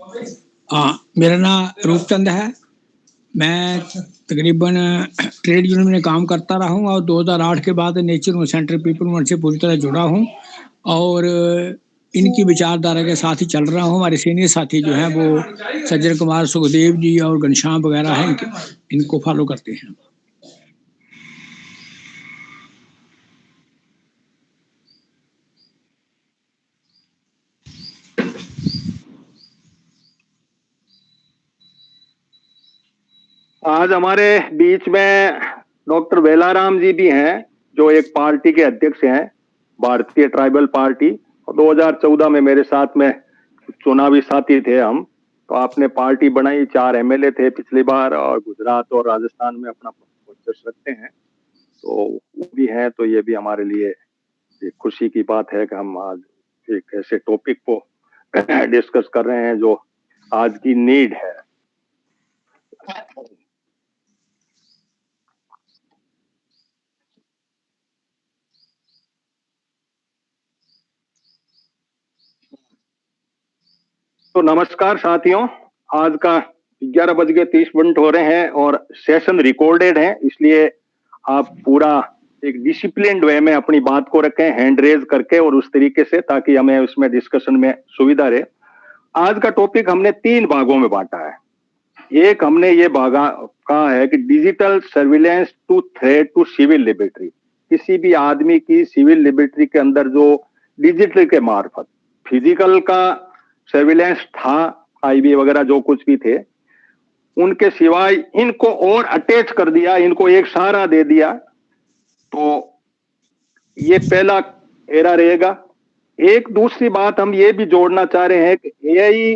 हाँ, मेरा नाम रूपचंद है। मैं तकरीबन ट्रेड यूनियन में काम करता रहा हूँ और 2008 के बाद नेचर सेंटर पीपल मूवमेंट से पूरी तरह जुड़ा हूँ और इनकी विचारधारा के साथ ही चल रहा हूँ। हमारे सीनियर साथी जो हैं वो सज्जन कुमार, सुखदेव जी और घनश्याम वगैरह हैं, इनको फॉलो करते हैं। आज हमारे बीच में डॉक्टर बेलाराम जी भी हैं, जो एक पार्टी के अध्यक्ष हैं, भारतीय ट्राइबल पार्टी। 2014 में मेरे साथ में चुनावी साथी थे हम। तो आपने पार्टी बनाई, 4 एमएलए थे पिछली बार, और गुजरात और राजस्थान में अपना वर्चस्व रखते हैं। तो वो भी हैं, तो ये भी हमारे लिए एक खुशी की बात है कि हम आज एक ऐसे टॉपिक को डिस्कस कर रहे हैं जो आज की नीड है। तो नमस्कार साथियों, आज का 11:30 हो रहे हैं और सेशन रिकॉर्डेड है, इसलिए आप पूरा एक डिसिप्लिन्ड वे में अपनी बात को रखें, हैंड रेज करके और उस तरीके से, ताकि हमें उसमें डिस्कशन में सुविधा रहे। आज का टॉपिक हमने 3 भागों में बांटा है। एक हमने ये भागा कहा है कि digital surveillance to threat to civil liberty. किसी भी आदमी की सिविल लिबर्टी के अंदर जो डिजिटल के मार्फत फिजिकल का सर्विलेंस था, आईबी वगैरह जो कुछ भी थे, उनके सिवाय इनको और अटैच कर दिया, इनको एक सहारा दे दिया। तो ये पहला एरा रहेगा। एक दूसरी बात हम ये भी जोड़ना चाह रहे हैं कि एआई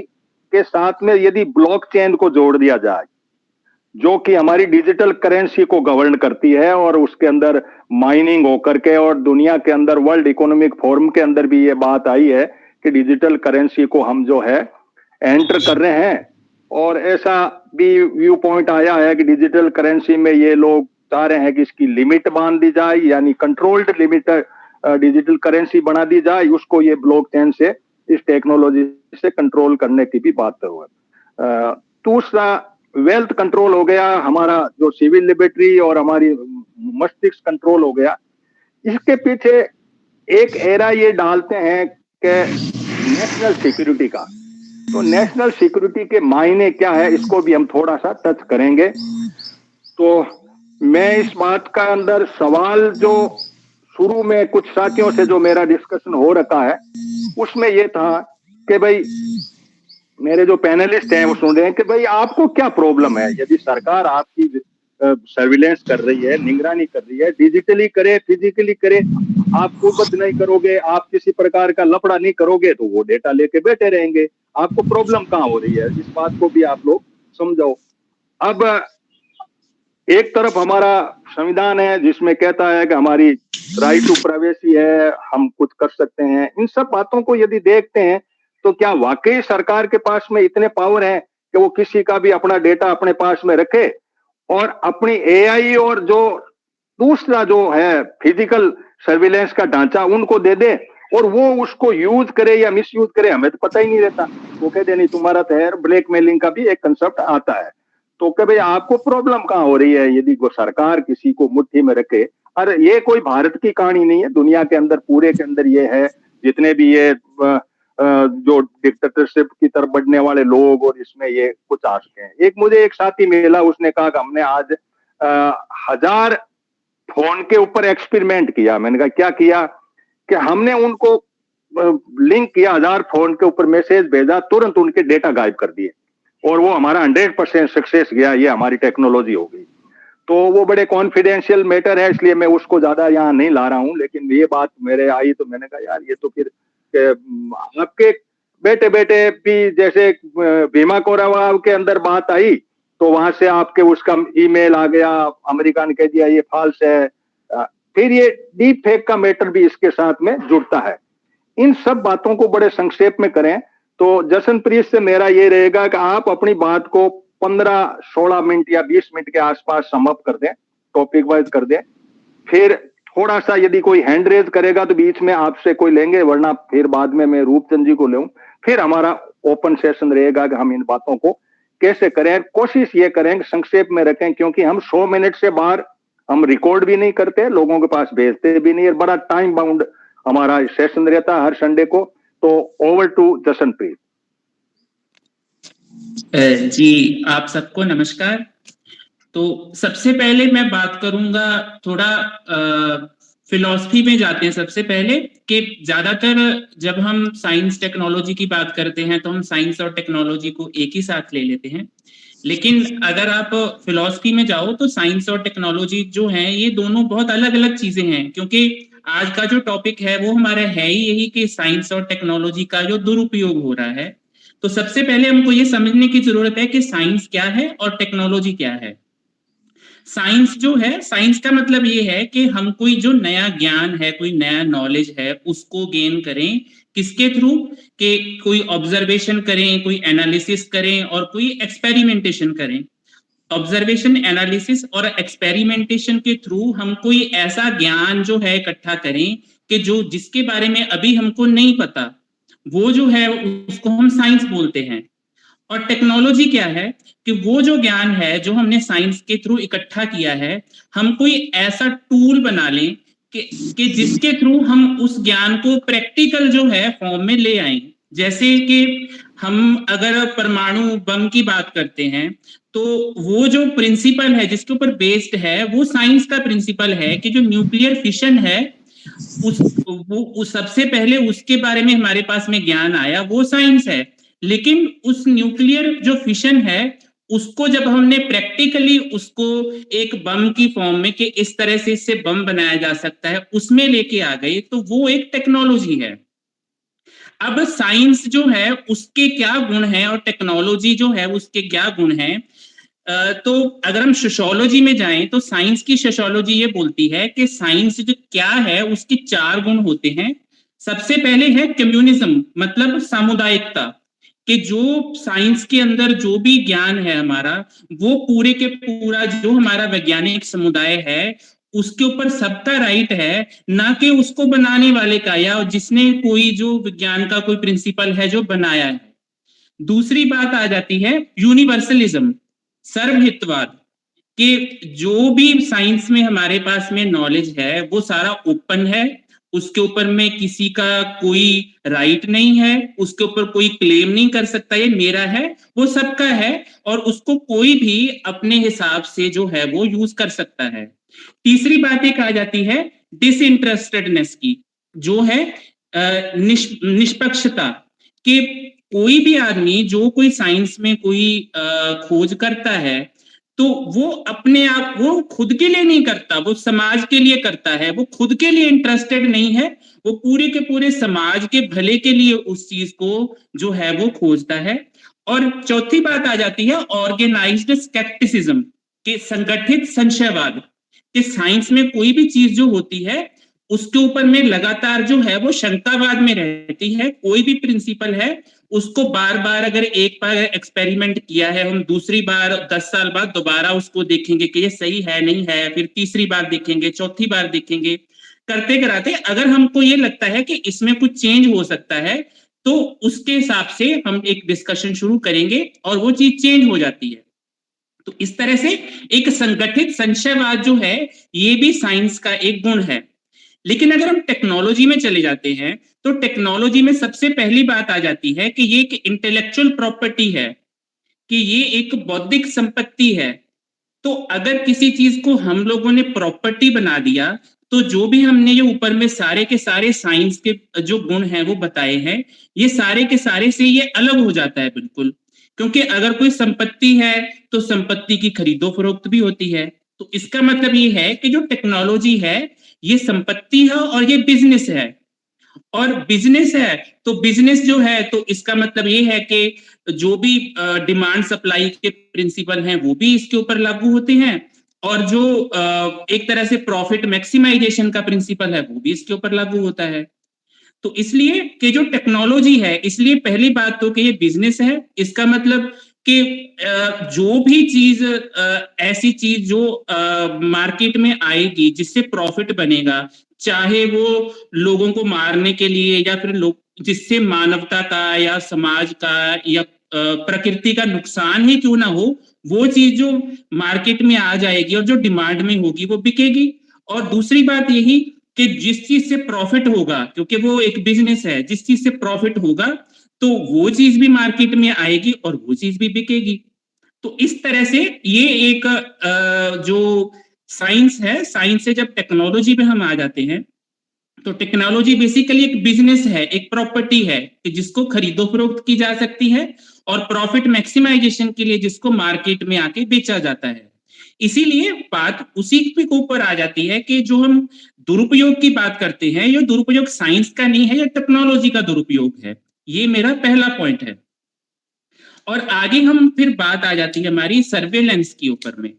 के साथ में यदि ब्लॉकचेन को जोड़ दिया जाए, जो कि हमारी डिजिटल करेंसी को गवर्न करती है, और उसके अंदर माइनिंग होकर के, और दुनिया के अंदर वर्ल्ड इकोनॉमिक फोरम के अंदर भी ये बात आई है कि डिजिटल करेंसी को हम जो है एंटर कर रहे हैं। और ऐसा भी व्यू पॉइंट आया है कि डिजिटल करेंसी में ये लोग चाह रहे हैं कि इसकी लिमिट बांध दी जाए, यानी कंट्रोल्ड लिमिट डिजिटल करेंसी बना दी जाए, उसको ये ब्लॉकचेन से, इस टेक्नोलॉजी से कंट्रोल करने की भी बात हुआ। दूसरा वेल्थ कंट्रोल हो गया, हमारा जो सिविल लिबर्टी और हमारी मस्तिष्क कंट्रोल हो गया। इसके पीछे एक एरा ये डालते हैं कि नेशनल सिक्योरिटी का। तो नेशनल सिक्योरिटी के मायने क्या है, इसको भी हम थोड़ा सा टच करेंगे। तो मैं इस बात का अंदर सवाल जो शुरू में कुछ साथियों से जो मेरा डिस्कशन हो रखा है, उसमें ये था कि भाई मेरे जो पैनलिस्ट हैं वो सुन रहे हैं कि भाई आपको क्या प्रॉब्लम है, यदि सरकार आपकी सर्विलेंस कर रही है, निगरानी कर रही है, डिजिटली करे, फिजिकली करे, आप कुर्बत नहीं करोगे, आप किसी प्रकार का लफड़ा नहीं करोगे, तो वो डेटा लेके बैठे रहेंगे। आपको प्रॉब्लम कहाँ हो रही है, इस बात को भी आप लोग समझो। अब एक तरफ हमारा संविधान है जिसमें कहता है कि हमारी राइट टू प्राइवेसी है, हम कुछ कर सकते हैं। इन सब बातों को यदि देखते हैं तो क्या वाकई सरकार के पास में इतने पावर हैं कि वो किसी का भी अपना डेटा अपने पास में रखे और अपनी एआई और जो दूसरा जो है फिजिकल सर्विलेंस का ढांचा उनको दे दे, और वो उसको यूज करे या मिस यूज करे, हमें तो पता ही नहीं रहता। वो कहते नहीं तुम्हारा तो है। ब्लैकमेलिंग का भी एक कंसेप्ट आता है। तो कि भाई आपको प्रॉब्लम कहाँ हो रही है यदि वो सरकार किसी को मुट्ठी में रखे। अरे ये कोई भारत की कहानी नहीं है, दुनिया के अंदर पूरे के अंदर ये है। जितने भी ये जो डिक्टेटरशिप की तरफ बढ़ने वाले लोग, और इसमें ये कुछ आ चुके हैं। एक मुझे एक साथी मिला, उसने कहा कि हमने आज 1000 फोन के ऊपर एक्सपेरिमेंट किया। मैंने कहा क्या किया? कि हमने उनको लिंक किया, 1000 फोन के ऊपर मैसेज भेजा, तुरंत उनके डेटा गायब कर दिए, और वो हमारा 100% सक्सेस गया। ये हमारी टेक्नोलॉजी हो गई। तो वो बड़े कॉन्फिडेंशियल मैटर है, इसलिए मैं उसको ज्यादा यहाँ नहीं ला रहा हूँ। लेकिन ये बात मेरे आई तो मैंने कहा यार ये तो फिर आपके बेटे बेटे भी, जैसे भीमा कोरेगांव के अंदर बात आई तो वहां से आपके उसका ईमेल आ गया, अमेरिका ने कह दिया ये फॉल्स है। फिर ये डीप फेक का मैटर भी इसके साथ में जुड़ता है। इन सब बातों को बड़े संक्षेप में करें तो जशनप्रीत से मेरा ये रहेगा कि आप अपनी बात को 15-16 मिनट या 20 मिनट के आसपास सम अप कर दें, टॉपिक वाइज कर दें। फिर थोड़ा सा यदि कोई हैंड रेज करेगा तो बीच में आपसे कोई लेंगे, वरना फिर बाद में मैं रूपचंद जी को लूं। फिर हमारा ओपन सेशन रहेगा कि हम इन बातों को कैसे करें। कोशिश ये करें संक्षेप में रखें, क्योंकि हम 100 मिनट से बाहर हम रिकॉर्ड भी नहीं करते, लोगों के पास भेजते भी नहीं, बड़ा टाइम बाउंड हमारा सेशन रहता है हर संडे को। तो ओवर टू जसनप्रीत। जी, आप सबको नमस्कार। तो सबसे पहले मैं बात करूंगा थोड़ा फिलॉसफी में जाते हैं सबसे पहले, कि ज्यादातर जब हम साइंस टेक्नोलॉजी की बात करते हैं तो हम साइंस और टेक्नोलॉजी को एक ही साथ ले लेते हैं, लेकिन अगर आप फिलॉसफी में जाओ तो साइंस और टेक्नोलॉजी जो है ये दोनों बहुत अलग अलग चीजें हैं, क्योंकि आज का जो टॉपिक है वो हमारा है ही यही कि साइंस और टेक्नोलॉजी का जो दुरुपयोग हो रहा है। तो सबसे पहले हमको ये समझने की जरूरत है कि साइंस क्या है और टेक्नोलॉजी क्या है। साइंस जो है, साइंस का मतलब ये है कि हम कोई जो नया ज्ञान है, कोई नया नॉलेज है, उसको गेन करें। किसके थ्रू? कि कोई ऑब्जर्वेशन करें, कोई एनालिसिस करें और कोई एक्सपेरिमेंटेशन करें। ऑब्जर्वेशन, एनालिसिस और एक्सपेरिमेंटेशन के थ्रू हम कोई ऐसा ज्ञान जो है इकट्ठा करें कि जो जिसके बारे में अभी हमको नहीं पता, वो जो है उसको हम साइंस बोलते हैं। और टेक्नोलॉजी क्या है? कि वो जो ज्ञान है जो हमने साइंस के थ्रू इकट्ठा किया है, हम कोई ऐसा टूल बना लें कि जिसके थ्रू हम उस ज्ञान को प्रैक्टिकल जो है फॉर्म में ले आए। जैसे कि हम अगर परमाणु बम की बात करते हैं तो वो जो प्रिंसिपल है जिसके ऊपर बेस्ड है वो साइंस का प्रिंसिपल है कि जो न्यूक्लियर फिशन है उस सबसे पहले उसके बारे में हमारे पास में ज्ञान आया, वो साइंस है। लेकिन उस न्यूक्लियर जो फिशन है उसको जब हमने प्रैक्टिकली उसको एक बम की फॉर्म में कि इस तरह से इससे बम बनाया जा सकता है उसमें लेके आ गए, तो वो एक टेक्नोलॉजी है। अब साइंस जो है उसके क्या गुण हैं और टेक्नोलॉजी जो है उसके क्या गुण हैं। तो अगर हम सोशियोलॉजी में जाएं तो साइंस की सोशियोलॉजी ये बोलती है कि साइंस जो क्या है उसके 4 गुण होते हैं। सबसे पहले है कम्युनिज्म, मतलब सामुदायिकता, कि जो साइंस के अंदर जो भी ज्ञान है हमारा, वो पूरे के पूरा जो हमारा वैज्ञानिक समुदाय है उसके ऊपर सबका राइट है, ना कि उसको बनाने वाले का या जिसने कोई जो विज्ञान का कोई प्रिंसिपल है जो बनाया है। दूसरी बात आ जाती है यूनिवर्सलिज्म, सर्वहितवाद, कि जो भी साइंस में हमारे पास में नॉलेज है वो सारा ओपन है, उसके ऊपर में किसी का कोई राइट नहीं है, उसके ऊपर कोई क्लेम नहीं कर सकता ये मेरा है, वो सबका है और उसको कोई भी अपने हिसाब से जो है वो यूज कर सकता है। तीसरी बात एक आ जाती है डिसइंटरेस्टेडनेस की, जो है निष्पक्षता, कि कोई भी आदमी जो कोई साइंस में कोई खोज करता है तो वो अपने आप, वो खुद के लिए नहीं करता, वो समाज के लिए करता है, वो खुद के लिए इंटरेस्टेड नहीं है, वो पूरे के पूरे समाज के भले के लिए उस चीज को जो है वो खोजता है। और चौथी बात आ जाती है ऑर्गेनाइज्ड स्केप्टिसिज्म, कि संगठित संशयवाद, कि साइंस में कोई भी चीज जो होती है उसके ऊपर में लगातार जो है वो शंकावाद में रहती है। कोई भी प्रिंसिपल है उसको बार बार, अगर एक बार एक्सपेरिमेंट किया है, हम दूसरी बार 10 साल बाद दोबारा उसको देखेंगे कि ये सही है नहीं है, फिर तीसरी बार देखेंगे, चौथी बार देखेंगे, करते कराते अगर हमको ये लगता है कि इसमें कुछ चेंज हो सकता है तो उसके हिसाब से हम एक डिस्कशन शुरू करेंगे और वो चीज चेंज हो जाती है। तो इस तरह से एक संगठित संशयवाद जो है ये भी साइंस का एक गुण है। लेकिन अगर हम टेक्नोलॉजी में चले जाते हैं तो टेक्नोलॉजी में सबसे पहली बात आ जाती है कि ये एक इंटेलेक्चुअल प्रॉपर्टी है, कि ये एक बौद्धिक संपत्ति है। तो अगर किसी चीज को हम लोगों ने प्रॉपर्टी बना दिया तो जो भी हमने ये ऊपर में सारे के सारे साइंस के जो गुण हैं वो बताए हैं, ये सारे के सारे से ये अलग हो जाता है बिल्कुल। क्योंकि अगर कोई संपत्ति है तो संपत्ति की खरीदो फरोख्त भी होती है। तो इसका मतलब ये है कि जो टेक्नोलॉजी है ये संपत्ति है और ये बिजनेस है। और बिजनेस है तो बिजनेस जो है तो इसका मतलब ये है कि जो भी डिमांड सप्लाई के प्रिंसिपल हैं वो भी इसके ऊपर लागू होते हैं, और जो एक तरह से प्रॉफिट मैक्सिमाइजेशन का प्रिंसिपल है वो भी इसके ऊपर लागू होता है। तो इसलिए कि जो टेक्नोलॉजी है, इसलिए पहली बात तो कि ये बिजनेस है। इसका मतलब कि जो भी चीज ऐसी चीज जो मार्केट में आएगी जिससे प्रॉफिट बनेगा, चाहे वो लोगों को मारने के लिए या फिर लोग जिससे मानवता का या समाज का या प्रकृति का नुकसान ही क्यों ना हो, वो चीज जो मार्केट में आ जाएगी और जो डिमांड में होगी वो बिकेगी। और दूसरी बात यही कि जिस चीज से प्रॉफिट होगा, क्योंकि वो एक बिजनेस है, जिस चीज से प्रॉफिट होगा तो वो चीज भी मार्केट में आएगी और वो चीज भी बिकेगी। तो इस तरह से ये एक जो साइंस है, साइंस से जब टेक्नोलॉजी पे हम आ जाते हैं, तो टेक्नोलॉजी बेसिकली एक बिजनेस है, एक प्रॉपर्टी है कि जिसको खरीदो फरोख्त की जा सकती है और प्रॉफिट मैक्सिमाइजेशन के लिए जिसको मार्केट में आके बेचा जाता है। इसीलिए बात उसी के ऊपर आ जाती है कि जो हम दुरुपयोग की बात करते हैं, ये दुरुपयोग साइंस का नहीं है, ये टेक्नोलॉजी का दुरुपयोग है। ये मेरा पहला पॉइंट है। और आगे हम फिर बात आ जाती है हमारी सर्वेलेंस के ऊपर में।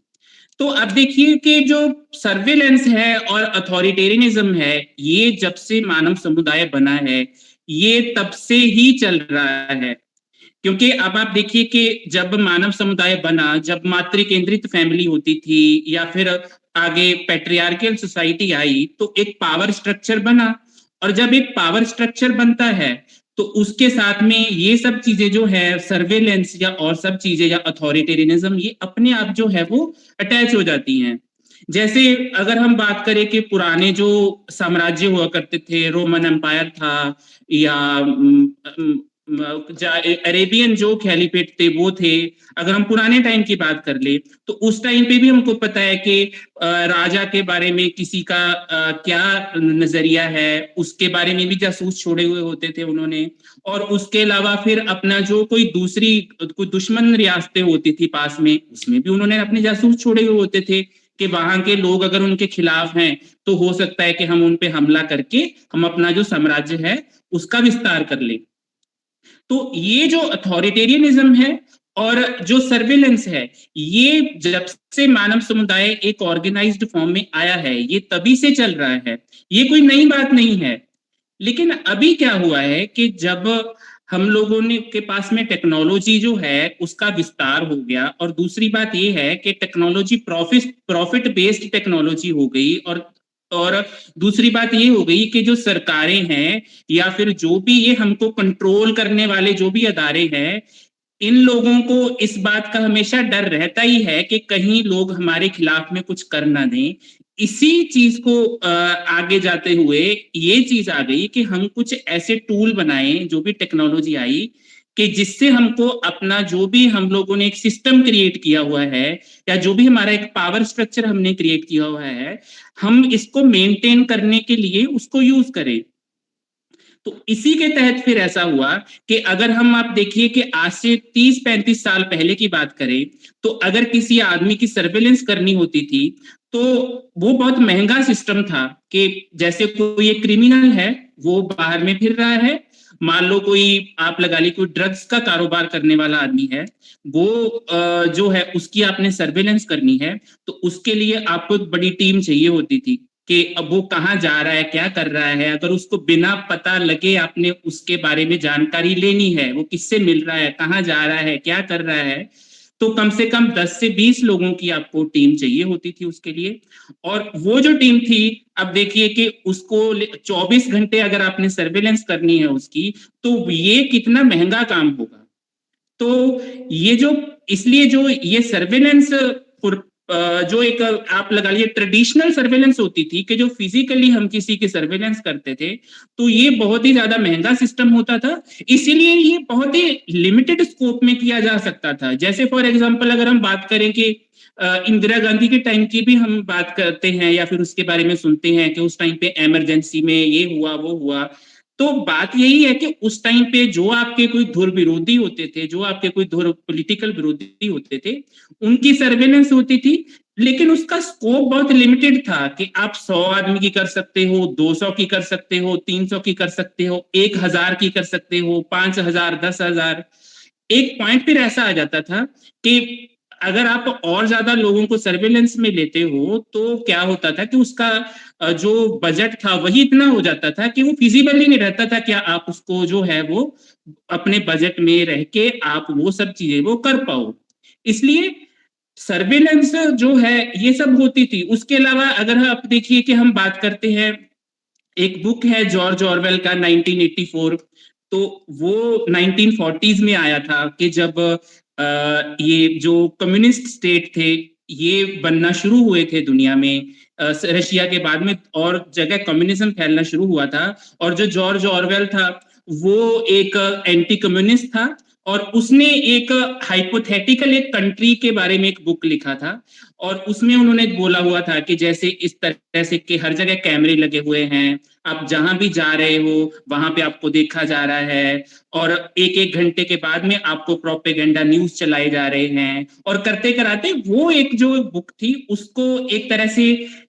तो अब देखिए कि जो सर्वेलेंस है और अथॉरिटेरियनिज्म है, ये जब से मानव समुदाय बना है ये तब से ही चल रहा है। क्योंकि अब आप देखिए कि जब मानव समुदाय बना, जब मातृ केंद्रित फैमिली होती थी या फिर आगे पैट्रियार्कल सोसाइटी आई, तो एक पावर स्ट्रक्चर बना। और जब एक पावर स्ट्रक्चर बनता है तो उसके साथ में ये सब चीजें जो है सर्वेलेंस या और सब चीजें या अथॉरिटेरियनिज्म, ये अपने आप जो है वो अटैच हो जाती हैं। जैसे अगर हम बात करें कि पुराने जो साम्राज्य हुआ करते थे, रोमन एम्पायर था या अरेबियन जो खैलीफेट थे वो थे, अगर हम पुराने टाइम की बात कर ले तो उस टाइम पे भी हमको पता है कि राजा के बारे में किसी का क्या नजरिया है, उसके बारे में भी जासूस छोड़े हुए होते थे उन्होंने। और उसके अलावा फिर अपना जो कोई दूसरी कोई दुश्मन रियासतें होती थी पास में, उसमें भी उन्होंने अपने जासूस छोड़े हुए होते थे कि वहां के लोग अगर उनके खिलाफ हैं तो हो सकता है कि हम उन पे हमला करके हम अपना जो साम्राज्य है उसका विस्तार कर लें। तो ये जो अथॉरिटेरियनिज्म है और जो सर्वेलेंस है, ये जब से मानव समुदाय एक ऑर्गेनाइज्ड फॉर्म में आया है, ये तभी से चल रहा है, ये कोई नई बात नहीं है। लेकिन अभी क्या हुआ है कि जब हम लोगों ने के पास में टेक्नोलॉजी जो है उसका विस्तार हो गया, और दूसरी बात ये है कि टेक्नोलॉजी प्रॉफिट बेस्ड टेक्नोलॉजी हो गई, और दूसरी बात ये हो गई कि जो सरकारें हैं या फिर जो भी ये हमको कंट्रोल करने वाले जो भी अदारे हैं, इन लोगों को इस बात का हमेशा डर रहता ही है कि कहीं लोग हमारे खिलाफ में कुछ कर ना दें। इसी चीज को आगे जाते हुए ये चीज आ गई कि हम कुछ ऐसे टूल बनाएं, जो भी टेक्नोलॉजी आई, कि जिससे हमको अपना जो भी हम लोगों ने एक सिस्टम क्रिएट किया हुआ है या जो भी हमारा एक पावर स्ट्रक्चर हमने क्रिएट किया हुआ है, हम इसको मेंटेन करने के लिए उसको यूज करें। तो इसी के तहत फिर ऐसा हुआ कि अगर हम आप देखिए कि आज से 30-35 साल पहले की बात करें, तो अगर किसी आदमी की सर्वेलेंस करनी होती थी तो वो बहुत महंगा सिस्टम था। कि जैसे कोई एक क्रिमिनल है, वो बाहर में फिर रहा है, मान लो कोई आप लगा ली कोई ड्रग्स का कारोबार करने वाला आदमी है, वो जो है उसकी आपने सर्वेलेंस करनी है, तो उसके लिए आपको एक बड़ी टीम चाहिए होती थी कि अब वो कहाँ जा रहा है, क्या कर रहा है। अगर उसको बिना पता लगे आपने उसके बारे में जानकारी लेनी है, वो किससे मिल रहा है, कहाँ जा रहा है, क्या कर रहा है, तो कम से कम 10 से 20 लोगों की आपको टीम चाहिए होती थी उसके लिए। और वो जो टीम थी, अब देखिए कि उसको 24 घंटे अगर आपने सर्वेलेंस करनी है उसकी, तो ये कितना महंगा काम होगा। तो ये जो इसलिए जो ये सर्वेलेंस जो एक आप लगा लिए ट्रेडिशनल सर्वेलेंस होती थी कि जो फिजिकली हम किसी की सर्वेलेंस करते थे, तो ये बहुत ही ज्यादा महंगा सिस्टम होता था। इसीलिए ये बहुत ही लिमिटेड स्कोप में किया जा सकता था। जैसे फॉर एग्जांपल अगर हम बात करें कि इंदिरा गांधी के टाइम की भी हम बात करते हैं या फिर उसके बारे में सुनते हैं कि उस टाइम पे इमरजेंसी में ये हुआ वो हुआ, तो बात यही है कि उस टाइम पे जो आपके कोई धुर विरोधी होते थे, जो आपके कोई धुर पॉलिटिकल विरोधी होते थे, उनकी सर्वेलेंस होती थी। लेकिन उसका स्कोप बहुत लिमिटेड था कि आप 100 आदमी की कर सकते हो, 200 की कर सकते हो, 300 की कर सकते हो, 1000 की कर सकते हो, 5000, 10,000। एक पॉइंट फिर ऐसा आ जाता था कि अगर आप और ज्यादा लोगों को सर्वेलेंस में लेते हो तो क्या होता था कि उसका जो बजट था वही इतना हो जाता था कि वो फिजिबल ही नहीं रहता था कि आप उसको जो है वो अपने बजट में रह के आप वो सब चीजें वो कर पाओ। इसलिए सर्वेलेंस जो है ये सब होती थी। उसके अलावा अगर आप देखिए कि हम बात करते हैं एक बुक है जॉर्ज ऑरवेल का 1984, तो वो 1940s में आया था कि जब ये जो कम्युनिस्ट स्टेट थे ये बनना शुरू हुए थे दुनिया में, रशिया के बाद में और जगह कम्युनिज्म फैलना शुरू हुआ था। और जो जॉर्ज ऑरवेल था वो एक एंटी कम्युनिस्ट था और उसने एक हाइपोथेटिकल एक कंट्री के बारे में एक बुक लिखा था और उसमें उन्होंने बोला हुआ था कि जैसे इस तरह से कि हर जगह कैमरे लगे हुए हैं, आप जहां भी जा रहे हो वहां पे आपको देखा जा रहा है और एक एक घंटे के बाद में आपको प्रोपेगेंडा न्यूज चलाए जा रहे हैं। और करते कराते वो एक जो बुक थी उसको एक तरह से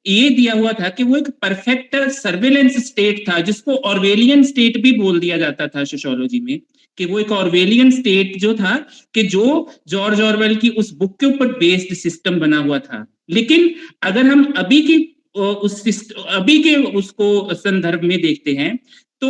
ये दिया हुआ था कि वो एक परफेक्ट सर्वेलेंस स्टेट था, जिसको ऑर्वेलियन स्टेट भी बोल दिया जाता था सोशियोलॉजी में, कि वो एक ऑर्वेलियन स्टेट जो था कि जो जॉर्ज ऑरवेल की उस बुक के ऊपर बेस्ड सिस्टम बना हुआ था। लेकिन अगर हम अभी की अभी के उसको संदर्भ में देखते हैं तो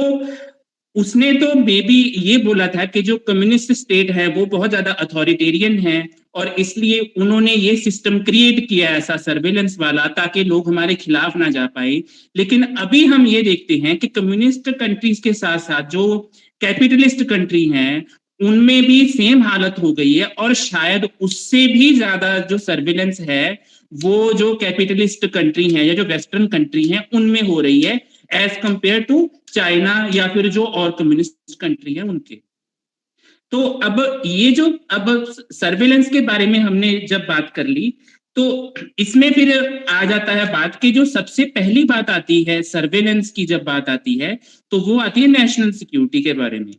उसने तो मे बी ये बोला था कि जो कम्युनिस्ट स्टेट है वो बहुत ज्यादा अथॉरिटेरियन है और इसलिए उन्होंने ये सिस्टम क्रिएट किया ऐसा सर्वेलेंस वाला ताकि लोग हमारे खिलाफ ना जा पाए। लेकिन अभी हम ये देखते हैं कि कम्युनिस्ट कंट्रीज के साथ साथ जो कैपिटलिस्ट कंट्री हैं उनमें भी सेम हालत हो गई है और शायद उससे भी ज्यादा जो सर्विलेंस है वो जो कैपिटलिस्ट कंट्री है या जो वेस्टर्न कंट्री है उनमें हो रही है एज कंपेयर टू चाइना या फिर जो और कम्युनिस्ट कंट्री है उनके। तो अब ये जो अब सर्विलेंस के बारे में हमने जब बात कर ली तो इसमें फिर आ जाता है बात कि जो सबसे पहली बात आती है सर्विलेंस की जब बात आती है तो वो आती है नेशनल सिक्योरिटी के बारे में।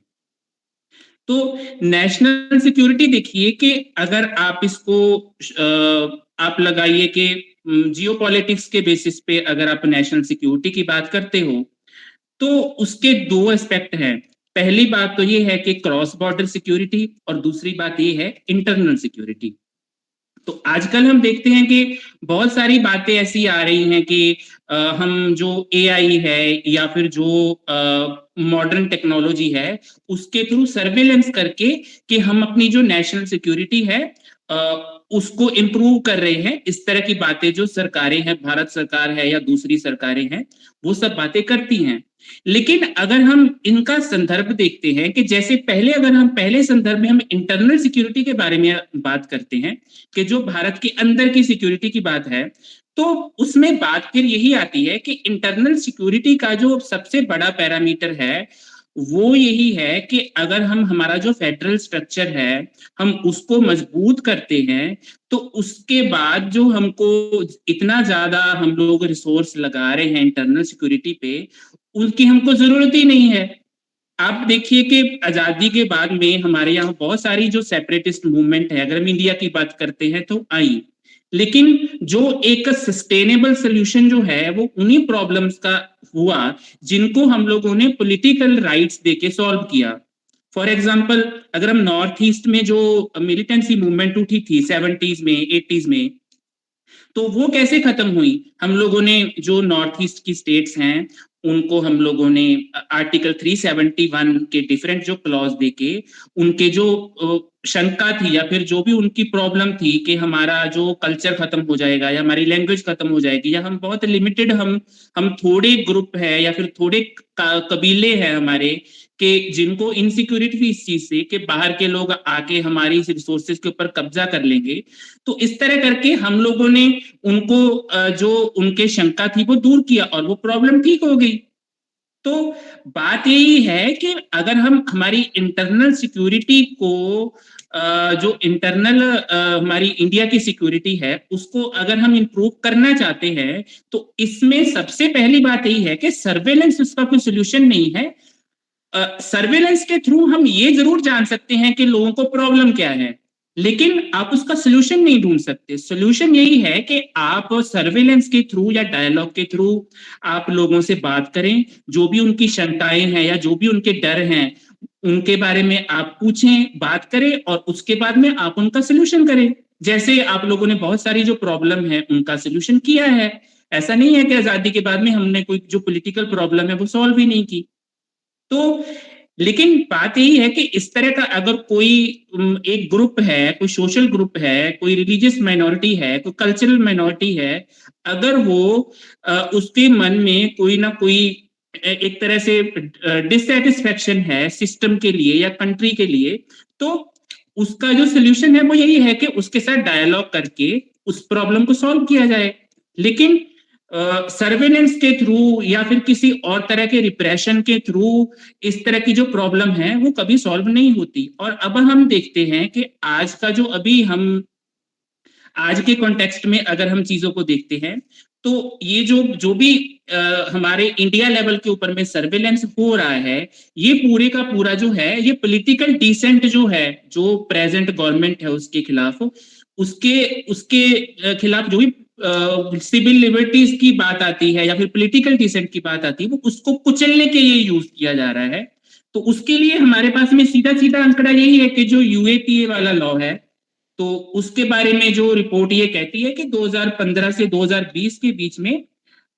तो नेशनल सिक्योरिटी देखिए कि अगर आप इसको आप लगाइए कि जियोपॉलिटिक्स के बेसिस पे अगर आप नेशनल सिक्योरिटी की बात करते हो तो उसके दो एस्पेक्ट हैं। पहली बात तो ये है कि क्रॉस बॉर्डर सिक्योरिटी और दूसरी बात ये है इंटरनल सिक्योरिटी। तो आजकल हम देखते हैं कि बहुत सारी बातें ऐसी आ रही हैं कि हम जो एआई है या फिर जो मॉडर्न टेक्नोलॉजी है उसके थ्रू सर्वेलेंस करके कि हम अपनी जो नेशनल सिक्योरिटी है उसको इम्प्रूव कर रहे हैं। इस तरह की बातें जो सरकारें हैं, भारत सरकार है या दूसरी सरकारें हैं, वो सब बातें करती हैं। लेकिन अगर हम इनका संदर्भ देखते हैं कि जैसे पहले अगर हम पहले संदर्भ में हम इंटरनल सिक्योरिटी के बारे में बात करते हैं कि जो भारत के अंदर की सिक्योरिटी की बात है तो उसमें बात फिर यही आती है कि इंटरनल सिक्योरिटी का जो सबसे बड़ा पैरामीटर है वो यही है कि अगर हम हमारा जो फेडरल स्ट्रक्चर है हम उसको मजबूत करते हैं तो उसके बाद जो हमको इतना ज्यादा हम लोग रिसोर्स लगा रहे हैं इंटरनल सिक्योरिटी पे उनकी हमको जरूरत ही नहीं है। आप देखिए कि आजादी के बाद में हमारे यहाँ बहुत सारी जो सेपरेटिस्ट मूवमेंट है, अगर हम इंडिया की बात करते हैं तो आई, लेकिन जो एक सस्टेनेबल सोल्यूशन जो है वो उन्हीं प्रॉब्लम्स का हुआ जिनको हम लोगों ने पॉलिटिकल राइट्स देके सॉल्व किया। फॉर एग्जांपल अगर हम नॉर्थ ईस्ट में जो मिलिटेंसी मूवमेंट उठी थी 70s में 80s में तो वो कैसे खत्म हुई? हम लोगों ने जो नॉर्थ ईस्ट की स्टेट्स हैं उनको हम लोगों ने आर्टिकल 371 के डिफरेंट जो क्लॉज देके उनके जो शंका थी या फिर जो भी उनकी प्रॉब्लम थी कि हमारा जो कल्चर खत्म हो जाएगा या हमारी लैंग्वेज खत्म हो जाएगी या हम बहुत लिमिटेड हम थोड़े ग्रुप है या फिर थोड़े कबीले हैं हमारे कि जिनको इनसिक्योरिटी थी इस चीज से कि बाहर के लोग आके हमारी रिसोर्सेज के ऊपर कब्जा कर लेंगे। तो इस तरह करके हम लोगों ने उनको जो उनके शंका थी वो दूर किया और वो प्रॉब्लम ठीक हो गई। तो बात यही है कि अगर हम हमारी इंटरनल सिक्योरिटी को जो इंटरनल हमारी इंडिया की सिक्योरिटी है उसको अगर हम इंप्रूव करना चाहते हैं तो इसमें सबसे पहली बात यही है कि सर्वेलेंस उसका कोई सोल्यूशन नहीं है। सर्वेलेंस के थ्रू हम ये जरूर जान सकते हैं कि लोगों को प्रॉब्लम क्या है, लेकिन आप उसका सोल्यूशन नहीं ढूंढ सकते। सोल्यूशन यही है कि आप सर्वेलेंस के थ्रू या डायलॉग के थ्रू आप लोगों से बात करें, जो भी उनकी शंकाएं हैं या जो भी उनके डर हैं उनके बारे में आप पूछें, बात करें और उसके बाद में आप उनका सोल्यूशन करें। जैसे आप लोगों ने बहुत सारी जो प्रॉब्लम है उनका सोल्यूशन किया है। ऐसा नहीं है कि आजादी के बाद में हमने कोई जो पॉलिटिकल प्रॉब्लम है वो सॉल्व भी नहीं की। तो लेकिन बात यही है कि इस तरह का अगर कोई एक ग्रुप है, कोई सोशल ग्रुप है, कोई रिलीजियस माइनॉरिटी है, कोई कल्चरल माइनॉरिटी है, अगर वो उसके मन में कोई ना कोई एक तरह से डिससेटिस्फेक्शन है सिस्टम के लिए या कंट्री के लिए, तो उसका जो सोल्यूशन है वो यही है कि उसके साथ डायलॉग करके उस प्रॉब्लम को सॉल्व किया जाए। लेकिन सर्वेलेंस के थ्रू या फिर किसी और तरह के रिप्रेशन के थ्रू इस तरह की जो प्रॉब्लम है वो कभी सॉल्व नहीं होती। और अब हम देखते हैं कि आज का जो अभी हम आज के कॉन्टेक्स्ट में अगर हम चीजों को देखते हैं तो ये जो भी हमारे इंडिया लेवल के ऊपर में सर्वेलेंस हो रहा है, ये पूरे का पूरा जो है ये पॉलिटिकल डिसेंट जो है, जो प्रेजेंट गवर्नमेंट है उसके खिलाफ, उसके खिलाफ जो भी सिविल लिबर्टीज की बात आती है या फिर पॉलिटिकल डिसेंट की बात आती है, वो उसको कुचलने के लिए यूज किया जा रहा है। तो उसके लिए हमारे पास में सीधा सीधा आंकड़ा यही है कि जो यूएपीए वाला लॉ है, तो उसके बारे में जो रिपोर्ट ये कहती है कि 2015 से 2020 के बीच में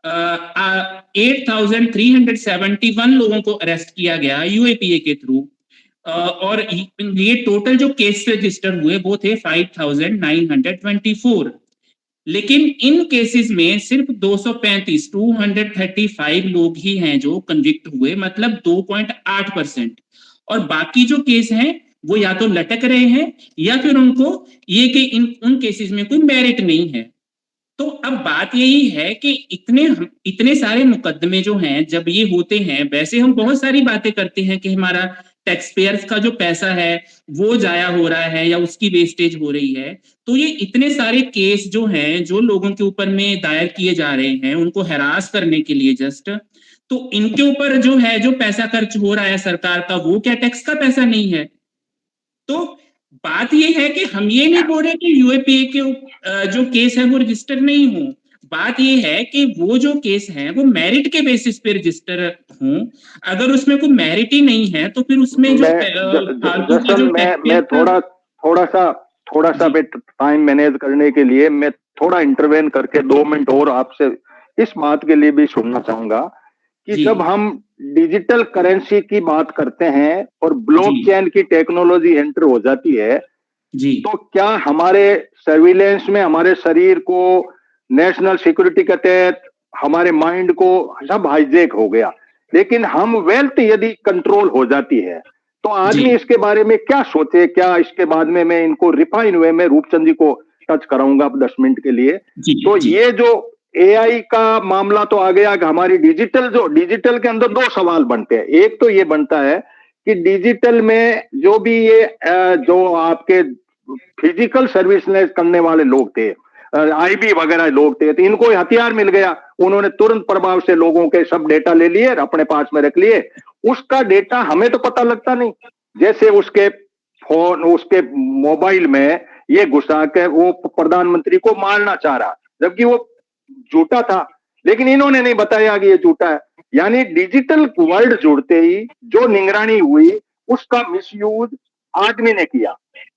8,371 लोगों को अरेस्ट किया गया यूएपीए के थ्रू, और ये टोटल जो केस रजिस्टर हुए वो थे 5,924। लेकिन इन केसेस में सिर्फ 235 लोग ही हैं जो कन्विक्ट हुए, मतलब 2.8%। और बाकी जो केस हैं वो या तो लटक रहे हैं या फिर उनको ये कि उन केसेस में कोई मेरिट नहीं है। तो अब बात यही है कि इतने सारे मुकदमे जो हैं जब ये होते हैं, वैसे हम बहुत सारी बातें करते हैं कि हमारा टैक्स पेयर्स का जो पैसा है वो जाया हो रहा है या उसकी वेस्टेज हो रही है, तो ये इतने सारे केस जो हैं जो लोगों के ऊपर में दायर किए जा रहे हैं उनको हैरास करने के लिए जस्ट, तो इनके ऊपर जो है जो पैसा खर्च हो रहा है सरकार का, वो क्या टैक्स का पैसा नहीं है? तो बात ये है कि हम ये नहीं बोल रहे कि यूएपीए के जो केस है वो रजिस्टर नहीं हो, बात ये है कि वो जो केस है वो मेरिट के बेसिस पे रजिस्टर हों। अगर उसमें कोई मेरिट ही नहीं है तो फिर उसमें जो मैं थोड़ा सा टाइम मैनेज करने के लिए मैं थोड़ा इंटरवेन करके 2 मिनट और आपसे इस बात के लिए भी सुनना चाहूंगा कि जब हम डिजिटल करेंसी की बात करते हैं और ब्लॉकचेन की टेक्नोलॉजी एंटर हो जाती है जी, तो क्या हमारे सर्विलेंस में हमारे शरीर को, नेशनल सिक्योरिटी के तहत हमारे माइंड को सब हाईजैक हो गया, लेकिन हम वेल्थ यदि कंट्रोल हो जाती है तो आदमी इसके बारे में क्या सोचे? क्या इसके बाद में मैं इनको रिफाइन वे में रूपचंद जी को टच कराऊंगा 10 मिनट के लिए। तो ये जो एआई का मामला तो आ गया कि हमारी डिजिटल के अंदर 2 सवाल बनते हैं। एक तो ये बनता है कि डिजिटल में जो भी ये जो आपके फिजिकल सर्विस करने वाले लोग थे, आईबी वगैरह लोग थे, तो इनको हथियार मिल गया, उन्होंने तुरंत प्रभाव से लोगों के सब डेटा ले लिए, अपने पास में रख लिए। उसका डेटा हमें तो पता लगता नहीं, जैसे उसके फोन, उसके मोबाइल में ये घुसा के वो प्रधानमंत्री को मारना चाह रहा, जबकि वो झूठा था, लेकिन इन्होंने नहीं बताया कि ये झूठा है। यानी डिजिटल वर्ल्ड जुड़ते ही जो निगरानी हुई उसका मिसयूज आदमी ने किया।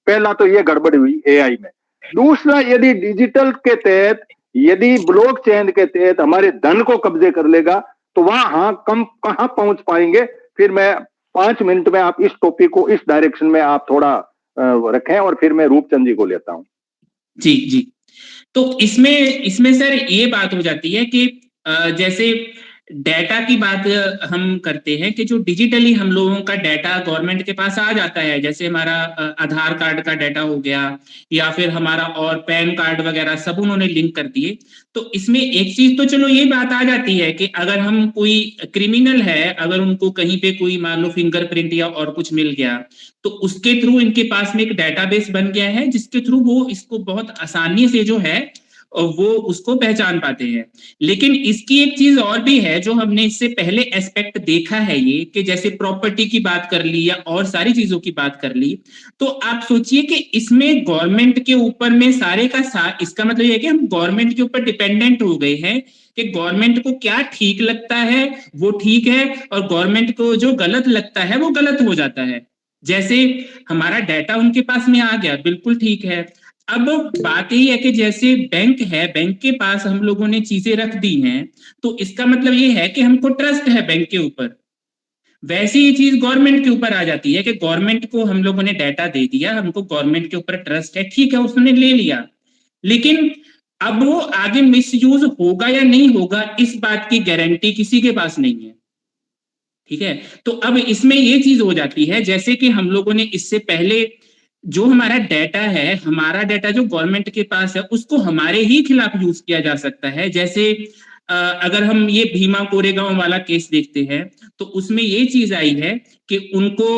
पहला तो ये गड़बड़ हुई एआई में। दूसरा, यदि डिजिटल के तहत, यदि ब्लॉकचेन के तहत हमारे धन को कब्जे कर लेगा तो वहां कहां पहुंच पाएंगे? फिर मैं 5 मिनट में आप इस टॉपिक को इस डायरेक्शन में आप थोड़ा रखें और फिर मैं रूपचंद जी को लेता हूं। जी जी, तो इसमें सर ये बात हो जाती है कि जैसे डेटा की बात हम करते हैं कि जो डिजिटली हम लोगों का डेटा गवर्नमेंट के पास आ जाता है, जैसे हमारा आधार कार्ड का डेटा हो गया या फिर हमारा और पैन कार्ड वगैरह सब उन्होंने लिंक कर दिए। तो इसमें एक चीज तो चलो ये बात आ जाती है कि अगर हम कोई क्रिमिनल है, अगर उनको कहीं पे कोई मान लो फिंगरप्रिंट या और कुछ मिल गया तो उसके थ्रू इनके पास में एक डेटाबेस बन गया है जिसके थ्रू वो इसको बहुत आसानी से जो है वो उसको पहचान पाते हैं। लेकिन इसकी एक चीज और भी है जो हमने इससे पहले एस्पेक्ट देखा है, ये कि जैसे प्रॉपर्टी की बात कर ली या और सारी चीजों की बात कर ली, तो आप सोचिए कि इसमें गवर्नमेंट के ऊपर में सारे का इसका मतलब ये कि हम गवर्नमेंट के ऊपर डिपेंडेंट हो गए हैं कि गवर्नमेंट को क्या ठीक लगता है वो ठीक है और गवर्नमेंट को जो गलत लगता है वो गलत हो जाता है। जैसे हमारा डेटा उनके पास में आ गया, बिल्कुल ठीक है। अब बात यही है कि जैसे बैंक है, बैंक के पास हम लोगों ने चीजें रख दी हैं तो इसका मतलब ये है कि हमको ट्रस्ट है बैंक के ऊपर। वैसे ये चीज गवर्नमेंट के ऊपर आ जाती है कि गवर्नमेंट को हम लोगों ने डाटा दे दिया, हमको गवर्नमेंट के ऊपर ट्रस्ट है, ठीक है उसने ले लिया, लेकिन अब वो आगे मिसयूज होगा या नहीं होगा इस बात की गारंटी किसी के पास नहीं है। ठीक है। तो अब इसमें ये चीज हो जाती है, जैसे कि हम लोगों ने इससे पहले जो हमारा डाटा है, हमारा डाटा जो गवर्नमेंट के पास है, उसको हमारे ही खिलाफ यूज किया जा सकता है। जैसे अगर हम ये भीमा कोरेगांव वाला केस देखते हैं, तो उसमें ये चीज आई है कि उनको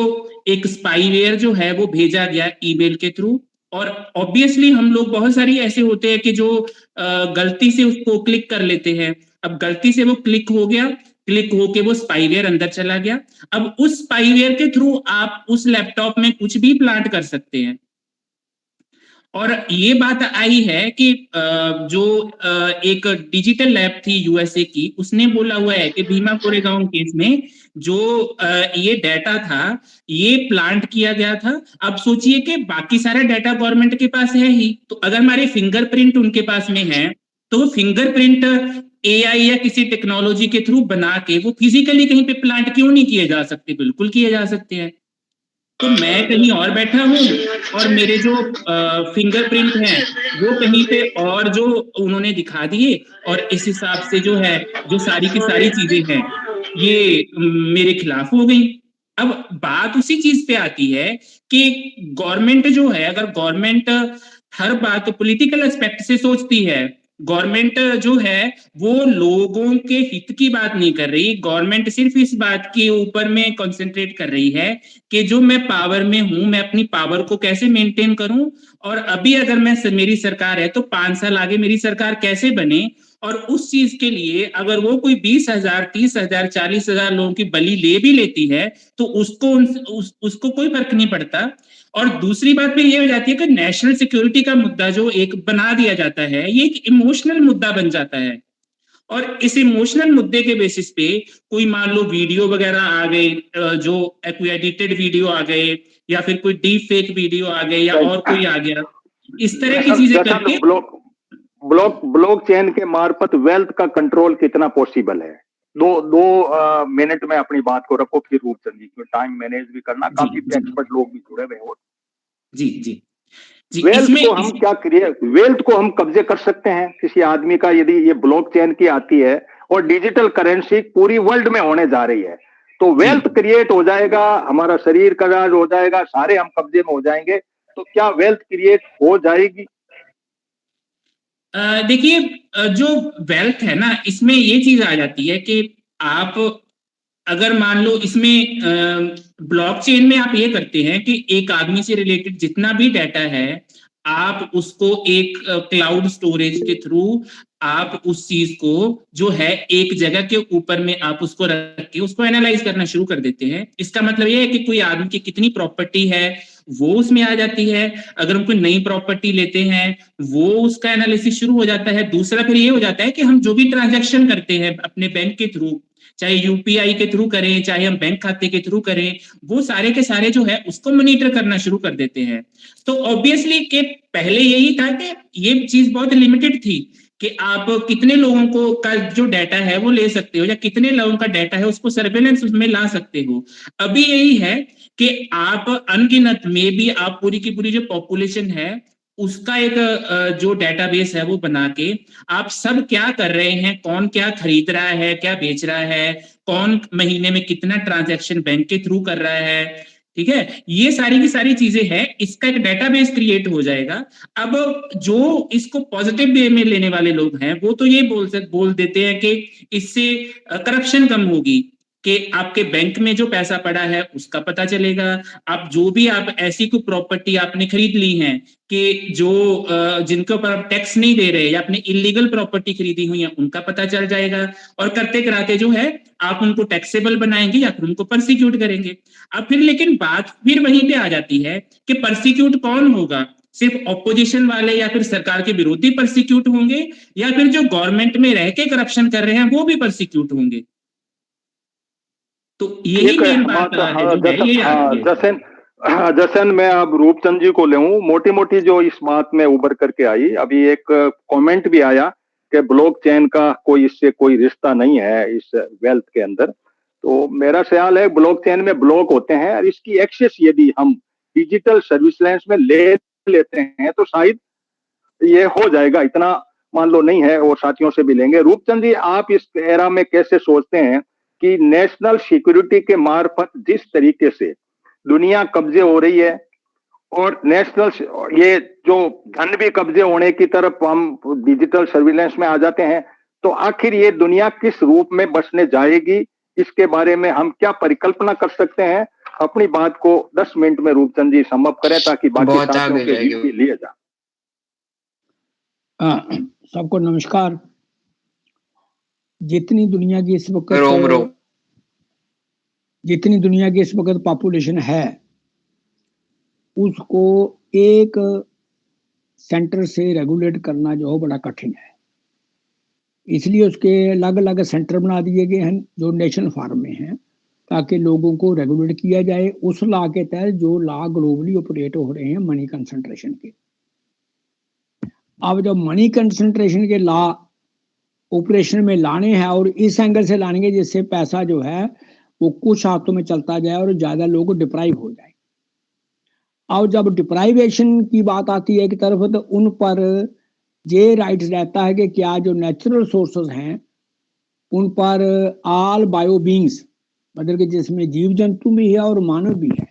एक स्पाईवेयर जो है वो भेजा गया ईमेल के थ्रू, और ऑब्वियसली हम लोग बहुत सारी ऐसे होते हैं कि जो गलती से उसको क्लिक कर लेते हैं। अब गलती से वो क्लिक हो गया, क्लिक होके वो स्पाईवेयर अंदर चला गया। अब उस स्पाईवेयर के थ्रू आप उस लैपटॉप में कुछ भी प्लांट कर सकते हैं। और ये बात आई है कि जो एक डिजिटल लैब थी यूएसए की, उसने बोला हुआ है कि भीमा कोरेगांव केस में जो ये डाटा था ये प्लांट किया गया था। अब सोचिए कि बाकी सारा डाटा गवर्नमेंट के पास है ही, तो अगर हमारे फिंगरप्रिंट उनके पास में है, तो वो फिंगरप्रिंट एआई या किसी टेक्नोलॉजी के थ्रू बना के वो फिजिकली कहीं पे प्लांट क्यों नहीं किए जा सकते? बिल्कुल किए जा सकते हैं। तो मैं कहीं और बैठा हूँ और मेरे जो फिंगरप्रिंट हैं वो कहीं पे और जो उन्होंने दिखा दिए, और इस हिसाब से जो है जो सारी की सारी चीजें हैं ये मेरे खिलाफ हो गई। अब बात उसी चीज पे आती है कि गवर्नमेंट जो है, अगर गवर्नमेंट हर बात पॉलिटिकल एस्पेक्ट से सोचती है, गवर्नमेंट जो है वो लोगों के हित की बात नहीं कर रही, गवर्नमेंट सिर्फ इस बात के ऊपर में कंसंट्रेट कर रही है कि जो मैं पावर में हूं, मैं अपनी पावर को कैसे मेंटेन करूं, और अभी अगर मैं मेरी सरकार है तो 5 साल आगे मेरी सरकार कैसे बने, और उस चीज के लिए अगर वो कोई 20,000 30,000 40,000 लोगों की बलि ले भी लेती है तो उसको कोई फर्क नहीं पड़ता। और दूसरी बात फिर ये हो जाती है कि नेशनल सिक्योरिटी का मुद्दा जो एक बना दिया जाता है, ये एक इमोशनल मुद्दा बन जाता है। और इस इमोशनल मुद्दे के बेसिस पे कोई मान लो वीडियो वगैरह आ गए, जो कोई एडिटेड वीडियो आ गए, या फिर कोई डीप फेक वीडियो आ गए, या और कोई आ गया, इस तरह की चीजें करके ब्लॉकचेन के मार्फत वेल्थ का कंट्रोल कितना पॉसिबल है? दो मिनट में अपनी बात को रखो, फिर रूपचंद जी, टाइम मैनेज भी करना, काफी एक्सपर्ट लोग भी जुड़े हुए हैं। जी जी जी। वेल्थ को हम कब्जे कर सकते हैं किसी आदमी का, यदि ये ब्लॉकचेन की आती है और डिजिटल करेंसी पूरी वर्ल्ड में होने जा रही है, तो वेल्थ क्रिएट हो जाएगा, हमारा शरीर का राज हो जाएगा, सारे हम कब्जे में हो जाएंगे। तो क्या वेल्थ क्रिएट हो जाएगी? देखिए, जो वेल्थ है ना, इसमें ये चीज आ जाती है कि आप अगर मान लो इसमें ब्लॉकचेन में आप ये करते हैं कि एक आदमी से रिलेटेड जितना भी डाटा है, आप उसको एक क्लाउड स्टोरेज के थ्रू आप उस चीज को जो है एक जगह के ऊपर में आप उसको रख के उसको एनालाइज करना शुरू कर देते हैं। इसका मतलब ये है कि कोई आदमी की कितनी प्रॉपर्टी है वो उसमें आ जाती है। अगर हम कोई नई प्रॉपर्टी लेते हैं वो उसका एनालिसिस शुरू हो जाता है। दूसरा फिर ये हो जाता है कि हम जो भी ट्रांजैक्शन करते हैं अपने बैंक के थ्रू, चाहे यूपीआई के थ्रू करें, चाहे हम बैंक खाते के थ्रू करें, वो सारे के सारे जो है उसको मॉनिटर करना शुरू कर देते हैं। तो ऑब्वियसली कि पहले यही था कि ये चीज बहुत लिमिटेड थी कि आप कितने लोगों को का जो डाटा है वो ले सकते हो, या कितने लोगों का डाटा है उसको सर्वेलेंस उसमें ला सकते हो। अभी यही है कि आप अनगिनत में भी आप पूरी की पूरी जो पॉपुलेशन है उसका एक जो डेटाबेस है वो बना के आप सब क्या कर रहे हैं, कौन क्या खरीद रहा है, क्या बेच रहा है, कौन महीने में कितना ट्रांजैक्शन बैंक के थ्रू कर रहा है, ठीक है, ये सारी की सारी चीजें हैं, इसका एक डेटाबेस क्रिएट हो जाएगा। अब जो इसको पॉजिटिव वे में लेने वाले लोग हैं वो तो ये बोल देते हैं कि इससे करप्शन कम होगी, कि आपके बैंक में जो पैसा पड़ा है उसका पता चलेगा, आप जो भी आप ऐसी कोई प्रॉपर्टी आपने खरीद ली है कि जो जिनके ऊपर आप टैक्स नहीं दे रहे या अपनी इलीगल प्रॉपर्टी खरीदी हुई है उनका पता चल जाएगा, और करते कराते जो है आप उनको टैक्सेबल बनाएंगे या फिर उनको परसिक्यूट करेंगे। अब फिर लेकिन बात फिर वहीं पे आ जाती है कि परसिक्यूट कौन होगा, सिर्फ ऑपोजिशन वाले या फिर सरकार के विरोधी परसिक्यूट होंगे, या फिर जो गवर्नमेंट में रह के करप्शन कर रहे हैं वो भी परसिक्यूट होंगे? तो यही मेन बात जसन मैं अब रूपचंद जी को ले, मोटी मोटी जो इस बात में उभर करके आई, अभी एक कमेंट भी आया कि ब्लॉकचेन का कोई इससे कोई रिश्ता नहीं है इस वेल्थ के अंदर। तो मेरा ख्याल है ब्लॉकचेन में ब्लॉक होते हैं और इसकी एक्सेस यदि हम डिजिटल सर्विस में ले लेते हैं तो शायद ये हो जाएगा, इतना मान लो नहीं है, और साथियों से भी लेंगे। रूपचंद जी, आप इस एरा में कैसे सोचते हैं कि नेशनल सिक्योरिटी के मार्फत जिस तरीके से दुनिया कब्जे हो रही है और नेशनल ये जो धन भी कब्जे होने की तरफ हम डिजिटल सर्विलेंस में आ जाते हैं, तो आखिर ये दुनिया किस रूप में बसने जाएगी, इसके बारे में हम क्या परिकल्पना कर सकते हैं? अपनी बात को 10 मिनट में रूपचंद जी सम अप करें ताकि बाकी साथियों के व्यू भी लिए जाए। सबको नमस्कार। जितनी दुनिया की इस वक्त पॉपुलेशन है, उसको एक सेंटर से रेगुलेट करना जो है बड़ा कठिन है। इसलिए उसके अलग अलग सेंटर बना दिए गए हैं जो नेशनल फॉर्म में हैं, ताकि लोगों को रेगुलेट किया जाए उस लॉ के तहत जो लॉ ग्लोबली ऑपरेट हो रहे हैं मनी कंसंट्रेशन के। अब जब मनी कंसंट्रेशन के लॉ ऑपरेशन में लाने हैं और इस एंगल से लाएंगे जिससे पैसा जो है वो कुछ हाथों में चलता जाए और ज्यादा लोग डिप्राइव हो जाए। और जब डिप्राइवेशन की बात आती है एक तरफ, तो उन पर ये राइट्स रहता है कि क्या जो नेचुरल सोर्सेज हैं उन पर ऑल बायो बींग्स, मतलब कि जिसमें जीव जंतु भी है और मानव भी है,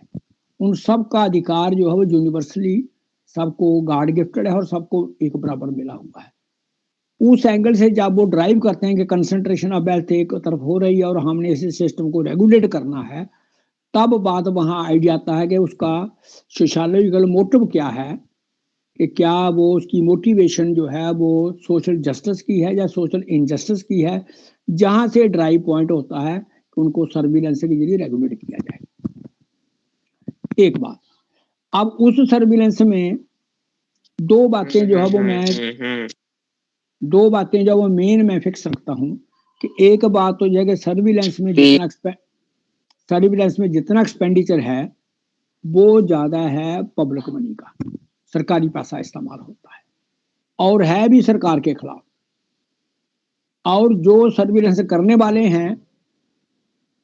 उन सब का अधिकार जो है वो यूनिवर्सली सबको गॉड गिफ्टेड है और सबको एक बराबर मिला हुआ है। उस एंगल से जब वो ड्राइव करते हैं कि कंसंट्रेशन ऑफ वेल्थ एक तरफ हो रही है और हमने इस सिस्टम को रेगुलेट करना है, तब बात वहां आइडिया आता है कि उसका सोशलॉजिकल मोटिव क्या है, कि क्या वो उसकी मोटिवेशन जो है वो सोशल जस्टिस की है या सोशल इनजस्टिस की है, जहां से ड्राइव पॉइंट होता है कि उनको सर्विलेंस के जरिए रेगुलेट किया जाए। एक बात, अब उस सर्विलेंस में दो बातें जो वो मेन मैं फिक्स रखता हूं कि एक बात तो यह कि सर्विलेंस में जितना एक्सपेंडिचर है वो ज्यादा है पब्लिक मनी का, सरकारी पैसा इस्तेमाल होता है और है भी सरकार के खिलाफ। और जो सर्विलेंस करने वाले हैं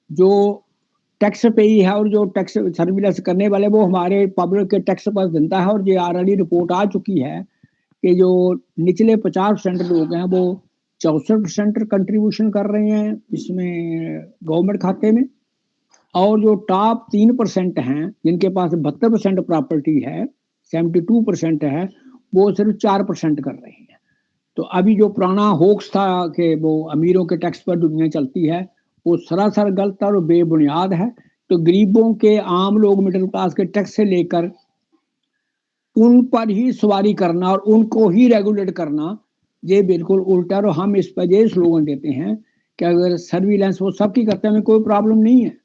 जो टैक्स पेई है और जो टैक्स सर्विलेंस करने वाले वो हमारे पब्लिक के टैक्स पर देता है। और ये ऑलरेडी रिपोर्ट आ चुकी है कि जो निचले 50% लोग हैं वो 64% कंट्रीब्यूशन कर रहे हैं इसमें गवर्नमेंट खाते में, और जो टॉप 3% हैं जिनके पास 72% प्रॉपर्टी है, 72% है, वो सिर्फ 4% कर रहे हैं। तो अभी जो पुराना होक्स था कि वो अमीरों के टैक्स पर दुनिया चलती है, वो सरासर गलत और बेबुनियाद है। तो गरीबों के, आम लोग, मिडिल क्लास के टैक्स से लेकर उन पर ही सवारी करना और उनको ही रेगुलेट करना, ये बिल्कुल उल्टा। और हम इस पर ये स्लोगन देते हैं कि अगर सर्विलेंस वो सबकी करते हैं, हमें कोई प्रॉब्लम नहीं है,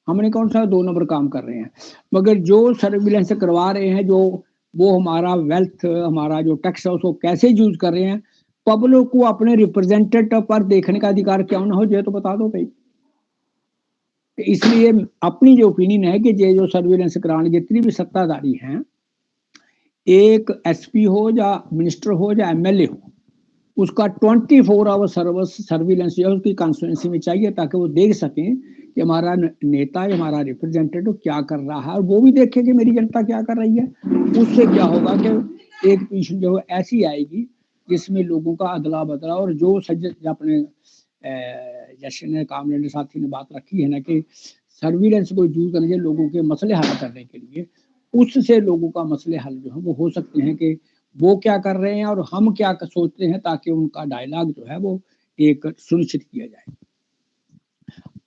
हमने कौन सा 2 नंबर काम कर रहे हैं, मगर जो सर्विलेंस करवा रहे हैं जो वो हमारा वेल्थ, हमारा जो टैक्स है उसको कैसे यूज कर रहे हैं, पब्लिक को अपने रिप्रेजेंटेटिव पर देखने का अधिकार क्यों ना हो, ये तो बता दो भाई। इसलिए अपनी जो ओपिनियन है कि ये जो सर्विलेंस कराने जितनी भी सत्ताधारी हैं, एक एसपी हो या मिनिस्टर हो या एमएलए हो, उसका 24 आवर सर्विलेंस जो है उसकी कॉन्स्टिट्यूएंसी में चाहिए, ताकि वो देख सकें कि हमारा नेता, हमारा रिप्रेजेंटेटिव क्या कर रहा है, और वो भी देखे कि मेरी जनता क्या कर रही है। उससे क्या होगा कि एक पोजीशन जो है ऐसी आएगी जिसमें लोगों का अदला बदला, और जो अपने जैसे कामरेड साथी ने बात रखी है ना कि सर्विलेंस को यूज करके लोगों के मसले हल करने के लिए, उससे लोगों का मसले हल जो है वो हो सकते हैं कि वो क्या कर रहे हैं और हम क्या सोचते हैं, ताकि उनका डायलॉग जो है वो एक सुनिश्चित किया जाए।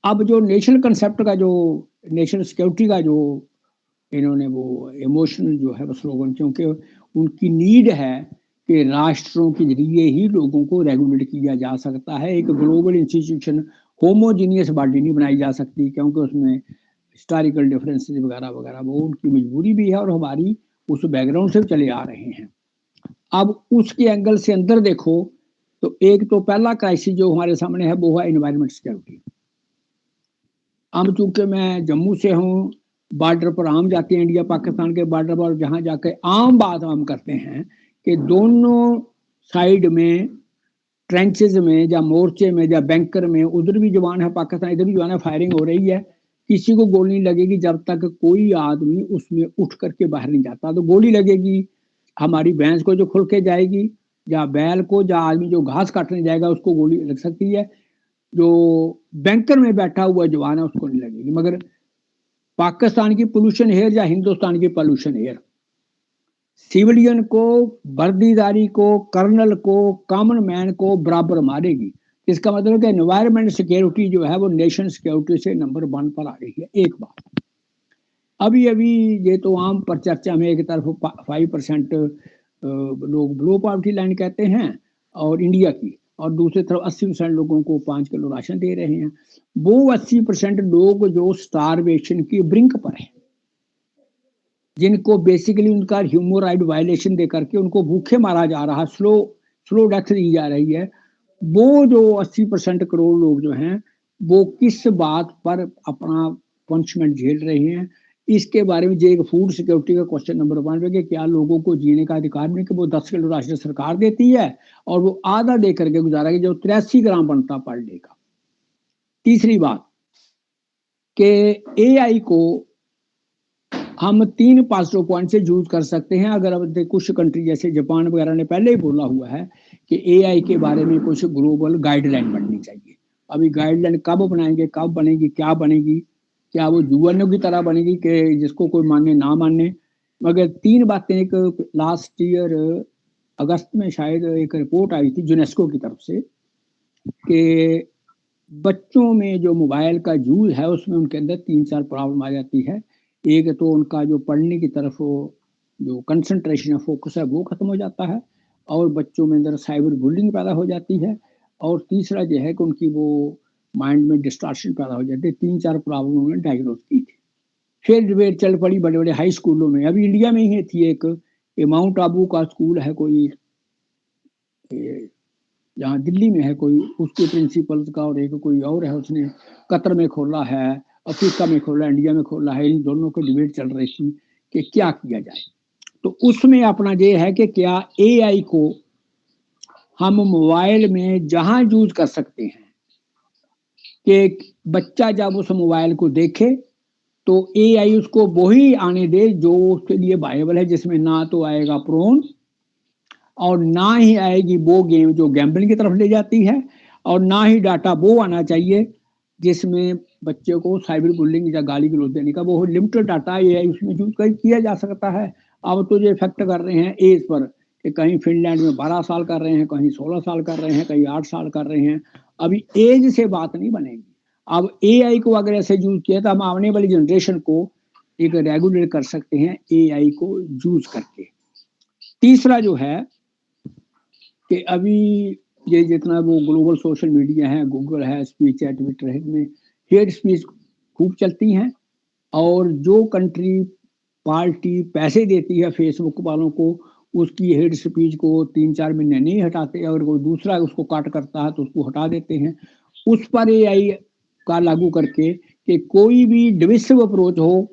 अब जो नेशनल कंसेप्ट का, जो नेशनल सिक्योरिटी का जो इन्होंने वो इमोशनल जो है वो स्लोगन, क्योंकि उनकी नीड है कि राष्ट्रों के जरिए ही लोगों को रेगुलेट किया जा सकता है। एक ग्लोबल इंस्टीट्यूशन, होमोजीनियस बॉडी नहीं बनाई जा सकती, क्योंकि उसमें हिस्टोरिकल डिफरेंसेस वगैरह वगैरह वो उनकी मजबूरी भी है और हमारी उस बैकग्राउंड से चले आ रहे हैं। अब उसके एंगल से अंदर देखो तो एक तो पहला क्राइसिस जो हमारे सामने है वो है एनवायरमेंट सिक्योरिटी। अब चूंकि मैं जम्मू से हूँ, बॉर्डर पर आम जाते हैं, इंडिया पाकिस्तान के बॉर्डर पर, जहाँ जाके आम बात हम करते हैं कि दोनों साइड में ट्रेंचेज में या मोर्चे में या बैंकर में, उधर भी जवान है पाकिस्तान, इधर भी जवान है, फायरिंग हो रही है, किसी को गोली नहीं लगेगी जब तक कोई आदमी उसमें उठ करके बाहर नहीं जाता। तो गोली लगेगी हमारी भैंस को जो खुल के जाएगी, या बैल को, या आदमी जो घास काटने जाएगा उसको गोली लग सकती है। जो बैंकर में बैठा हुआ जवान है उसको नहीं लगेगी, मगर पाकिस्तान की पोल्यूशन एयर या हिंदुस्तान की पोल्यूशन एयर सिविलियन को, वर्दीदारी को, कर्नल को, कॉमन मैन को बराबर मारेगी। इसका मतलब है कि एनवायरमेंट सिक्योरिटी जो है वो नेशन सिक्योरिटी से नंबर 1 पर आ रही है। एक बात अभी अभी ये तो आम पर चर्चा में एक तरफ 5% लोग बिलो पॉवर्टी लाइन कहते हैं और इंडिया की, और दूसरी तरफ 80% लोगों को 5 किलो राशन दे रहे हैं। वो 80% लोग जो स्टारवेशन की ब्रिंक पर है, जिनको बेसिकली उनका ह्यूमन राइट वायलेशन दे करके उनको भूखे मारा जा रहा, स्लो डेथ दी जा रही है, वो जो 80% करोड़ लोग जो हैं वो किस बात पर अपना पनिशमेंट झेल रहे हैं, इसके बारे में जो एक फूड सिक्योरिटी का क्वेश्चन नंबर 1 है कि क्या लोगों को जीने का अधिकार नहीं, कि वो 10 किलो राशन सरकार देती है और वो आधा दे करके गुजारा कि जो 83 ग्राम बनता पर डे का। तीसरी बात कि AI को हम 3 पॉजिटिव पॉइंट से यूज कर सकते हैं। अगर अब कुछ कंट्री जैसे जापान वगैरह ने पहले ही बोला हुआ है कि AI के बारे में कुछ ग्लोबल गाइडलाइन बननी चाहिए। अभी गाइडलाइन कब बनाएंगे, कब बनेगी, क्या बनेगी, क्या वो UN की तरह बनेगी कि जिसको कोई माने ना माने, मगर 3 बातें। एक लास्ट ईयर अगस्त में शायद एक रिपोर्ट आई थी यूनेस्को की तरफ से कि बच्चों में जो मोबाइल का यूज है उसमें उनके अंदर 3-4 प्रॉब्लम आ जाती है। एक तो उनका जो पढ़ने की तरफ जो कंसंट्रेशन है, फोकस है, वो खत्म हो जाता है, और बच्चों में अंदर साइबर बुलिंग पैदा हो जाती है, और तीसरा जो है कि उनकी वो माइंड में डिस्टॉर्शन पैदा हो जाती है। 3-4 प्रॉब्लम उन्होंने डायग्नोज की थी। फिर डिबेट चल पड़ी बड़े बड़े हाई स्कूलों में। अभी इंडिया में ही थी एक माउंट आबू का स्कूल है कोई, यहाँ दिल्ली में है कोई, उसके प्रिंसिपल्स का, और एक कोई और है उसने कतर में खोला है, अफ्रीका में खोला, इंडिया में खोला है। इन दोनों को डिबेट चल रही थी कि क्या किया जाए। तो उसमें अपना ये है कि क्या AI को हम मोबाइल में जहां यूज कर सकते हैं कि बच्चा जब उस मोबाइल को देखे तो AI उसको वही आने दे जो उसके लिए वायबल है, जिसमें ना तो आएगा प्रोन और ना ही आएगी वो गेम जो गैम्बलिंग की तरफ ले जाती है, और ना ही डाटा वो आना चाहिए जिसमें बच्चे को साइबर बुलिंग या गाली गलौज देने का। वो लिमिटेड डाटा AI उसमें यूज किया जा सकता है। अब तो ये इफेक्ट कर रहे हैं एज पर कि कहीं फिनलैंड में 12 साल कर रहे हैं, कहीं 16 साल कर रहे हैं, कहीं 8 साल कर रहे हैं। अभी एज से बात नहीं बनेगी। अब AI को अगर ऐसे यूज किया तो हम आने वाली जनरेशन को एक रेगुलेट कर सकते हैं AI को यूज करके। तीसरा जो है कि अभी ये जितना वो ग्लोबल सोशल मीडिया है, गूगल है, स्पीच है, ट्विटर है, इसमें हेट स्पीच खूब चलती हैं, और जो कंट्री पार्टी पैसे देती है फेसबुक वालों को, उसकी हेट स्पीच को 3-4 महीने नहीं हटाते, और कोई दूसरा उसको काट करता है तो उसको हटा देते हैं। उस पर AI का लागू करके कि कोई भी डिविसिव अप्रोच हो,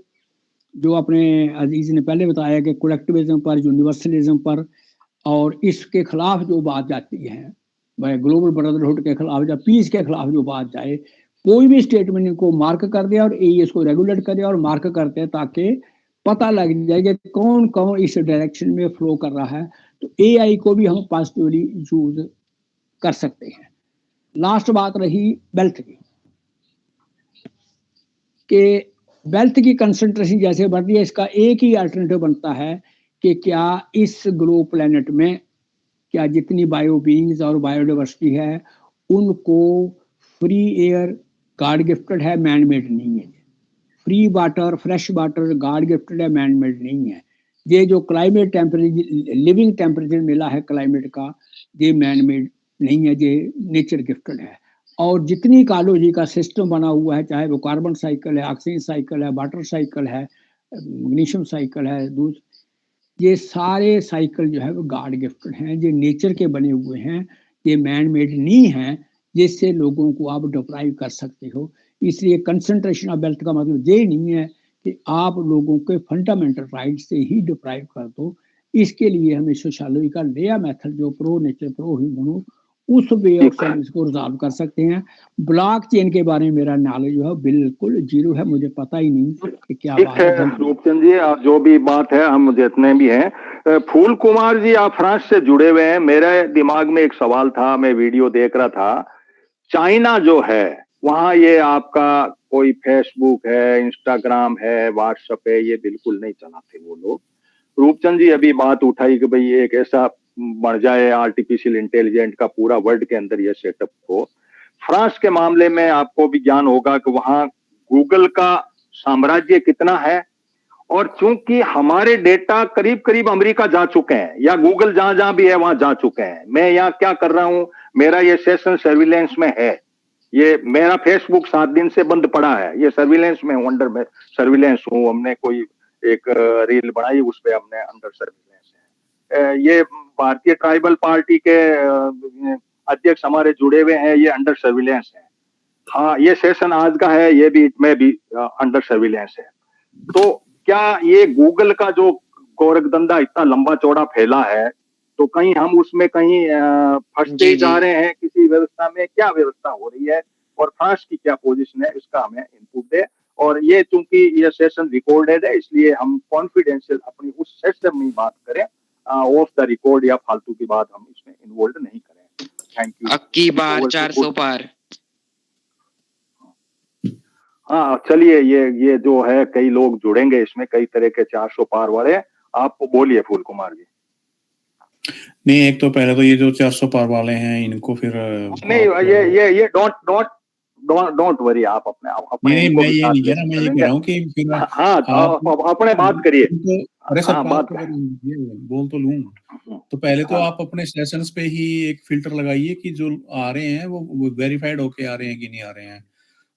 जो अपने अजीज ने पहले बताया कि कलेक्टिविज्म पर, यूनिवर्सलिज्म पर, और इसके खिलाफ जो बात जाती है, भाई ग्लोबल ब्रदरहुड के खिलाफ या पीस के खिलाफ जो बात जाए, कोई भी स्टेटमेंट को मार्क कर दे और AI इसको रेगुलेट करे और मार्क करते हैं, ताकि पता लग जाए कि कौन कौन इस डायरेक्शन में फ्लो कर रहा है। तो AI को भी हम पॉजिटिवली यूज कर सकते हैं। लास्ट बात रही वेल्थ की, कि वेल्थ की कंसंट्रेशन जैसे बढ़ती है, इसका एक ही अल्टरनेटिव बनता है कि क्या इस ग्लोब प्लेनेट में क्या जितनी बायो बीइंग्स और बायोडाइवर्सिटी है उनको फ्री एयर गॉड गिफ्टेड है, मैन मेड नहीं है। Free water, fresh water God gifted है, मैन मेड नहीं है। ये जो क्लाइमेट टेम्परेचर, लिविंग टेम्परेचर मिला है क्लाइमेट का, ये मैन मेड नहीं है, ये नेचर गिफ्टेड है। और जितनी इकोलॉजी का सिस्टम बना हुआ है, चाहे वो कार्बन साइकिल है, ऑक्सीजन साइकिल है, वाटर साइकिल है, मैग्नीशियम साइकिल है, दूध, ये सारे साइकिल जो है वो गॉड गिफ्टेड हैं, ये नेचर के बने हुए हैं, ये मैन मेड नहीं है, जिससे लोगों को आप डिप्राइव कर सकते हो। इसलिए कंसंट्रेशन ऑफ वेल्थ का मतलब ये नहीं है कि आप लोगों के फंडामेंटल राइट से ही डिप्राइव कर दो। इसके लिए हमें सोशियोलॉजी का नया मेथड जो प्रो नेचर प्रो ह्यूमन हो, उस वे ऑफ से इसको रिजॉल्व कर सकते हैं। ब्लॉक चेन के बारे में मेरा नॉलेज जो है बिल्कुल जीरो है, मुझे पता ही नहीं कि क्या बात है। रूपचंद जी, आप जो भी बात है, हम जितने भी हैं, फूल कुमार जी आप फ्रांस से जुड़े हुए हैं। मेरे दिमाग में एक सवाल था, मैं वीडियो देख रहा था चाइना जो है वहां ये आपका कोई फेसबुक है, इंस्टाग्राम है, व्हाट्सएप है, ये बिल्कुल नहीं चलाते वो लोग। रूपचंद जी अभी बात उठाई कि भाई एक ऐसा बन जाए आर्टिफिशियल इंटेलिजेंट का पूरा वर्ल्ड के अंदर ये सेटअप हो। फ्रांस के मामले में आपको भी ज्ञान होगा कि वहां गूगल का साम्राज्य कितना है, और चूंकि हमारे डेटा करीब करीब अमेरिका जा चुके हैं, या गूगल जहां जहां भी है वहां जा चुके हैं। मैं यहाँ क्या कर रहा हूं, मेरा ये सेशन सर्विलेंस में है, ये मेरा फेसबुक 7 दिन से बंद पड़ा है, ये सर्विलेंस में हूं, अंडर में सर्विलेंस हूं। हमने कोई एक रील बनाई, उस पर हमने अंडर सर्विलेंस है। ये भारतीय ट्राइबल पार्टी के अध्यक्ष हमारे जुड़े हुए हैं, ये अंडर सर्विलेंस है। हाँ, ये सेशन आज का है, ये भी में भी अंडर सर्विलेंस है। तो क्या ये गूगल का जो गोरखधंधा इतना लंबा चौड़ा फैला है, तो कहीं हम उसमें कहीं फंसते ही जा रहे हैं किसी व्यवस्था में? क्या व्यवस्था हो रही है और फ्रांस की क्या पोजीशन है, इसका हमें इनपुट दे। और ये चूंकि ये सेशन रिकॉर्डेड है, इसलिए हम कॉन्फिडेंशियल अपनी उस सेशन में बात करें, ऑफ द रिकॉर्ड या फालतू की बात हम इसमें इन्वॉल्व नहीं करें। Thank you. अब की बार 400 पार। हाँ चलिए, ये जो है कई लोग जुड़ेंगे इसमें, कई तरह के 400 पार वाले। आप बोलिए फूल कुमार जी। नहीं, एक तो पहले तो ये जो 400 पार वाले हैं इनको फिर नहीं, ये डोंट वरी, आप अपने नहीं, मैं ये नहीं कह रहा, मैं ये कह रहा हूँ कि फिर अपने बात करिए। अरे सर, बात बोल तो लूं। तो पहले तो आप अपने सेशंस पे ही एक फिल्टर लगाइए कि जो आ रहे हैं वो वेरीफाइड होके आ रहे हैं कि नहीं आ रहे हैं।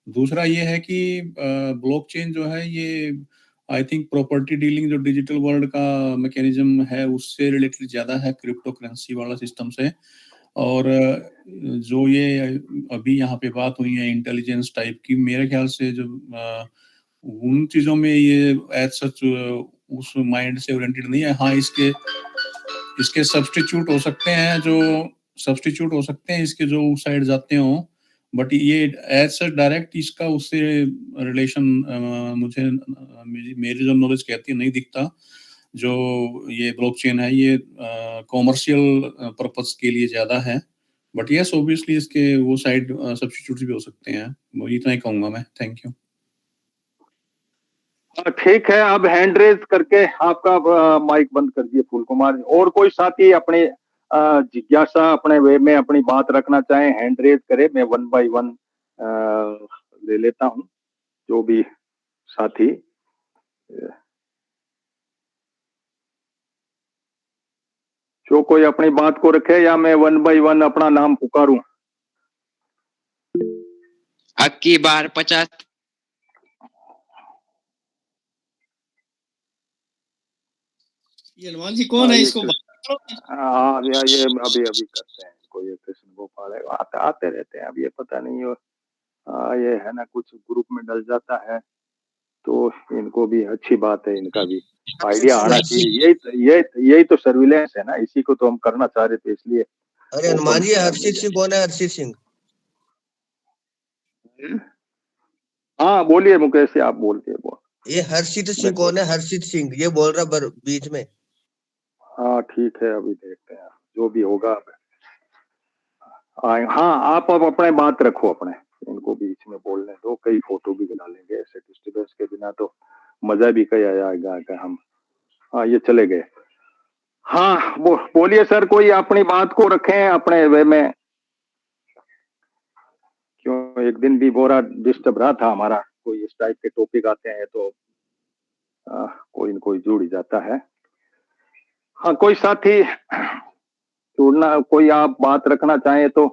दूसरा ये है कि ब्लॉकचेन जो है ये आई थिंक प्रॉपर्टी डीलिंग जो डिजिटल वर्ल्ड का मैकेनिज्म है उससे रिलेटेड ज्यादा है, क्रिप्टो करेंसी वाला सिस्टम से। और जो ये अभी यहाँ पे बात हुई है इंटेलिजेंस टाइप की, मेरे ख्याल से जो उन चीजों में ये एज सच उस माइंड से ओरिएंटेड नहीं है। हाँ, इसके सब्स्टिट्यूट हो सकते हैं इसके जो साइड जाते हो, बट ये एज सच डायरेक्ट इसका उससे रिलेशन मुझे मेरी जो नॉलेज कहती है नहीं दिखता। जो ये ब्लॉकचेन है ये कॉमर्शियल पर्पस के लिए ज्यादा है, बट यस ऑब्वियसली इसके वो साइड सब्स्टिट्यूट भी हो सकते हैं। वो इतना ही कहूंगा मैं। Thank you. ठीक है, अब हैंड रेज करके आपका माइक बंद कर दिए फूल कुमार। और कोई साथी अपने जिज्ञासा अपने वे में अपनी बात रखना चाहे, हैंड रेज करे, मैं 1 बाय 1 ले लेता हूं जो भी साथी। जो कोई अपनी बात को रखे, या मैं 1 बाय 1 अपना नाम पुकारूं। अब की बार 50। ये हनुमान जी कौन है? इसको हाँ, ये अभी करते हैं। कोई कृष्ण गोपाल है, आते रहते हैं। अब ये पता नहीं हो, ये है ना, कुछ ग्रुप में डल जाता है, तो इनको भी अच्छी बात है, इनका भी आइडिया आना चाहिए। यही तो सर्विलेंस है ना, इसी को तो हम करना चाह रहे थे, इसलिए। अरे हनुमान जी, हर्षित सिंह कौन है? हर्षित सिंह? हाँ बोलिए मुकेश जी, आप बोलते हैं। ये हर्षित सिंह कौन है? हर्षित सिंह ये बोल रहा बीच में। हाँ ठीक है, अभी देखते हैं जो भी होगा। हाँ, आप अब अपने बात रखो, अपने इनको बीच में बोलने दो। कई फोटो भी बना लेंगे, ऐसे डिस्टर्बेंस के बिना तो मजा भी कहीं आएगा हम। हाँ, ये चले गए। हाँ बोलिए सर, कोई अपनी बात को रखें अपने वे में। क्यों एक दिन भी बोरा डिस्टर्ब रहा था हमारा, कोई इस टाइप के टॉपिक आते हैं तो कोई न कोई जुड़ जाता है। हाँ, कोई साथी जुड़ना, कोई आप बात रखना चाहें तो।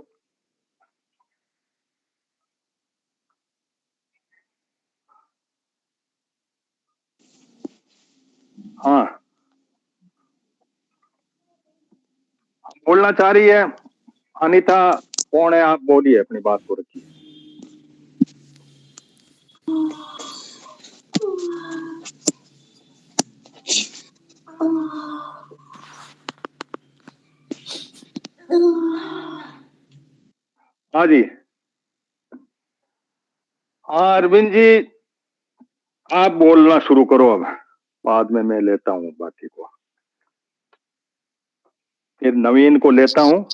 हाँ, बोलना चाह रही है अनीता, कौन है? आप बोलिए, अपनी बात को रखिए। हाँ जी, हाँ अरविंद जी, आप बोलना शुरू करो। अब बाद में मैं लेता हूँ बाकी को, फिर नवीन को लेता हूँ।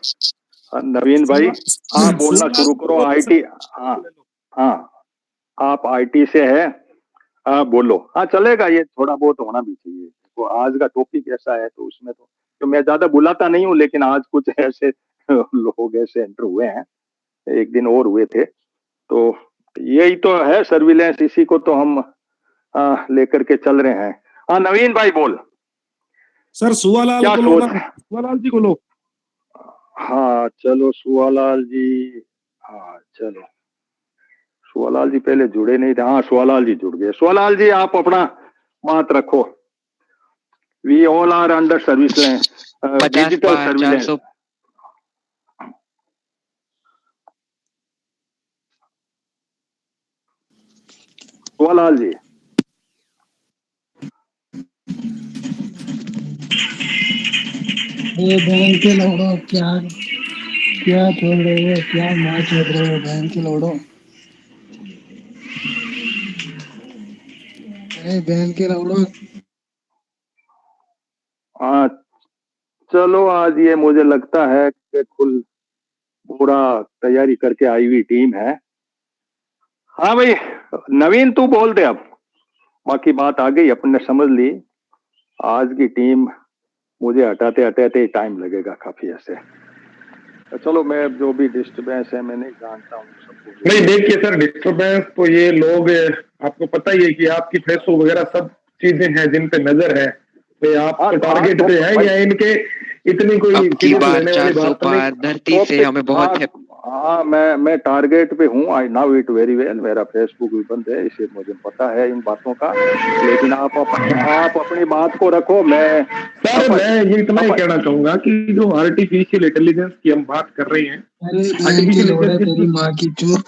नवीन भाई आप बोलना शुरू करो। आईटी, हाँ हाँ, आप आईटी से है, आप बोलो। हाँ चलेगा, ये थोड़ा बहुत होना भी चाहिए। तो आज का टॉपिक ऐसा है तो उसमें तो मैं ज्यादा बुलाता नहीं हूँ, लेकिन आज कुछ ऐसे लोग ऐसे एंटर हुए हैं, एक दिन और हुए थे, तो यही तो है सर्विलेंस, इसी को तो हम लेकर के चल रहे हैं। हाँ नवीन भाई बोल। सर सुवालाल क्या को लो सोच? ना, सुवालाल जी को लो। हाँ चलो सुवालाल जी, हाँ चलो सुवालाल जी पहले जुड़े नहीं थे। हाँ सुवालाल जी जुड़ गए। सुवालाल जी आप अपना बात रखो। We all are under service, 50 digital पार सर्विलेंस। 400 सुवालाल जी ये बहन के लौड़ो, क्या क्या छोड़ रहे हो, क्या माँ छोड़ रहे हो बहन के लौड़ो। अरे बहन के लौड़ो। हाँ चलो, आज ये मुझे लगता है कि कुल पूरा तैयारी करके आई हुई टीम है। हाँ भाई नवीन तू बोल दे अब, बाकी बात आ गई, अपन ने समझ ली। आज की टीम मुझे हटाते हटाते टाइम लगेगा काफी ऐसे। तो चलो, मैं जो भी डिस्टर्बेंस है मैं नहीं जानता हूँ सबको। नहीं देखिए सर, डिस्टर्बेंस तो ये लोग, आपको पता ही है कि आपकी फेसबुक वगैरह सब चीजें हैं जिन पे नजर है, तो आप हाँ, तो टारगेट हाँ, पे है, या इनके इतनी कोई अब की सीरियस बार लेने वाली 400 बात तो नहीं। पार धरती से हमें बहुत है। हाँ मैं टारगेट पे हूँ, I now it very well. मेरा फेसबुक भी बंद है, इसे मुझे पता है इन बातों का, लेकिन आप अपनी बात को रखो। मैं सर मैं ये इतना ही कहना चाहूंगा कि जो आर्टिफिशियल इंटेलिजेंस की हम बात कर रहे हैं, अरे बहन के आर्टिफिशियल लौड़े, तेरी इंटेलिजेंस, माँ की चुप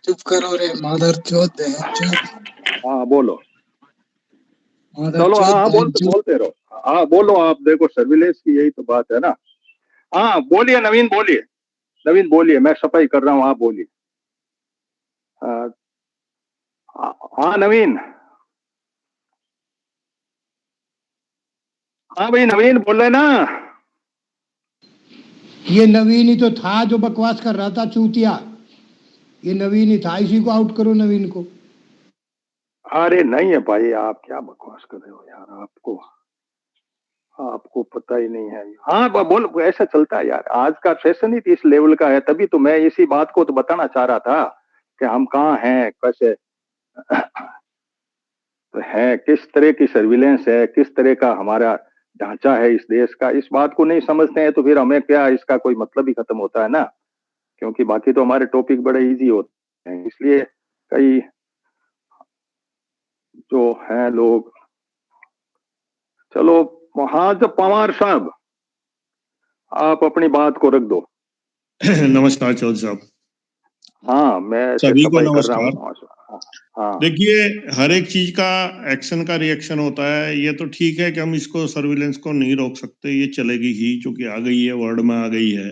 चुप करो रे मादर चोद बहन चोद, हाँ बोलो। मादर चलो हाँ चोद हाँ बहन चोद। बोलते रहो। हाँ बोलो आप, देखो सर्विलेंस की यही तो बात है ना। हाँ बोलिए नवीन, बोलिए नवीन बोलिए, मैं सफाई कर रहा हूँ, आप बोलिए। हाँ हाँ, नवीन। हाँ भाई नवीन बोल रहे ना। ये नवीन ही तो था जो बकवास कर रहा था चूतिया, ये नवीन ही था, इसी को आउट करो नवीन को। अरे नहीं है भाई, आप क्या बकवास कर रहे हो यार, आपको पता ही नहीं है। हाँ बोल, ऐसा चलता है यार, आज का सेशन ही इस लेवल का है, तभी तो मैं इसी बात को तो बताना चाह रहा था कि हम कहाँ हैं, कैसे है, किस तरह की सर्विलेंस है, किस तरह का हमारा ढांचा है इस देश का। इस बात को नहीं समझते हैं तो फिर हमें क्या, इसका कोई मतलब ही खत्म होता है ना, क्योंकि बाकी तो हमारे टॉपिक बड़े इजी होते हैं। इसलिए कई जो हैं लोग, चलो। हाँ जब पवार साहब आप अपनी बात को रख दो। नमस्कार चौधरी साहब, हाँ मैं ऐसे सभी को सफाई कर रहा नमस्कार। हूँ। हाँ देखिए, हर एक चीज का एक्शन का रिएक्शन होता है। ये तो ठीक है कि हम इसको सर्विलेंस को नहीं रोक सकते, ये चलेगी ही, क्योंकि आ गई है, वर्ड में आ गई है,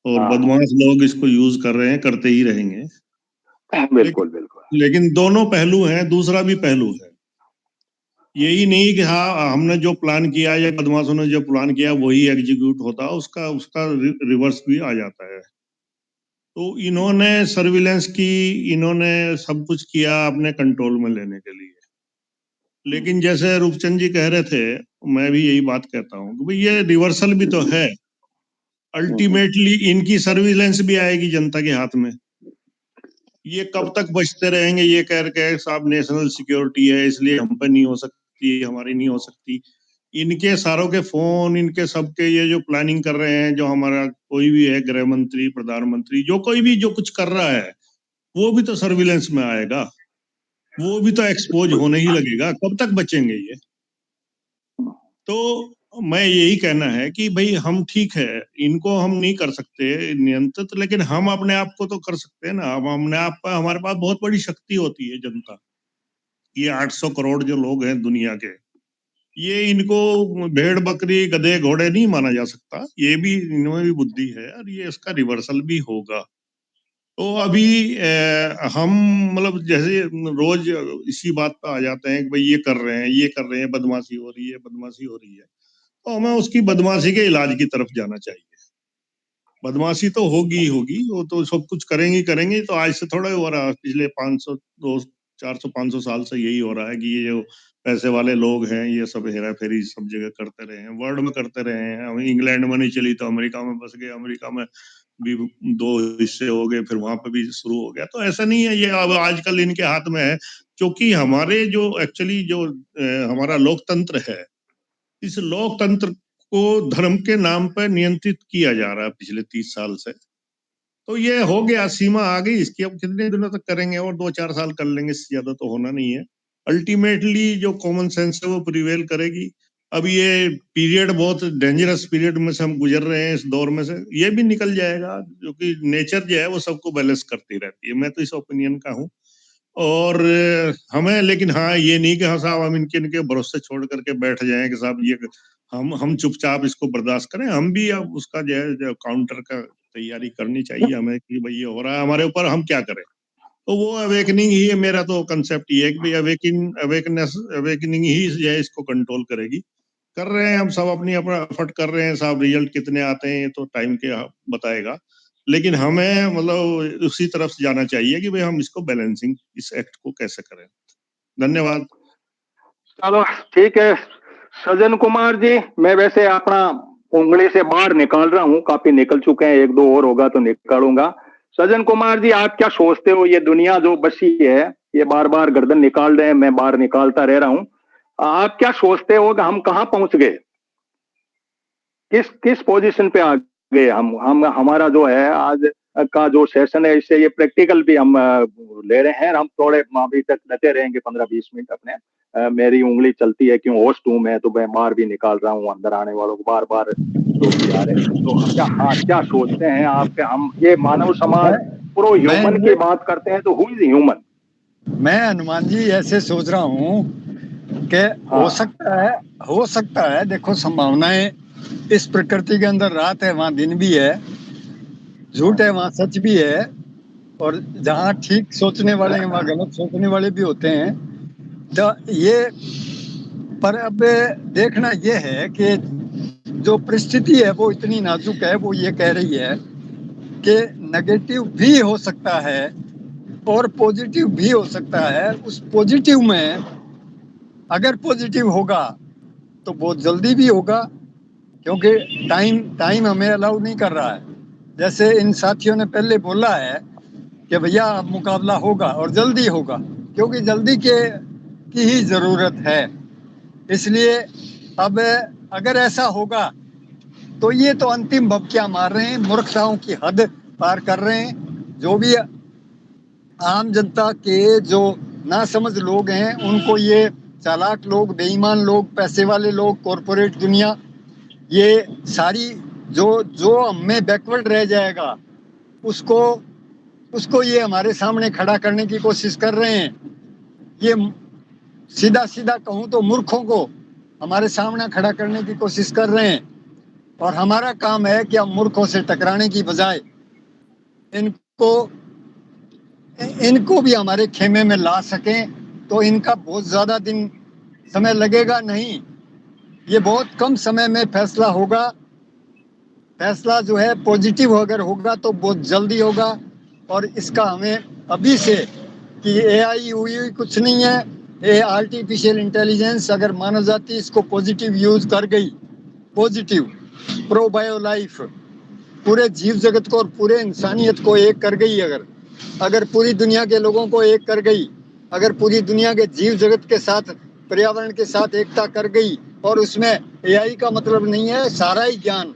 और हाँ बदमाश लोग इसको यूज कर रहे हैं, करते ही रहेंगे। बिल्कुल बिल्कुल। लेकिन दोनों पहलू हैं, दूसरा भी पहलू है। यही नहीं कि हाँ हमने जो प्लान किया या बदमाशों ने जो प्लान किया वही एग्जीक्यूट होता, उसका उसका रिवर्स भी आ जाता है। तो इन्होंने सर्विलेंस की, इन्होंने सब कुछ किया अपने कंट्रोल में लेने के लिए। लेकिन जैसे रूपचंद जी कह रहे थे, मैं भी यही बात कहता हूँ कि भाई ये रिवर्सल भी तो है। अल्टीमेटली इनकी सर्विलेंस भी आएगी जनता के हाथ में। ये कब तक बचते रहेंगे ये कह के साहब नेशनल सिक्योरिटी है इसलिए हम पे नहीं हो सकती, हमारी नहीं हो सकती। इनके सारों के फोन, इनके सबके ये जो प्लानिंग कर रहे हैं, जो हमारा कोई भी है, गृह मंत्री, प्रधानमंत्री, जो कोई भी जो कुछ कर रहा है, वो भी तो सर्विलेंस में आएगा, वो भी तो एक्सपोज होने ही लगेगा। कब तक बचेंगे ये? तो मैं यही कहना है कि भाई हम ठीक है, इनको हम नहीं कर सकते नियंत्रित, लेकिन हम अपने आप को तो कर सकते हैं ना। हम अपने आप पर, हमारे पास बहुत बड़ी शक्ति होती है जनता। ये 800 करोड़ जो लोग हैं दुनिया के, ये इनको भेड़ बकरी गधे घोड़े नहीं माना जा सकता। ये भी, इनमें भी बुद्धि है, और ये इसका रिवर्सल भी होगा। तो अभी हम मतलब जैसे रोज इसी बात पे आ जाते हैं कि भाई ये कर रहे हैं, ये कर रहे हैं, बदमाशी हो रही है, बदमाशी हो रही है, तो हमें उसकी बदमाशी के इलाज की तरफ जाना चाहिए। बदमाशी तो होगी ही होगी, वो तो सब कुछ करेंगे। तो आज से थोड़ा ही हो रहा है, पिछले 400-500 साल से यही हो रहा है कि ये जो पैसे वाले लोग हैं ये सब हेरा फेरी सब जगह करते रहे हैं, वर्ल्ड में करते रहे हैं। इंग्लैंड में नहीं चली तो अमेरिका में बस गए, अमेरिका में भी 2 हिस्से हो गए, फिर वहां पे भी शुरू हो गया। तो ऐसा नहीं है, ये अब आजकल इनके हाथ में है, क्योंकि हमारे जो एक्चुअली जो हमारा लोकतंत्र है, इस लोकतंत्र को धर्म के नाम पर नियंत्रित किया जा रहा है पिछले 30 साल से। तो ये हो गया, सीमा आ गई इसकी, अब कितने दिनों तक करेंगे, और 2-4 साल कर लेंगे, इससे ज्यादा तो होना नहीं है। अल्टीमेटली जो कॉमन सेंस है वो प्रिवेल करेगी। अब ये पीरियड बहुत डेंजरस पीरियड में से हम गुजर रहे हैं, इस दौर में से ये भी निकल जाएगा, क्योंकि नेचर जो है वो सबको बैलेंस करती रहती है। मैं तो इस ओपिनियन का हूँ। और हमें, लेकिन हाँ ये नहीं कि हाँ साहब हम इनके भरोसे छोड़ करके बैठ जाएं कि साहब ये हम चुपचाप इसको बर्दाश्त करें। हम भी अब उसका जो है काउंटर का तैयारी करनी चाहिए हमें कि भाई ये हो रहा है हमारे ऊपर, हम क्या करें। तो वो अवेकनिंग ही है, मेरा तो कंसेप्ट ये है कि भाई अवेकनिंग ही जो है इसको कंट्रोल करेगी। कर रहे हैं हम सब, अपना एफर्ट कर रहे हैं साहब, रिजल्ट कितने आते हैं तो टाइम के बताएगा, लेकिन हमें मतलब उसी तरफ से जाना चाहिए कि भाई हम इसको बैलेंसिंग, इस एक्ट को कैसे करें। धन्यवाद। चलो ठीक है सज्जन कुमार जी, मैं वैसे अपना उंगली से बाहर निकाल रहा हूँ, काफी निकल चुके हैं, 1-2 और होगा तो निकालूंगा। सज्जन कुमार जी, आप क्या सोचते हो, ये दुनिया जो बसी है, ये बार बार गर्दन निकाल रहे हैं, मैं बाहर निकालता रह रहा हूँ, आप क्या सोचते हो कि हम कहाँ पहुंच गए, किस पोजीशन पे आ गए हम हमारा जो है आज का जो सेशन है, इससे ये प्रैक्टिकल भी हम ले रहे हैं। हम थोड़े अभी तक लेते रहेंगे 15-20 मिनट अपने। मेरी उंगली चलती है, क्यों होस्ट हूं मैं, तो मैं बाहर भी निकाल रहा हूँ, अंदर आने वालों को बार बार जो भी आ रहे हैं। तो क्या सोचते हैं आप, हम ये मानव समाज प्रो ह्यूमन की बात करते हैं, तो हु इज ह्यूमन? मैं हनुमान जी ऐसे सोच रहा हूँ कि हो सकता है देखो, संभावनाएं इस प्रकृति के अंदर, रात है वहां दिन भी है, झूठ है वहां सच भी है, और जहाँ ठीक सोचने वाले हैं वहां गलत सोचने वाले भी होते हैं। तो ये पर अब देखना ये है कि जो परिस्थिति है वो इतनी नाजुक है, वो ये कह रही है कि नेगेटिव भी हो सकता है और पॉजिटिव भी हो सकता है। उस पॉजिटिव में अगर पॉजिटिव होगा तो बहुत जल्दी भी होगा, क्योंकि टाइम हमें अलाउ नहीं कर रहा है। जैसे इन साथियों ने पहले बोला है कि भैया अब मुकाबला होगा और जल्दी होगा, क्योंकि जल्दी की ही जरूरत है। इसलिए अब अगर ऐसा होगा तो ये तो अंतिम भपकियां मार रहे हैं, मूर्खताओं की हद पार कर रहे हैं। जो भी आम जनता के जो नासमझ लोग हैं, उनको ये चालाक लोग, बेईमान लोग, पैसे वाले लोग, कॉरपोरेट दुनिया, ये सारी जो हमें बैकवर्ड रह जाएगा उसको ये हमारे सामने खड़ा करने की कोशिश कर रहे हैं। ये सीधा कहूँ तो मूर्खों को हमारे सामने खड़ा करने की कोशिश कर रहे हैं, और हमारा काम है कि हम मूर्खों से टकराने की बजाय इनको भी हमारे खेमे में ला सकें। तो इनका बहुत ज्यादा दिन समय लगेगा नहीं, ये बहुत कम समय में फैसला होगा। फैसला जो है पॉजिटिव अगर होगा तो बहुत जल्दी होगा, और इसका हमें अभी से कि AI UI कुछ नहीं है, ये आर्टिफिशियल इंटेलिजेंस, अगर मानव जाति इसको पॉजिटिव यूज कर गई, पॉजिटिव प्रो बायो लाइफ, पूरे जीव जगत को और पूरे इंसानियत को एक कर गई, अगर पूरी दुनिया के लोगों को एक कर गई, अगर पूरी दुनिया के जीव जगत के साथ, पर्यावरण के साथ एकता कर गई, और उसमें AI का मतलब नहीं है, सारा ही ज्ञान,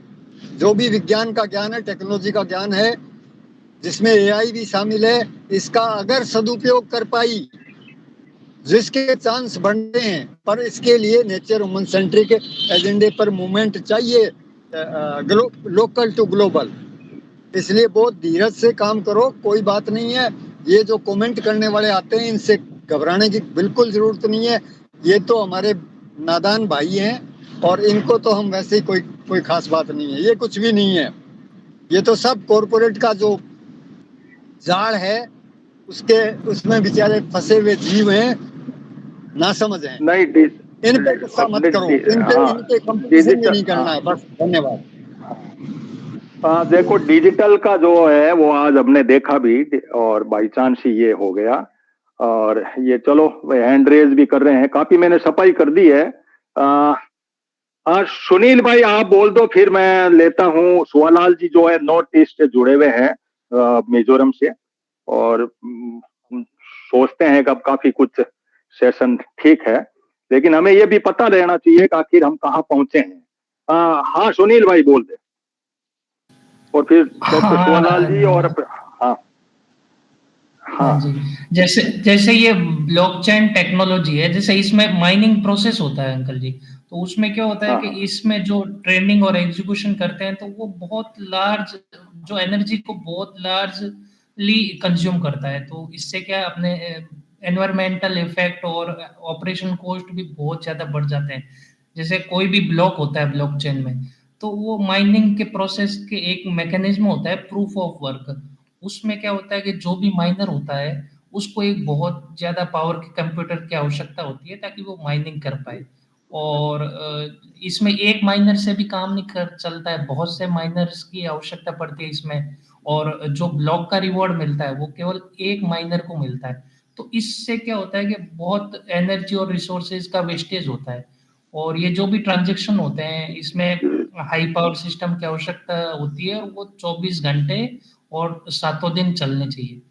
जो भी विज्ञान का ज्ञान है, टेक्नोलॉजी का ज्ञान है, जिसमें AI भी शामिल है, इसका अगर सदुपयोग कर पाई, जिसके चांस बढ़ते हैं, पर इसके लिए नेचर ह्यूमन सेंट्रिक एजेंडे पर मूवमेंट चाहिए, लोकल टू ग्लोबल। इसलिए बहुत धीरज से काम करो, कोई बात नहीं है। ये जो कमेंट करने वाले आते हैं, इनसे घबराने की बिल्कुल जरूरत नहीं है। ये तो हमारे नादान भाई हैं, और इनको तो हम वैसे ही कोई खास बात नहीं है, ये कुछ भी नहीं है। ये तो सब कॉरपोरेट का जो जाल है, उसमें बेचारे फंसे हुए जीव हैं, ना समझ हैं। इन पे गुस्सा मत करो, इनके कंपटीशन में नहीं करना है। बस, धन्यवाद। देखो डिजिटल का जो है वो आज हमने देखा भी और बाई चांस ही ये हो गया और ये चलो हैंड रेज भी कर रहे हैं, काफी मैंने सफाई कर दी है। सुनील भाई आप बोल दो फिर मैं लेता हूँ। सुवालाल जी जो है नॉर्थ ईस्ट से जुड़े हुए हैं मिजोरम से और हम सोचते हैं कि अब काफी कुछ सेशन ठीक है, लेकिन हमें ये भी पता रहना चाहिए कि आखिर हम कहाँ पहुंचे हैं। हाँ सुनील भाई बोल दे और फिर डॉक्टर सुवालाल जी और हाँ हाँ जी, जैसे जैसे ये ब्लॉकचेन टेक्नोलॉजी है, जैसे इसमें माइनिंग प्रोसेस होता है अंकल जी, तो उसमें क्या होता है कि इसमें जो ट्रेनिंग और एग्जीक्यूशन करते हैं तो वो बहुत लार्ज जो एनर्जी को बहुत लार्जली कंज्यूम करता है, तो इससे क्या है अपने एनवायरमेंटल इफेक्ट और ऑपरेशन कॉस्ट भी बहुत ज्यादा बढ़ जाते हैं। जैसे कोई भी ब्लॉक होता है ब्लॉकचेन में, तो वो माइनिंग के प्रोसेस के एक मैकेनिज्म होता है प्रूफ ऑफ वर्क। उसमें क्या होता है कि जो भी माइनर होता है उसको एक बहुत ज्यादा पावर के कंप्यूटर की आवश्यकता होती है ताकि वो माइनिंग कर पाए। और इसमें एक माइनर से भी काम नहीं कर चलता है, बहुत से माइनर्स की आवश्यकता पड़ती है इसमें, और जो ब्लॉक का रिवॉर्ड मिलता है वो केवल एक माइनर को मिलता है। तो इससे क्या होता है कि बहुत एनर्जी और रिसोर्सेज का वेस्टेज होता है, और ये जो भी ट्रांजेक्शन होते हैं इसमें हाई पावर सिस्टम की आवश्यकता होती है और वो 24 घंटे और 7 दिन चलने चाहिए।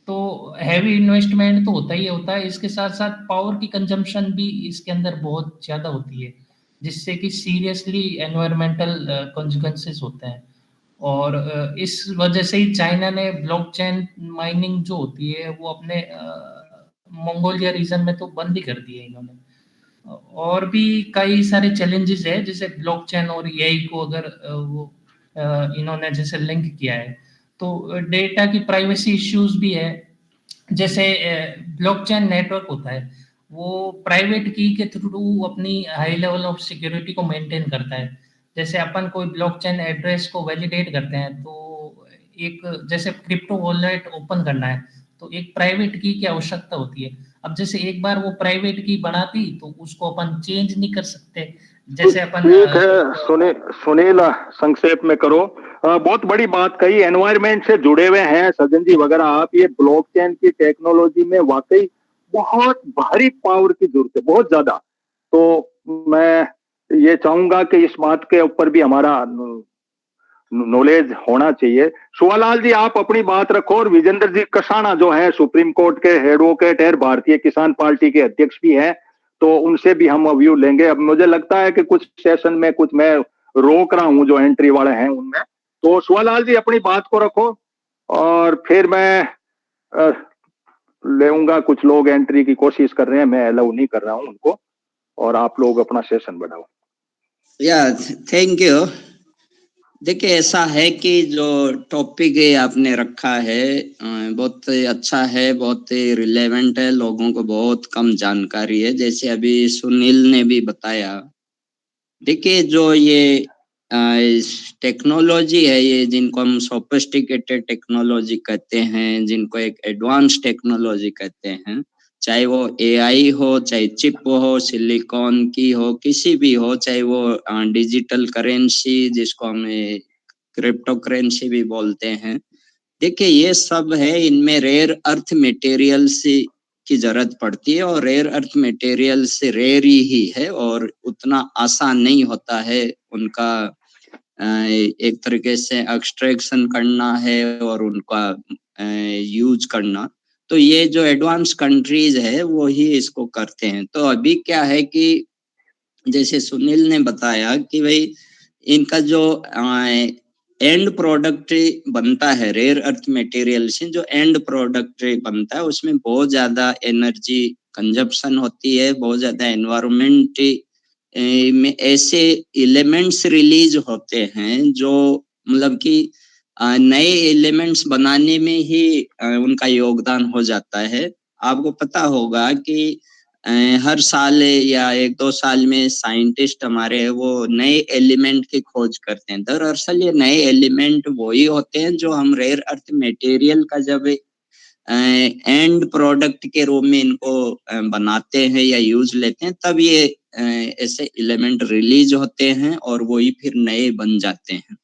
तो हैवी इन्वेस्टमेंट तो होता ही होता है, इसके साथ साथ पावर की कंजम्पशन भी इसके अंदर बहुत ज्यादा होती है, जिससे कि सीरियसली एनवायरमेंटल कॉन्सिक्वेंसेस होते हैं। और इस वजह से ही चाइना ने ब्लॉकचेन माइनिंग जो होती है वो अपने मंगोलिया रीजन में तो बंद ही कर दी है इन्होंने। और भी कई सारे चैलेंजेस है, जैसे ब्लॉकचेन और एआई को अगर इन्होंने जैसे लिंक किया है तो डेटा की प्राइवेसी इश्यूज भी है। जैसे ब्लॉकचेन नेटवर्क होता है वो प्राइवेट की के थ्रू अपनी हाई लेवल ऑफ सिक्योरिटी को मेंटेन करता है। जैसे अपन कोई ब्लॉकचेन एड्रेस को वैलिडेट करते हैं तो एक जैसे क्रिप्टो वॉलेट ओपन करना है तो एक प्राइवेट की आवश्यकता होती है। अब जैसे एक बार वो प्राइवेट की बना दी तो उसको अपन चेंज नहीं कर सकते। जैसे अपन ठीक है सुनील संक्षेप में करो। बहुत बड़ी बात कही, एनवायरमेंट से जुड़े हुए हैं सज्जन जी वगैरह आप। ये ब्लॉकचेन की टेक्नोलॉजी में वाकई बहुत भारी पावर की जरूरत है, बहुत ज्यादा। तो मैं ये चाहूंगा कि इस बात के ऊपर भी हमारा नॉलेज होना चाहिए। सुवालाल जी आप अपनी बात रखो और विजेंद्र जी कसाना जो है सुप्रीम कोर्ट के एडवोकेट है, भारतीय किसान पार्टी के अध्यक्ष भी हैं, तो उनसे भी हम व्यू लेंगे। अब मुझे लगता है कि कुछ सेशन में कुछ मैं रोक रहा हूं जो एंट्री वाले हैं उनमें। तो सुवालाल जी अपनी बात को रखो और फिर मैं लेऊंगा। कुछ लोग एंट्री की कोशिश कर रहे हैं, मैं अलाउ नहीं कर रहा हूं उनको, और आप लोग अपना सेशन बढ़ाओ। Thank you. देखिए ऐसा है कि जो टॉपिक आपने रखा है बहुत अच्छा है, बहुत रिलेवेंट है, लोगों को बहुत कम जानकारी है। जैसे अभी सुनील ने भी बताया, देखिए जो ये टेक्नोलॉजी है, ये जिनको हम सोफिस्टिकेटेड टेक्नोलॉजी कहते हैं, जिनको एक एडवांस टेक्नोलॉजी कहते हैं, चाहे वो एआई हो, चाहे चिप हो, सिलिकॉन की हो, किसी भी हो, चाहे वो डिजिटल करेंसी जिसको हम क्रिप्टो करेंसी भी बोलते हैं। देखिए ये सब है, इनमें रेयर अर्थ मटेरियल्स की जरूरत पड़ती है और रेयर अर्थ मटेरियल से रेयर ही है और उतना आसान नहीं होता है उनका एक तरीके से एक्सट्रैक्शन करना है और उनका यूज करना। तो ये जो एडवांस कंट्रीज है वो ही इसको करते हैं। तो अभी क्या है कि जैसे सुनील ने बताया कि भाई इनका जो एंड प्रोडक्ट बनता है रेयर अर्थ मटेरियल से, जो एंड प्रोडक्ट बनता है उसमें बहुत ज्यादा एनर्जी कंजप्शन होती है, बहुत ज्यादा एनवायरमेंट में ऐसे एलिमेंट्स रिलीज होते हैं जो मतलब कि नए एलिमेंट्स बनाने में ही उनका योगदान हो जाता है। आपको पता होगा कि हर साल या 1-2 साल में साइंटिस्ट हमारे वो नए एलिमेंट की खोज करते हैं। दरअसल ये नए एलिमेंट वही होते हैं जो हम रेयर अर्थ मटेरियल का जब एंड प्रोडक्ट के रूप में इनको बनाते हैं या यूज लेते हैं, तब ये ऐसे एलिमेंट रिलीज होते हैं और वही फिर नए बन जाते हैं।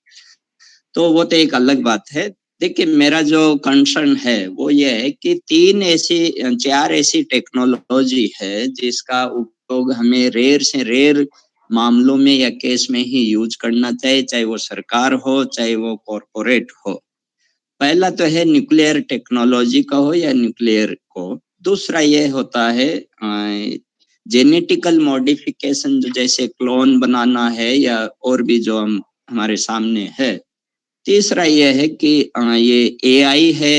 तो वो तो एक अलग बात है। देखिए मेरा जो कंसर्न है वो ये है कि 4 ऐसी टेक्नोलॉजी है जिसका उपयोग हमें रेयर से रेयर मामलों में या केस में ही यूज करना चाहिए, चाहे वो सरकार हो चाहे वो कॉरपोरेट हो। पहला तो है न्यूक्लियर टेक्नोलॉजी का हो या न्यूक्लियर को। दूसरा ये होता है जेनेटिकल मॉडिफिकेशन, जो जैसे क्लोन बनाना है या और भी जो हमारे सामने है। तीसरा ये है कि ये एआई है,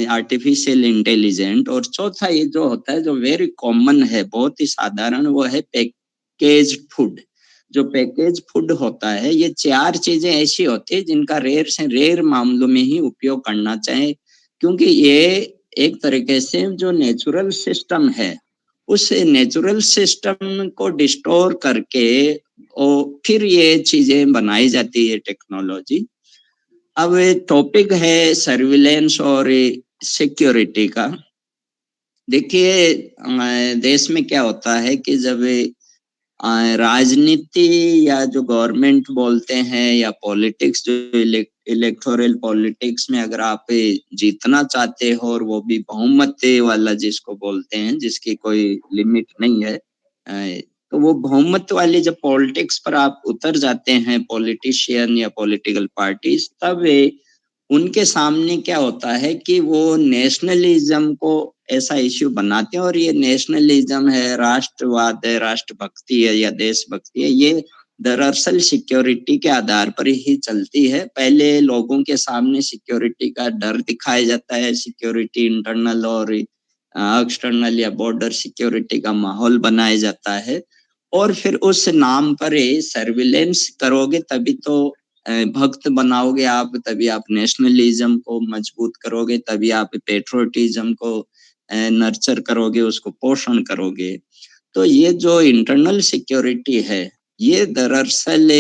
आर्टिफिशियल इंटेलिजेंट। और चौथा ये जो होता है जो वेरी कॉमन है, बहुत ही साधारण, वो है पैकेज फूड। जो पैकेज फूड होता है, ये 4 चीजें ऐसी होती है जिनका रेयर से रेयर मामलों में ही उपयोग करना चाहिए, क्योंकि ये एक तरीके से जो नेचुरल सिस्टम है उस नेचुरल सिस्टम को डिस्टोर करके और फिर ये चीजें बनाई जाती है टेक्नोलॉजी। अब टॉपिक है सर्विलेंस और सिक्योरिटी का। देखिए देश में क्या होता है कि जब राजनीति या जो गवर्नमेंट बोलते हैं या पॉलिटिक्स, जो इलेक्टोरल पॉलिटिक्स में अगर आप जीतना चाहते हो और वो भी बहुमत वाला जिसको बोलते हैं, जिसकी कोई लिमिट नहीं है, तो वो बहुमत वाली जब पॉलिटिक्स पर आप उतर जाते हैं, पॉलिटिशियन या पॉलिटिकल पार्टीज, तब उनके सामने क्या होता है कि वो नेशनलिज्म को ऐसा इश्यू बनाते हैं। और ये नेशनलिज्म है, राष्ट्रवाद है, राष्ट्रभक्ति है या देशभक्ति है, ये दरअसल सिक्योरिटी के आधार पर ही चलती है। पहले लोगों के सामने सिक्योरिटी का डर दिखाया जाता है, सिक्योरिटी इंटरनल और एक्सटर्नल या बॉर्डर सिक्योरिटी का माहौल बनाया जाता है, और फिर उस नाम पर सर्विलेंस करोगे तभी तो भक्त बनाओगे आप, तभी आप नेशनलिज्म को मजबूत करोगे, तभी आप पेट्रोटिज्म को नर्चर करोगे, उसको पोषण करोगे। तो ये जो इंटरनल सिक्योरिटी है, ये दरअसल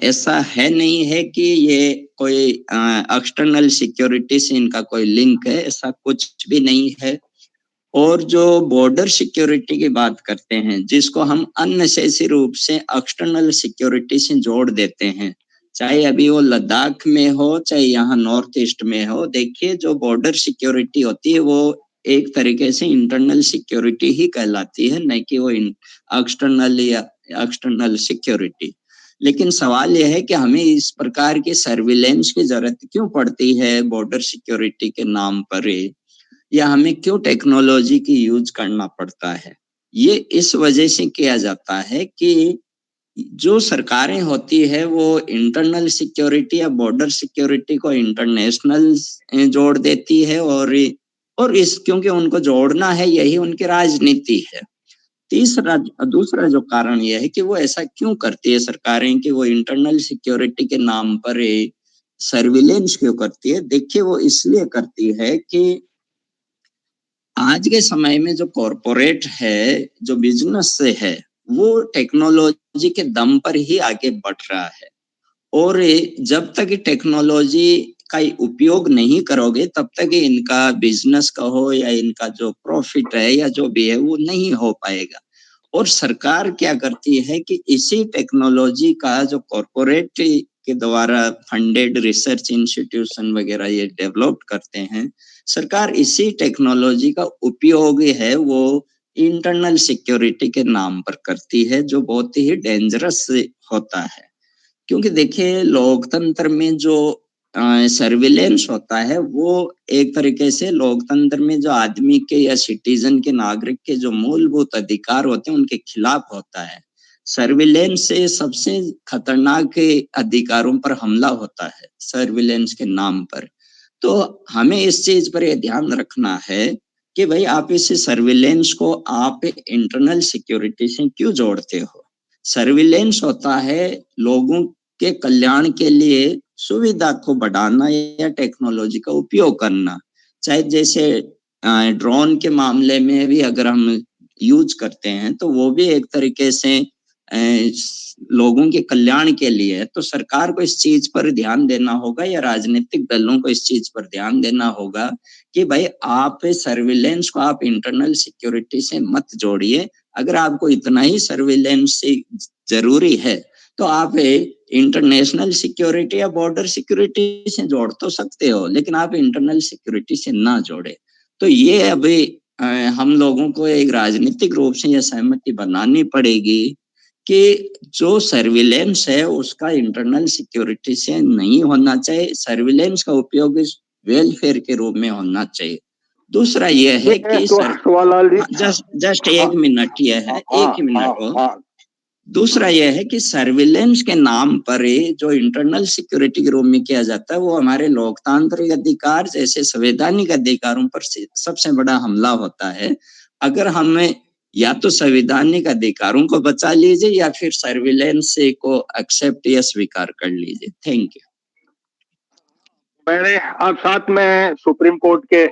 ऐसा है नहीं है कि ये कोई एक्सटर्नल सिक्योरिटी से इनका कोई लिंक है, ऐसा कुछ भी नहीं है। और जो बॉर्डर सिक्योरिटी की बात करते हैं, जिसको हम अननेसेसरी रूप से एक्सटर्नल सिक्योरिटी से जोड़ देते हैं, चाहे अभी वो लद्दाख में हो चाहे यहाँ नॉर्थ ईस्ट में हो, देखिए जो बॉर्डर सिक्योरिटी होती है वो एक तरीके से इंटरनल सिक्योरिटी ही कहलाती है, न कि वो एक्सटर्नल या एक्सटर्नल सिक्योरिटी। लेकिन सवाल यह है कि हमें इस प्रकार के सर्विलेंस की जरूरत क्यों पड़ती है बॉर्डर सिक्योरिटी के नाम पर, या हमें क्यों टेक्नोलॉजी की यूज करना पड़ता है। ये इस वजह से किया जाता है कि जो सरकारें होती है वो इंटरनल सिक्योरिटी या बॉर्डर सिक्योरिटी को इंटरनेशनल जोड़ देती है, और इस क्योंकि उनको जोड़ना है, यही उनकी राजनीति है। दूसरा जो कारण यह है कि वो ऐसा क्यों करती है सरकारें कि वो इंटरनल सिक्योरिटी के नाम पर सर्विलेंस क्यों करती है। देखिए वो इसलिए करती है कि आज के समय में जो कॉरपोरेट है, जो बिजनेस से है, वो टेक्नोलॉजी के दम पर ही आगे बढ़ रहा है, और जब तक टेक्नोलॉजी का उपयोग नहीं करोगे तब तक इनका बिजनेस का हो या इनका जो प्रॉफिट है या जो भी है वो नहीं हो पाएगा। और सरकार क्या करती है कि इसी टेक्नोलॉजी का जो कॉरपोरेट के द्वारा फंडेड रिसर्च इंस्टीट्यूशन वगैरह ये डेवलप करते हैं, सरकार इसी टेक्नोलॉजी का उपयोग है वो इंटरनल सिक्योरिटी के नाम पर करती है, जो बहुत ही डेंजरस होता है। क्योंकि देखिए लोकतंत्र में जो सर्विलेंस होता है वो एक तरीके से लोकतंत्र में जो आदमी के या सिटीजन के, नागरिक के जो मूलभूत अधिकार होते हैं उनके खिलाफ होता है। सर्विलेंस से सबसे खतरनाक अधिकारों पर हमला होता है सर्विलेंस के नाम पर। तो हमें इस चीज पर यह ध्यान रखना है कि भाई आप इस सर्विलेंस को आप इंटरनल सिक्योरिटी से क्यों जोड़ते हो। सर्विलेंस होता है लोगों के कल्याण के लिए सुविधा को बढ़ाना या टेक्नोलॉजी का उपयोग करना। चाहे जैसे ड्रोन के मामले में भी अगर हम यूज करते हैं तो वो भी एक तरीके से लोगों के कल्याण के लिए है। तो सरकार को इस चीज पर ध्यान देना होगा या राजनीतिक दलों को इस चीज पर ध्यान देना होगा कि भाई आप सर्विलेंस को आप इंटरनल सिक्योरिटी से मत जोड़िए। अगर आपको इतना ही सर्विलेंस से जरूरी है तो आप इंटरनेशनल सिक्योरिटी या बॉर्डर सिक्योरिटी से जोड़ तो सकते हो, लेकिन आप इंटरनल सिक्योरिटी से ना जोड़े। तो ये अभी हम लोगों को एक राजनीतिक रूप से यह सहमति बनानी पड़ेगी कि जो सर्विलेंस है उसका इंटरनल सिक्योरिटी से नहीं होना चाहिए, सर्विलेंस का उपयोग इस वेलफेयर के रूप में होना चाहिए। दूसरा यह है कि जस्ट एक मिनट यह है, एक ही मिनट हो। दूसरा यह है कि सर्विलेंस के नाम पर ही जो इंटरनल सिक्योरिटी के रूप में किया जाता है वो हमारे लोकतांत्रिक अधिकार जैसे संवैधानिक अधिकारों पर सबसे बड़ा हमला होता है। अगर हमें या तो संवैधानिक अधिकारों को बचा लीजिए या फिर सर्विलेंस को एक्सेप्ट या स्वीकार कर लीजिए। Thank you. मैंने आप साथ में सुप्रीम कोर्ट के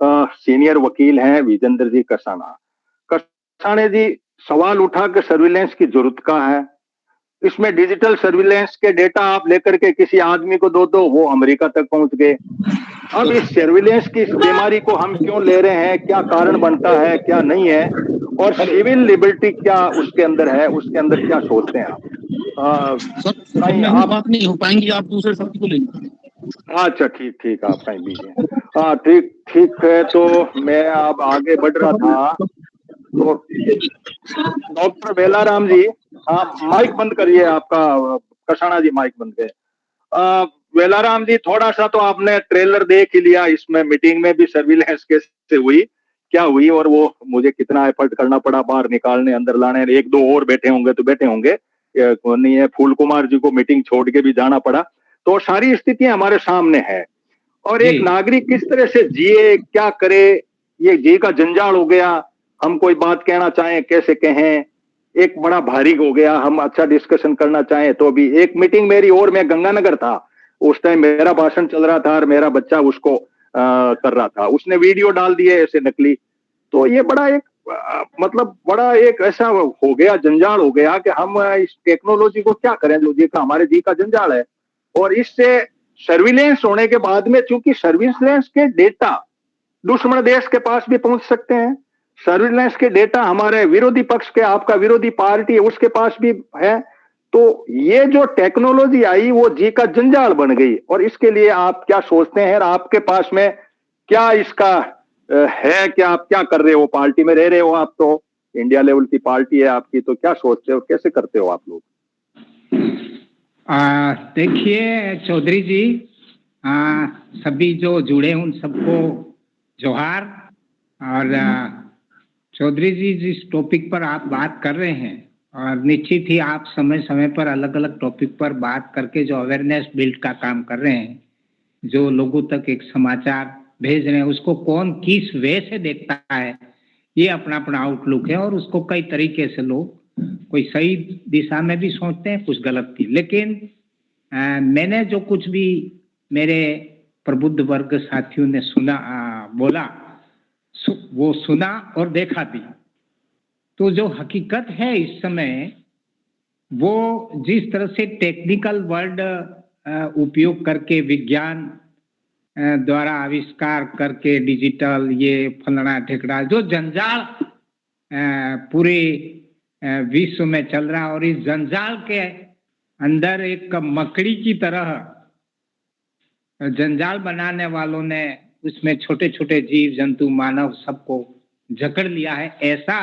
सीनियर वकील हैं विजेंद्र जी कसाने जी, सवाल उठा कि सर्विलेंस की जरूरत का है। इसमें डिजिटल सर्विलेंस के डेटा आप लेकर के किसी आदमी को दो वो अमेरिका तक पहुंच गए। अब इस सर्विलेंस की इस बीमारी को हम क्यों ले रहे हैं, क्या कारण बनता है, क्या नहीं है, और सिविल लिबर्टी क्या उसके अंदर है, उसके अंदर क्या सोचते हैं आप? आप बात नहीं हो पाएंगी, आप दूसरे शब्द को लेंगे। अच्छा ठीक आप कहीं बीजिए। हाँ ठीक है। तो मैं अब आगे बढ़ रहा था। तो डॉक्टर बेलाराम जी, आप माइक बंद करिए आपका, कसाना जी माइक बंद करिए। बेलाराम जी, थोड़ा सा तो आपने ट्रेलर देख ही लिया, इसमें मीटिंग में भी सर्विलेंस कैसे हुई, क्या हुई, और वो मुझे कितना एफर्ट करना पड़ा बाहर निकालने, अंदर लाने। एक दो और बैठे होंगे तो बैठे होंगे, नहीं है, फूल कुमार जी को मीटिंग छोड़ के भी जाना पड़ा। तो सारी स्थितियां हमारे सामने है, और एक नागरिक किस तरह से जिए, क्या करे, ये जी का जंजाल हो गया। हम कोई बात कहना चाहें कैसे कहें, एक बड़ा भारी हो गया। हम अच्छा डिस्कशन करना चाहें तो भी एक मीटिंग मेरी, और मैं गंगानगर था उस टाइम, मेरा भाषण चल रहा था और मेरा बच्चा उसको कर रहा था, उसने वीडियो डाल दिए ऐसे नकली। तो ये बड़ा एक मतलब बड़ा एक ऐसा हो गया, जंजाल हो गया कि हम इस टेक्नोलॉजी को क्या करें जो जी का हमारे जी का जंजाल है। और इससे सर्विलेंस होने के बाद में, चूंकि सर्विलेंस के डेटा दुश्मन देश के पास भी पहुंच सकते हैं, सर्विलेंस के डेटा हमारे विरोधी पक्ष के, आपका विरोधी पार्टी है उसके पास भी है। तो ये जो टेक्नोलॉजी आई वो जी का जंजाल बन गई। और इसके लिए आप क्या सोचते हैं, आपके पास में क्या इसका है, क्या आप क्या कर रहे हो, पार्टी में रह रहे हो आप, तो इंडिया लेवल की पार्टी है आपकी, तो क्या सोचते हो, कैसे करते हो आप लोग? देखिए चौधरी जी, सभी जो जुड़े उन सबको जोहार। और चौधरी जी, जिस टॉपिक पर आप बात कर रहे हैं, और निश्चित ही आप समय समय पर अलग अलग टॉपिक पर बात करके जो अवेयरनेस बिल्ड का काम कर रहे हैं, जो लोगों तक एक समाचार भेज रहे हैं, उसको कौन किस वे से देखता है, ये अपना अपना आउटलुक है। और उसको कई तरीके से लोग कोई सही दिशा में भी सोचते हैं, कुछ गलत भी। लेकिन मैंने जो कुछ भी मेरे प्रबुद्ध वर्ग साथियों ने सुना, बोला, वो सुना और देखा भी। तो जो हकीकत है इस समय, वो जिस तरह से टेक्निकल वर्ड उपयोग करके, विज्ञान द्वारा आविष्कार करके, डिजिटल ये फलना ठेकड़ा जो जंजाल पूरे विश्व में चल रहा है, और इस जंजाल के अंदर एक मकड़ी की तरह जंजाल बनाने वालों ने उसमें छोटे छोटे जीव जंतु मानव सबको जकड़ लिया है। ऐसा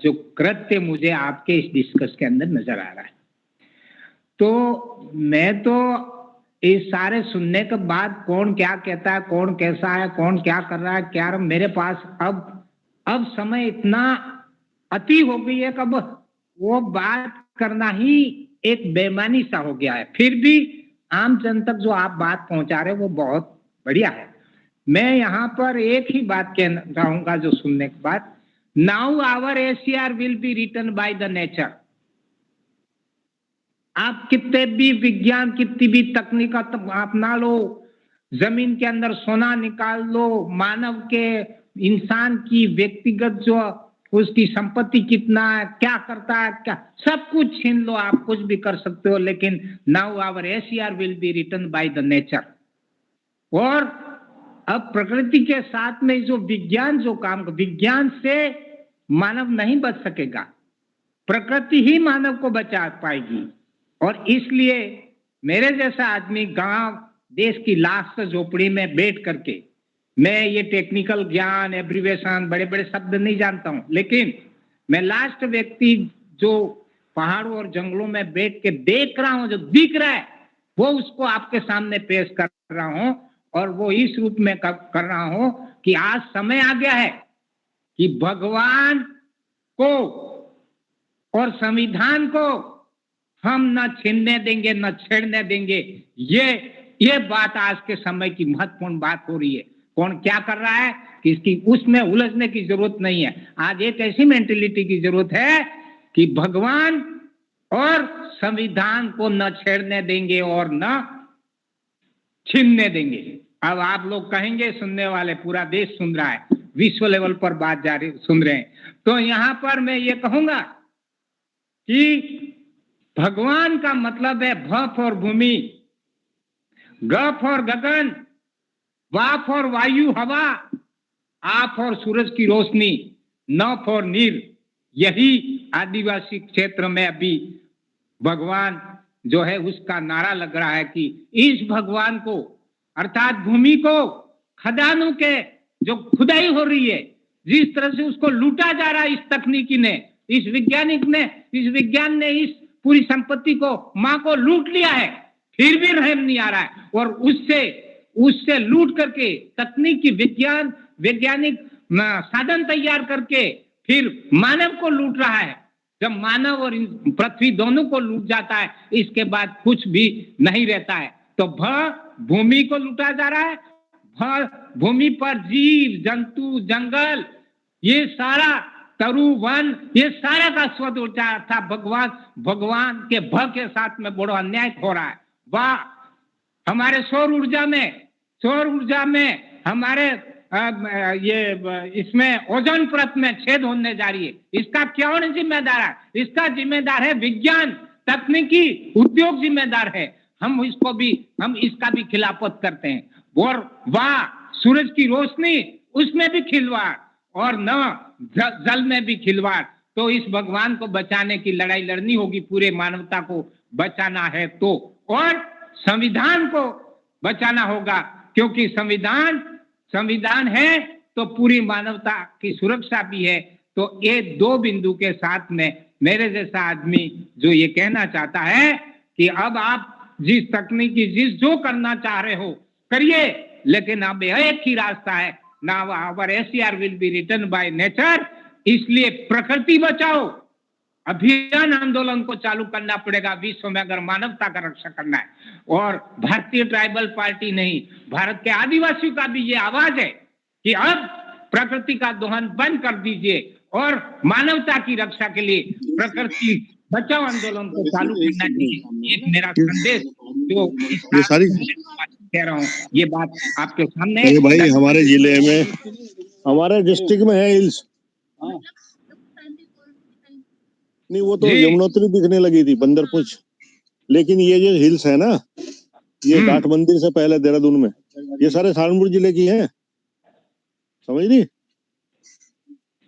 जो कृत्य मुझे आपके इस डिस्कस के अंदर नजर आ रहा है। तो मैं तो इस सारे सुनने के बाद, कौन क्या कहता है, कौन कैसा है, कौन क्या कर रहा है, क्या, मेरे पास अब समय इतना अति हो गई है कि अब वो बात करना ही एक बेईमानी सा हो गया है। फिर भी आम जन तक जो आप बात पहुंचा रहे हो वो बहुत बढ़िया है। मैं यहाँ पर एक ही बात कहना चाहूंगा जो सुनने के बाद, now our ACR will be written by the nature. आप कितने भी विज्ञान, कितनी भी तकनीक अपना लो, जमीन के अंदर सोना निकाल लो, मानव के, इंसान की व्यक्तिगत जो उसकी संपत्ति कितना है, क्या करता है, क्या सब कुछ छीन लो, आप कुछ भी कर सकते हो। लेकिन now our ACR will be written by the nature. और अब प्रकृति के साथ में जो विज्ञान जो काम, विज्ञान से मानव नहीं बच सकेगा, प्रकृति ही मानव को बचा पाएगी। और इसलिए मेरे जैसा आदमी गांव देश की लास्ट झोपड़ी में बैठ करके, मैं ये टेक्निकल ज्ञान, एब्रीवेशन, बड़े बड़े शब्द नहीं जानता हूं, लेकिन मैं लास्ट व्यक्ति जो पहाड़ों और जंगलों में बैठ के देख रहा हूं, जो दिख रहा है, वो उसको आपके सामने पेश कर रहा हूं। और वो इस रूप में कर रहा हूं कि आज समय आ गया है कि भगवान को और संविधान को हम न छीनने देंगे, न छेड़ने देंगे। ये बात आज के समय की महत्वपूर्ण बात हो रही है। कौन क्या कर रहा है कि इसकी उसमें उलझने की जरूरत नहीं है। आज एक ऐसी मेंटेलिटी की जरूरत है कि भगवान और संविधान को न छेड़ने देंगे और न छीनने देंगे। अब आप लोग कहेंगे, सुनने वाले, पूरा देश सुन रहा है, विश्व लेवल पर बात जारी सुन रहे हैं, तो यहां पर मैं ये कहूंगा कि भगवान का मतलब है भ फॉर भूमि, ग फॉर गगन, वा फॉर वायु हवा, आ फॉर सूरज की रोशनी, न फॉर नीर। यही आदिवासी क्षेत्र में अभी भगवान जो है उसका नारा लग रहा है कि इस भगवान को, अर्थात भूमि को, खदानों के जो खुदाई हो रही है, जिस तरह से उसको लूटा जा रहा है इस तकनीकी ने, इस वैज्ञानिक ने, इस विज्ञान ने इस पूरी संपत्ति को, माँ को लूट लिया है, फिर भी रहम नहीं आ रहा है। और उससे लूट करके तकनीकी वैज्ञानिक साधन तैयार करके फिर मानव को लूट रहा है। जब मानव और पृथ्वी दोनों को लूट जाता है, इसके बाद कुछ भी नहीं रहता है। तो भूमि को लूटा जा रहा है, भूमि पर जीव जंतु, जंगल, ये सारा तरु वन, ये सारा का स्वद उठा था। भगवान के भ के साथ में बड़ा अन्याय हो रहा है। वाह, हमारे सौर ऊर्जा में हमारे इसमें ओजोन परत में छेद होने जा रही है। इसका कौन जिम्मेदार है? इसका जिम्मेदार है विज्ञान, तकनीकी उद्योग जिम्मेदार है। हम इसका भी खिलाफत करते हैं। और वाह, सूरज की रोशनी, उसमें भी खिलवाड़, और न जल में भी खिलवाड़। तो इस भगवान को बचाने की लड़ाई लड़नी होगी, पूरे मानवता को बचाना है तो, और संविधान को बचाना होगा, क्योंकि संविधान है तो पूरी मानवता की सुरक्षा भी है। तो ये दो बिंदु के साथ में मेरे जैसा आदमी जो ये कहना चाहता है कि अब आप जिस तकनीकी जो करना चाह रहे हो करिए, लेकिन अब एक ही रास्ता है, now our SCR will be written by nature. इसलिए प्रकृति बचाओ अभियान आंदोलन को चालू करना पड़ेगा विश्व में, अगर मानवता का रक्षा करना है। और भारतीय ट्राइबल पार्टी नहीं, भारत के आदिवासियों का भी ये आवाज है कि अब प्रकृति का दोहन बंद कर दीजिए और मानवता की रक्षा के लिए प्रकृति बचाओ आंदोलन को चालू करना चाहिए। एक मेरा संदेश जो ये सारी कह रहा हूँ, ये बात आपके सामने। ये भाई हमारे जिले में, हमारे डिस्ट्रिक्ट में है हिल्स। नहीं, वो तो यमुनोत्री दिखने लगी थी, बंदरपुछ। लेकिन ये जो हिल्स है ना, ये घाट मंदिर से पहले देहरादून में, ये सारे सहारनपुर जिले की हैं, समझ ली।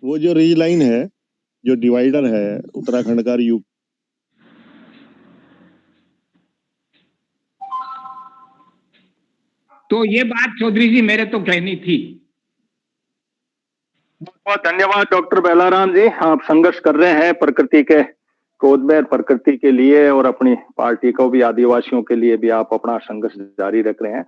वो जो रिज लाइन है, जो डिवाइडर है उत्तराखंड का, यूपी, तो ये बात चौधरी जी मेरे तो कहनी थी। बहुत धन्यवाद डॉक्टर बेलाराम जी। आप संघर्ष कर रहे हैं प्रकृति के क्रोध में, प्रकृति के लिए, और अपनी पार्टी को भी, आदिवासियों के लिए भी आप अपना संघर्ष जारी रख रहे हैं।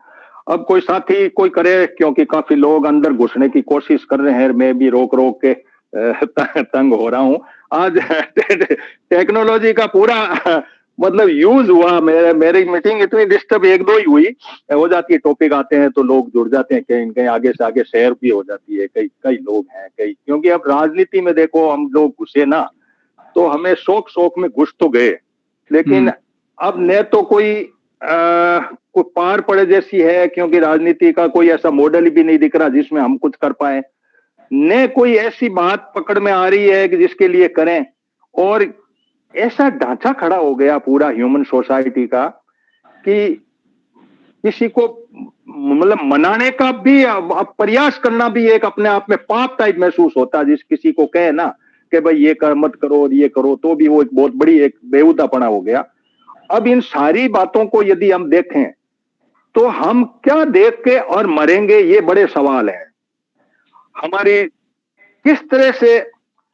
अब कोई साथी कोई करे, क्योंकि काफी लोग अंदर घुसने की कोशिश कर रहे हैं, मैं भी रोक के तंग हो रहा हूं। आज टेक्नोलॉजी का पूरा मतलब यूज हुआ। मेरी मीटिंग इतनी डिस्टर्ब एक दो ही हुई, हो जाती है, टॉपिक आते हैं तो लोग जुड़ जाते हैं, कहीं कहीं आगे से आगे शेयर भी हो जाती है, कई लोग हैं कई, क्योंकि अब राजनीति में देखो हम लोग घुसे ना, तो हमें शौक में घुस तो गए, लेकिन अब न तो कोई पार पड़े जैसी है, क्योंकि राजनीति का कोई ऐसा मॉडल भी नहीं दिख रहा जिसमें हम कुछ कर पाए, न कोई ऐसी बात पकड़ में आ रही है कि जिसके लिए करें। और ऐसा ढांचा खड़ा हो गया पूरा ह्यूमन सोसाइटी का कि किसी को मतलब मनाने का भी, प्रयास करना भी एक अपने आप में पाप टाइप महसूस होता है। जिस किसी को कहे ना कि भाई ये कर मत करो और ये करो, तो भी वो एक बहुत बड़ी एक बेहुदापना हो गया। अब इन सारी बातों को यदि हम देखें तो हम क्या देख के और मरेंगे, ये बड़े सवाल हैं। हमारी किस तरह से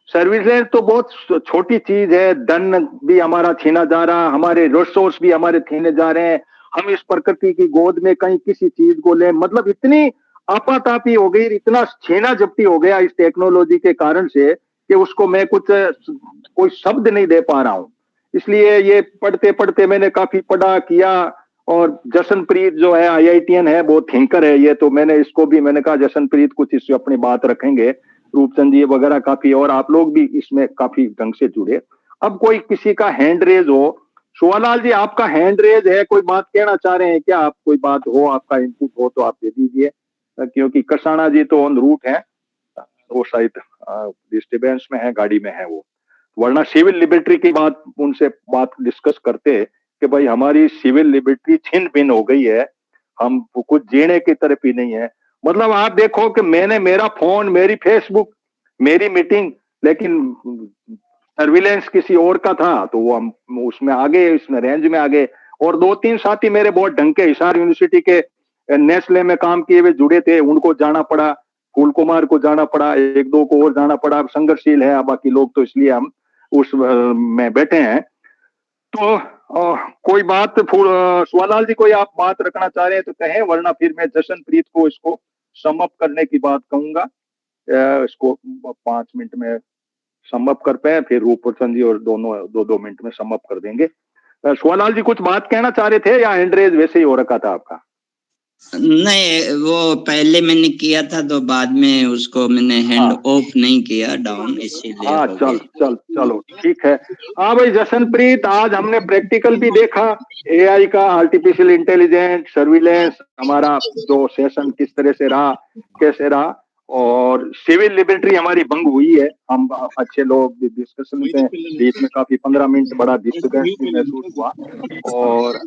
सर्विलेंस तो बहुत छोटी चीज है, धन भी हमारा छीना जा रहा, हमारे रिसोर्स भी हमारे छीने जा रहे हैं, हम इस प्रकृति की गोद में कहीं किसी चीज को ले, मतलब इतनी आपातापी हो गई, इतना छीना झपटी हो गया इस टेक्नोलॉजी के कारण से कि उसको मैं कोई शब्द नहीं दे पा रहा हूं। इसलिए ये पढ़ते पढ़ते मैंने काफी पढ़ा किया, और जशनप्रीत जो है IITian है, वो थिंकर है ये, तो मैंने कहा जशनप्रीत कुछ इससे अपनी बात रखेंगे, रूपचंद जी वगैरह काफी, और आप लोग भी इसमें काफी ढंग से जुड़े। अब कोई किसी का हैंड रेज हो, शिवालाल जी आपका हैंड रेज है, कोई बात कहना चाह रहे हैं क्या आप? कोई बात हो, आपका इनपुट हो तो आप दे दीजिए, क्योंकि कसाना जी तो ऑन रूट है, वो शायद डिस्टर्बेंस में है, गाड़ी में है वो, वरना सिविल लिबर्टी की बात उनसे बात डिस्कस करते कि भाई हमारी सिविल लिबर्टी छिन भिन हो गई है, हम कुछ जीने की तरफ ही नहीं है। मतलब आप देखो कि मैंने मेरा फोन, मेरी फेसबुक, मेरी मीटिंग, लेकिन सर्विलेंस किसी और का था, तो वो हम उसमें आगे, इसमें रेंज में आ गए। और 2-3 साथी मेरे बहुत ढंग के हिसार यूनिवर्सिटी के नेस्ले में काम किए हुए जुड़े थे, उनको जाना पड़ा, फूल कुमार को जाना पड़ा, 1-2 को और जाना पड़ा, संघर्षशील है बाकी लोग, तो इसलिए हम उस में बैठे हैं। तो कोई बात, शिवालाल जी कोई आप बात रखना चाह रहे हैं तो कहें, वरना फिर मैं जशनप्रीत को इसको सम अप करने की बात कहूंगा, इसको 5 मिनट में सम अप कर पाए, फिर रूपचंद जी और दोनों 2-2 मिनट में सम अप कर देंगे। शिवालाल जी कुछ बात कहना चाह रहे थे या हैंडरेज वैसे ही हो रखा था आपका? नहीं, वो पहले मैंने किया था तो बाद में उसको मैंने हैंड ऑफ नहीं किया डाउन, इसीलिए। हाँ, चलो ठीक है। हाँ भाई जशनप्रीत, आज हमने प्रैक्टिकल भी देखा AI का, आर्टिफिशियल इंटेलिजेंस, सर्विलेंस, हमारा जो सेशन किस तरह से रहा, कैसे रहा, और सिविल लिबर्टी हमारी भंग हुई है। हम अच्छे लोग डिस्कशन में, बीच में काफी 15 मिनट बड़ा डिस्टर्बेंस भी महसूस हुआ, और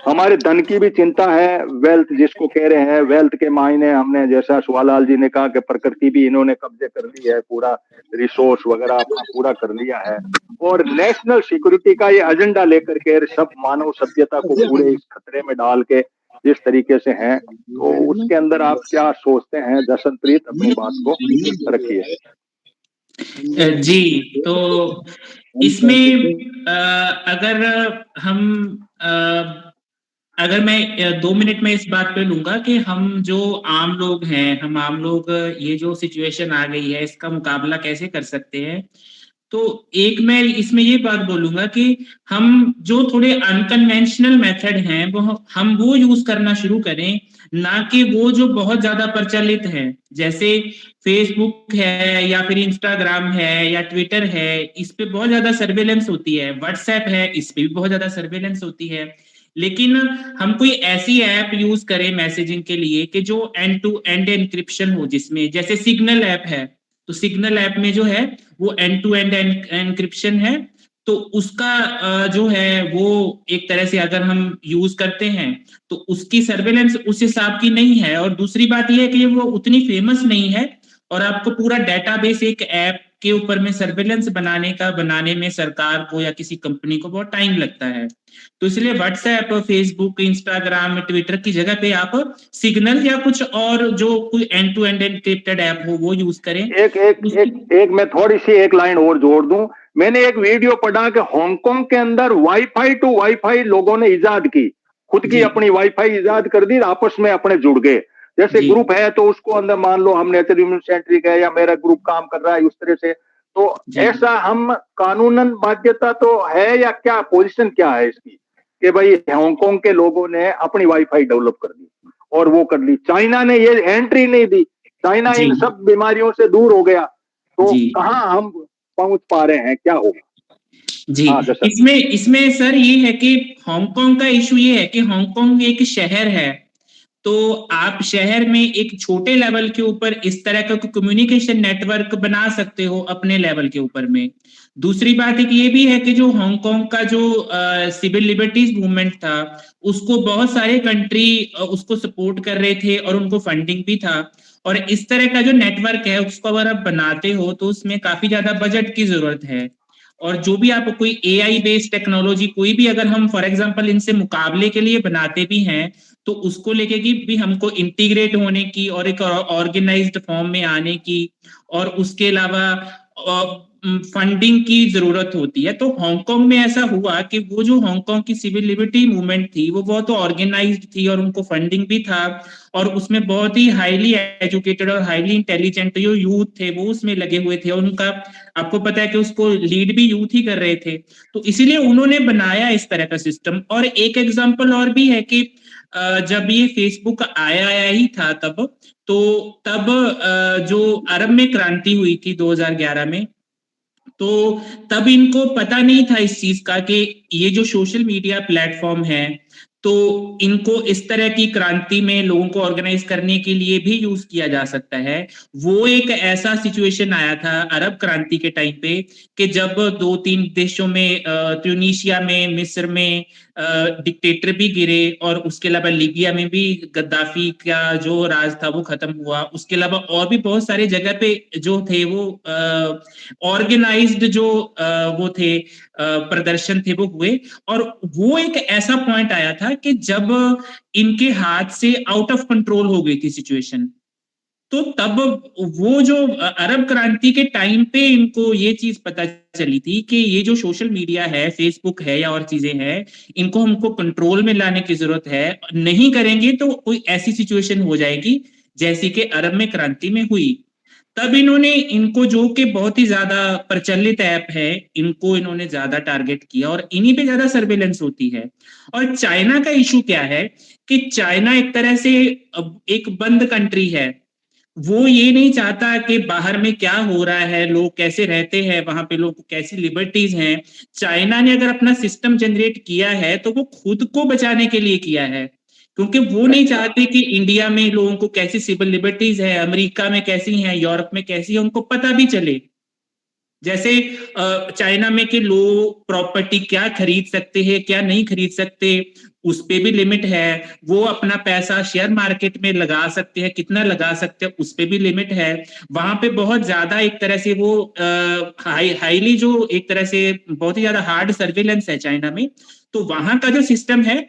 हमारे धन की भी चिंता है, वेल्थ जिसको कह रहे हैं, वेल्थ के मायने हमने, जैसा शिवालाल जी ने कहा कि प्रकृति भी इन्होंने कब्जे कर ली है, पूरा रिसोर्स वगैरह अपना पूरा कर लिया है, और नेशनल सिक्योरिटी का ये एजेंडा लेकर के सब मानव सभ्यता को पूरे इस खतरे में डाल के जिस तरीके से हैं, तो उसके अंदर आप क्या सोचते हैं? जशनप्रीत अपनी बात को रखिए। जी, तो इसमें अगर मैं 2 मिनट में इस बात पे लूंगा कि हम जो आम लोग हैं, हम आम लोग ये जो सिचुएशन आ गई है, इसका मुकाबला कैसे कर सकते हैं। तो एक मैं इसमें ये बात बोलूंगा कि हम जो थोड़े अनकन्वेंशनल मेथड हैं हम वो यूज करना शुरू करें, ना कि वो जो बहुत ज्यादा प्रचलित हैं, जैसे फेसबुक है या फिर इंस्टाग्राम है या ट्विटर है, इस पे बहुत ज्यादा सर्वेलेंस होती है, व्हाट्सएप है, इस पे भी बहुत ज्यादा सर्वेलेंस होती है। लेकिन हम कोई ऐसी ऐप यूज करें मैसेजिंग के लिए कि जो एंड टू एंड एनक्रिप्शन हो, जिसमें जैसे सिग्नल ऐप है, तो सिग्नल ऐप में जो है वो एंड टू एंड एनक्रिप्शन है, तो उसका जो है वो एक तरह से अगर हम यूज करते हैं तो उसकी सर्वेलेंस उस हिसाब की नहीं है। और दूसरी बात ये है कि वो उतनी फेमस नहीं है, और आपको पूरा डेटाबेस एक ऐप के ऊपर में सर्वेलेंस बनाने में सरकार को या किसी कंपनी को बहुत टाइम लगता है। तो इसलिए व्हाट्सएप, फेसबुक, इंस्टाग्राम, ट्विटर की जगह पे आप सिग्नल या कुछ और जो कोई end to end encrypted app हो वो यूज करें। एक मैं थोड़ी सी एक लाइन और जोड़ दूं। मैंने एक वीडियो पढ़ा कि हांगकांग के अंदर वाईफाई टू वाईफाई लोगों ने इजाद की, खुद की अपनी वाईफाई इजाद कर दी, आपस में अपने जुड़ गए। जैसे ग्रुप है तो उसको अंदर मान लो हम नेचर सेंट्रिक है या मेरा ग्रुप काम कर रहा है उस तरह से, तो ऐसा हम कानूनन बाध्यता तो है या क्या पोजीशन क्या है इसकी कि भाई हांगकांग के लोगों ने अपनी वाईफाई डेवलप कर दी और वो कर ली, चाइना ने ये एंट्री नहीं दी, चाइना इन सब बीमारियों से दूर हो गया, तो कहाँ हम पहुंच पा रहे हैं, क्या होगा? जी, इसमें सर ये है कि हांगकांग का इशू ये है कि हांगकांग एक शहर है, तो आप शहर में एक छोटे लेवल के ऊपर इस तरह का कम्युनिकेशन नेटवर्क बना सकते हो अपने लेवल के ऊपर में। दूसरी बात एक ये भी है कि जो हांगकांग का जो सिविल लिबर्टीज मूवमेंट था, उसको बहुत सारे कंट्री उसको सपोर्ट कर रहे थे और उनको फंडिंग भी था, और इस तरह का जो नेटवर्क है उसको अगर आप बनाते हो तो उसमें काफी ज्यादा बजट की जरूरत है। और जो भी आप कोई AI बेस्ड टेक्नोलॉजी कोई भी अगर हम फॉर एग्जांपल इनसे मुकाबले के लिए बनाते भी हैं तो उसको लेके कि भी हमको इंटीग्रेट होने की और एक ऑर्गेनाइज्ड फॉर्म में आने की और उसके अलावा फंडिंग की जरूरत होती है। तो हांगकांग में ऐसा हुआ कि वो जो हांगकांग की सिविल लिबर्टी मूवमेंट थी वो बहुत ऑर्गेनाइज्ड थी और उनको फंडिंग भी था और उसमें बहुत ही हाईली एजुकेटेड और हाईली इंटेलिजेंट जो यूथ थे वो उसमें लगे हुए थे और उनका आपको पता है कि उसको लीड भी यूथ ही कर रहे थे। तो इसीलिए उन्होंने बनाया इस तरह का सिस्टम। और एक एग्जांपल और भी है कि जब ये फेसबुक आया ही था तब जो अरब में क्रांति हुई थी 2011 में, तो तब इनको पता नहीं था इस चीज का कि ये जो सोशल मीडिया प्लेटफॉर्म है तो इनको इस तरह की क्रांति में लोगों को ऑर्गेनाइज करने के लिए भी यूज किया जा सकता है। वो एक ऐसा सिचुएशन आया था अरब क्रांति के टाइम पे कि जब 2-3 देशों में ट्यूनीशिया में, मिस्र में डिक्टेटर भी गिरे और उसके अलावा लीबिया में भी गद्दाफी का जो राज था वो खत्म हुआ। उसके अलावा और भी बहुत सारे जगह पे जो थे वो ऑर्गेनाइज्ड जो वो थे प्रदर्शन थे वो हुए। और वो एक ऐसा पॉइंट आया था कि जब इनके हाथ से आउट ऑफ कंट्रोल हो गई थी सिचुएशन, तो तब वो जो अरब क्रांति के टाइम पे इनको ये चीज पता चली थी कि ये जो सोशल मीडिया है, फेसबुक है या और चीजें हैं, इनको हमको कंट्रोल में लाने की जरूरत है। नहीं करेंगे तो कोई ऐसी सिचुएशन हो जाएगी जैसी कि अरब में क्रांति में हुई। तब इन्होंने इनको जो कि बहुत ही ज्यादा प्रचलित ऐप है इनको इन्होंने ज्यादा टारगेट किया और इन्हीं पे ज्यादा सर्वेलेंस होती है। और चाइना का इशू क्या है कि चाइना एक तरह से एक बंद कंट्री है, वो ये नहीं चाहता कि बाहर में क्या हो रहा है, लोग कैसे रहते हैं, वहां पे लोग कैसी लिबर्टीज हैं। चाइना ने अगर अपना सिस्टम जनरेट किया है तो वो खुद को बचाने के लिए किया है, क्योंकि वो नहीं चाहते कि इंडिया में लोगों को कैसी सिविल लिबर्टीज है, अमेरिका में कैसी हैं, यूरोप में कैसी है, उनको पता भी चले। जैसे चाइना में कि लोग प्रॉपर्टी क्या खरीद सकते हैं क्या नहीं खरीद सकते उस पे भी लिमिट है। वो अपना पैसा शेयर मार्केट में लगा सकते हैं, कितना लगा सकते हैं उस पे भी लिमिट है। वहां पे बहुत ज्यादा एक तरह से वो हाईली जो एक तरह से बहुत ही ज्यादा हार्ड सर्वेलेंस है चाइना में। तो वहां का जो सिस्टम है,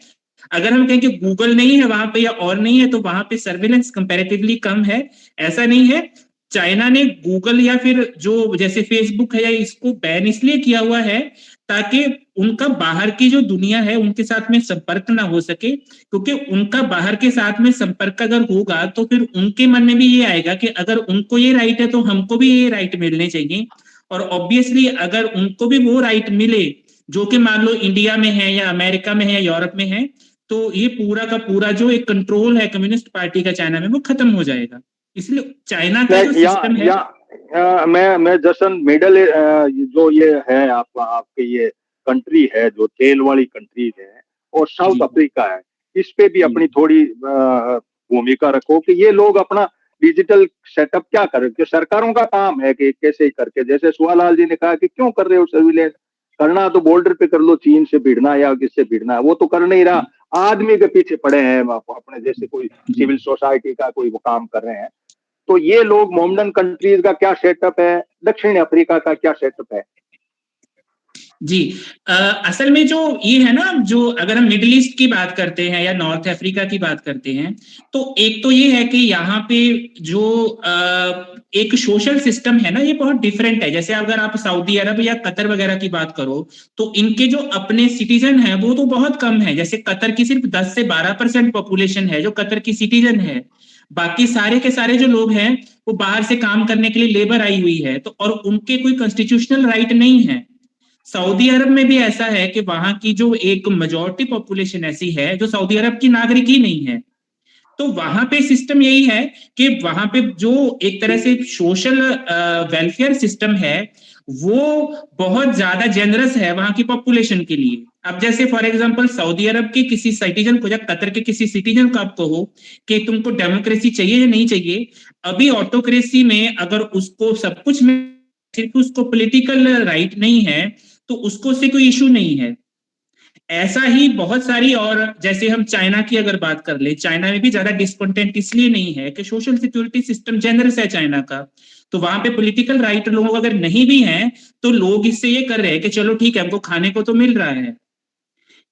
अगर हम कहें कि गूगल नहीं है वहां पे या और नहीं है, तो वहां पे सर्वेलेंस कंपैरेटिवली कम है। ऐसा नहीं है, चाइना ने गूगल या फिर जो जैसे फेसबुक है या इसको बैन इसलिए किया हुआ है ताकि उनका बाहर की जो दुनिया है उनके साथ में संपर्क ना हो सके, क्योंकि उनका बाहर के साथ में संपर्क अगर होगा तो फिर उनके मन में भी ये आएगा कि अगर उनको ये राइट है तो हमको भी ये राइट मिलने चाहिए। और ऑब्वियसली अगर उनको भी वो राइट मिले जो कि मान लो इंडिया में है या अमेरिका में है या यूरोप में है, तो ये पूरा का पूरा जो एक कंट्रोल है कम्युनिस्ट पार्टी का चाइना में वो खत्म हो जाएगा। इसलिए चाइना का जो सिस्टम है मैं जसन मिडल जो ये है आपके ये कंट्री है जो तेल वाली कंट्रीज है और साउथ अफ्रीका है, इस पे भी अपनी थोड़ी भूमिका रखो कि ये लोग अपना डिजिटल सेटअप क्या करें, कि सरकारों का काम है कि कैसे करके, जैसे सुहालाल जी ने कहा कि क्यों कर रहे हो सर्विलेंस, करना तो बॉर्डर पे कर लो, चीन से भिड़ना या किससे भिड़ना है, वो तो कर नहीं रहा, आदमी के पीछे पड़े हैं अपने जैसे कोई सिविल सोसाइटी का कोई वो काम कर रहे हैं। तो ये लोग मोमडन कंट्रीज का क्या सेटअप है, दक्षिण अफ्रीका का क्या सेटअप है? जी असल में जो ये है ना, जो अगर हम मिडिल ईस्ट की बात करते हैं या नॉर्थ अफ्रीका की बात करते हैं, तो एक तो ये है कि यहाँ पे जो एक सोशल सिस्टम है ना ये बहुत डिफरेंट है। जैसे अगर आप सऊदी अरब या कतर वगैरह की बात करो तो इनके जो अपने सिटीजन है वो तो बहुत कम है। जैसे कतर की सिर्फ 10 से 12% पॉपुलेशन है जो कतर की सिटीजन है, बाकी सारे के सारे जो लोग हैं वो बाहर से काम करने के लिए लेबर आई हुई है, तो और उनके कोई कॉन्स्टिट्यूशनल राइट नहीं है। सऊदी अरब में भी ऐसा है कि वहां की जो एक मेजॉरिटी पॉपुलेशन ऐसी है जो सऊदी अरब की नागरिक ही नहीं है। तो वहां पे सिस्टम यही है कि वहां पे जो एक तरह से सोशल वेलफेयर सिस्टम है वो बहुत ज्यादा जेनरस है वहां की पॉपुलेशन के लिए। अब जैसे फॉर एग्जांपल सऊदी अरब के किसी सिटीजन को या कतर के किसी सिटीजन को आप कहो कि तुमको डेमोक्रेसी चाहिए या नहीं चाहिए, अभी ऑटोक्रेसी में अगर उसको सब कुछ में सिर्फ उसको पॉलिटिकल राइट नहीं है तो उसको से कोई इशू नहीं है। ऐसा ही बहुत सारी, और जैसे हम चाइना की अगर बात कर ले, चाइना में भी ज्यादा डिस्कंटेंट इसलिए नहीं है कि सोशल सिक्योरिटी सिस्टम जेनरस है चाइना का, तो वहां पे पॉलिटिकल राइट लोग अगर नहीं भी हैं तो लोग इससे ये कर रहे हैं कि चलो ठीक है हमको खाने को तो मिल रहा है।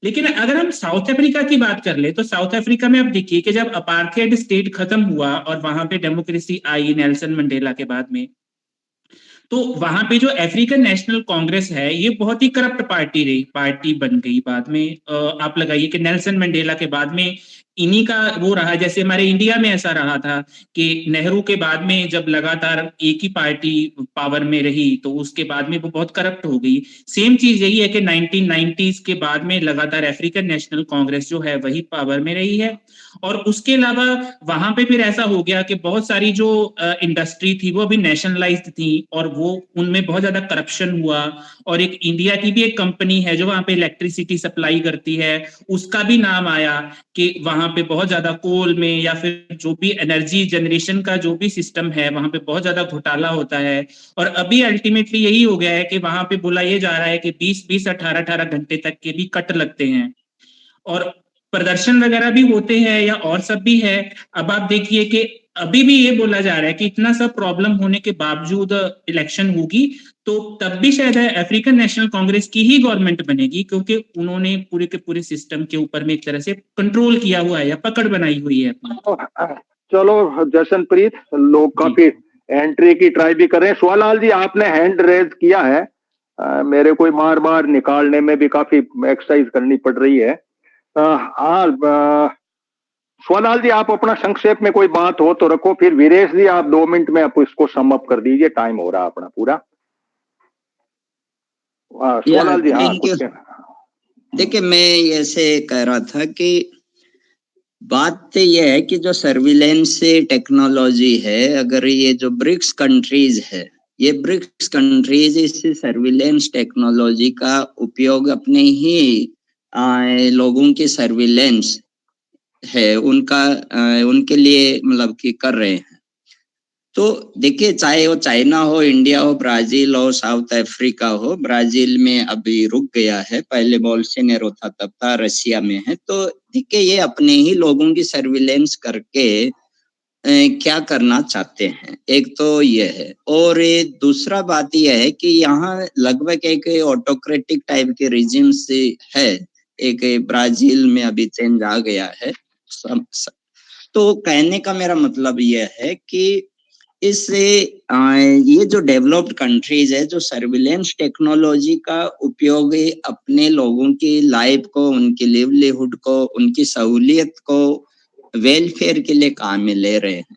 लेकिन अगर हम साउथ अफ्रीका की बात कर ले तो साउथ अफ्रीका में अब देखिए कि जब अपार्थाइड स्टेट खत्म हुआ और वहां पे डेमोक्रेसी आई नेल्सन मंडेला के बाद में, तो वहां पे जो अफ्रीकन नेशनल कांग्रेस है ये बहुत ही करप्ट पार्टी बन गई बाद में। आप लगाइए कि नेल्सन मंडेला के बाद में इन्हीं का वो रहा, जैसे हमारे इंडिया में ऐसा रहा था कि नेहरू के बाद में जब लगातार एक ही पार्टी पावर में रही तो उसके बाद में वो बहुत करप्ट हो गई। सेम चीज यही है कि 1990s के बाद में लगातार अफ्रीकन नेशनल कांग्रेस जो है वही पावर में रही है। और उसके अलावा वहां पे फिर ऐसा हो गया कि बहुत सारी जो इंडस्ट्री थी वो अभी नेशनलाइज्ड थी और वो उनमें बहुत ज्यादा करप्शन हुआ। और एक इंडिया की भी एक कंपनी है जो वहां पे इलेक्ट्रिसिटी सप्लाई करती है, उसका भी नाम आया कि वहां पे बहुत ज्यादा कोल में या फिर जो भी एनर्जी जनरेशन का जो भी सिस्टम है वहां पे बहुत ज्यादा घोटाला होता है। और अभी अल्टीमेटली यही हो गया है कि वहां पे बोला ये जा रहा है कि 20-20 18-18 घंटे तक के भी कट लगते हैं और प्रदर्शन वगैरह भी होते हैं या और सब भी है। अब आप देखिए कि अभी भी ये बोला जा रहा है कि इतना सब प्रॉब्लम होने के बावजूद इलेक्शन होगी तो तब भी शायद अफ्रीकन नेशनल कांग्रेस की ही गवर्नमेंट बनेगी, क्योंकि उन्होंने पूरे के पूरे सिस्टम के ऊपर में एक तरह से कंट्रोल किया हुआ है या पकड़ बनाई हुई है। चलो जशनप्रीत, लोग काफी एंट्री की ट्राई भी कर रहे हैं। सुवालाल जी आपने हैंड रेज किया है, मेरे को बार बार निकालने में भी काफी एक्सरसाइज करनी पड़ रही है। सुवालाल जी आप अपना संक्षेप में कोई बात हो तो रखो, फिर वीरेश जी आप 2 मिनट में आप इसको सम अप कर दीजिए, टाइम हो रहा अपना पूरा। सुवालाल जी हाँ कुछ। देखिए मैं ऐसे कह रहा था कि बात तो यह है कि जो सर्विलेंस टेक्नोलॉजी है, अगर ये जो ब्रिक्स कंट्रीज है, ये ब्रिक्स कंट्रीज इस सर्विलेंस टेक्नोलॉजी का उपयोग अपने ही लोगों की सर्विलेंस है उनका उनके लिए मतलब कि कर रहे हैं। तो देखिए चाहे वो चाइना हो, इंडिया हो, ब्राजील हो, साउथ अफ्रीका हो, ब्राजील में अभी रुक गया है, पहले बोल्सोनारो था तब था, रशिया में है। तो देखिए ये अपने ही लोगों की सर्विलेंस करके क्या करना चाहते हैं, एक तो ये है। और दूसरा बात यह है कि यहाँ लगभग एक ऑटोक्रेटिक टाइप के रिजिम्स है, एक ब्राजील में अभी चेंज आ गया है। तो कहने का मेरा मतलब यह है कि इससे ये जो डेवलप्ड कंट्रीज है जो सर्विलेंस टेक्नोलॉजी का उपयोग अपने लोगों की लाइफ को, उनकी लिवलीहुड को, उनकी सहूलियत को, वेलफेयर के लिए काम में ले रहे हैं।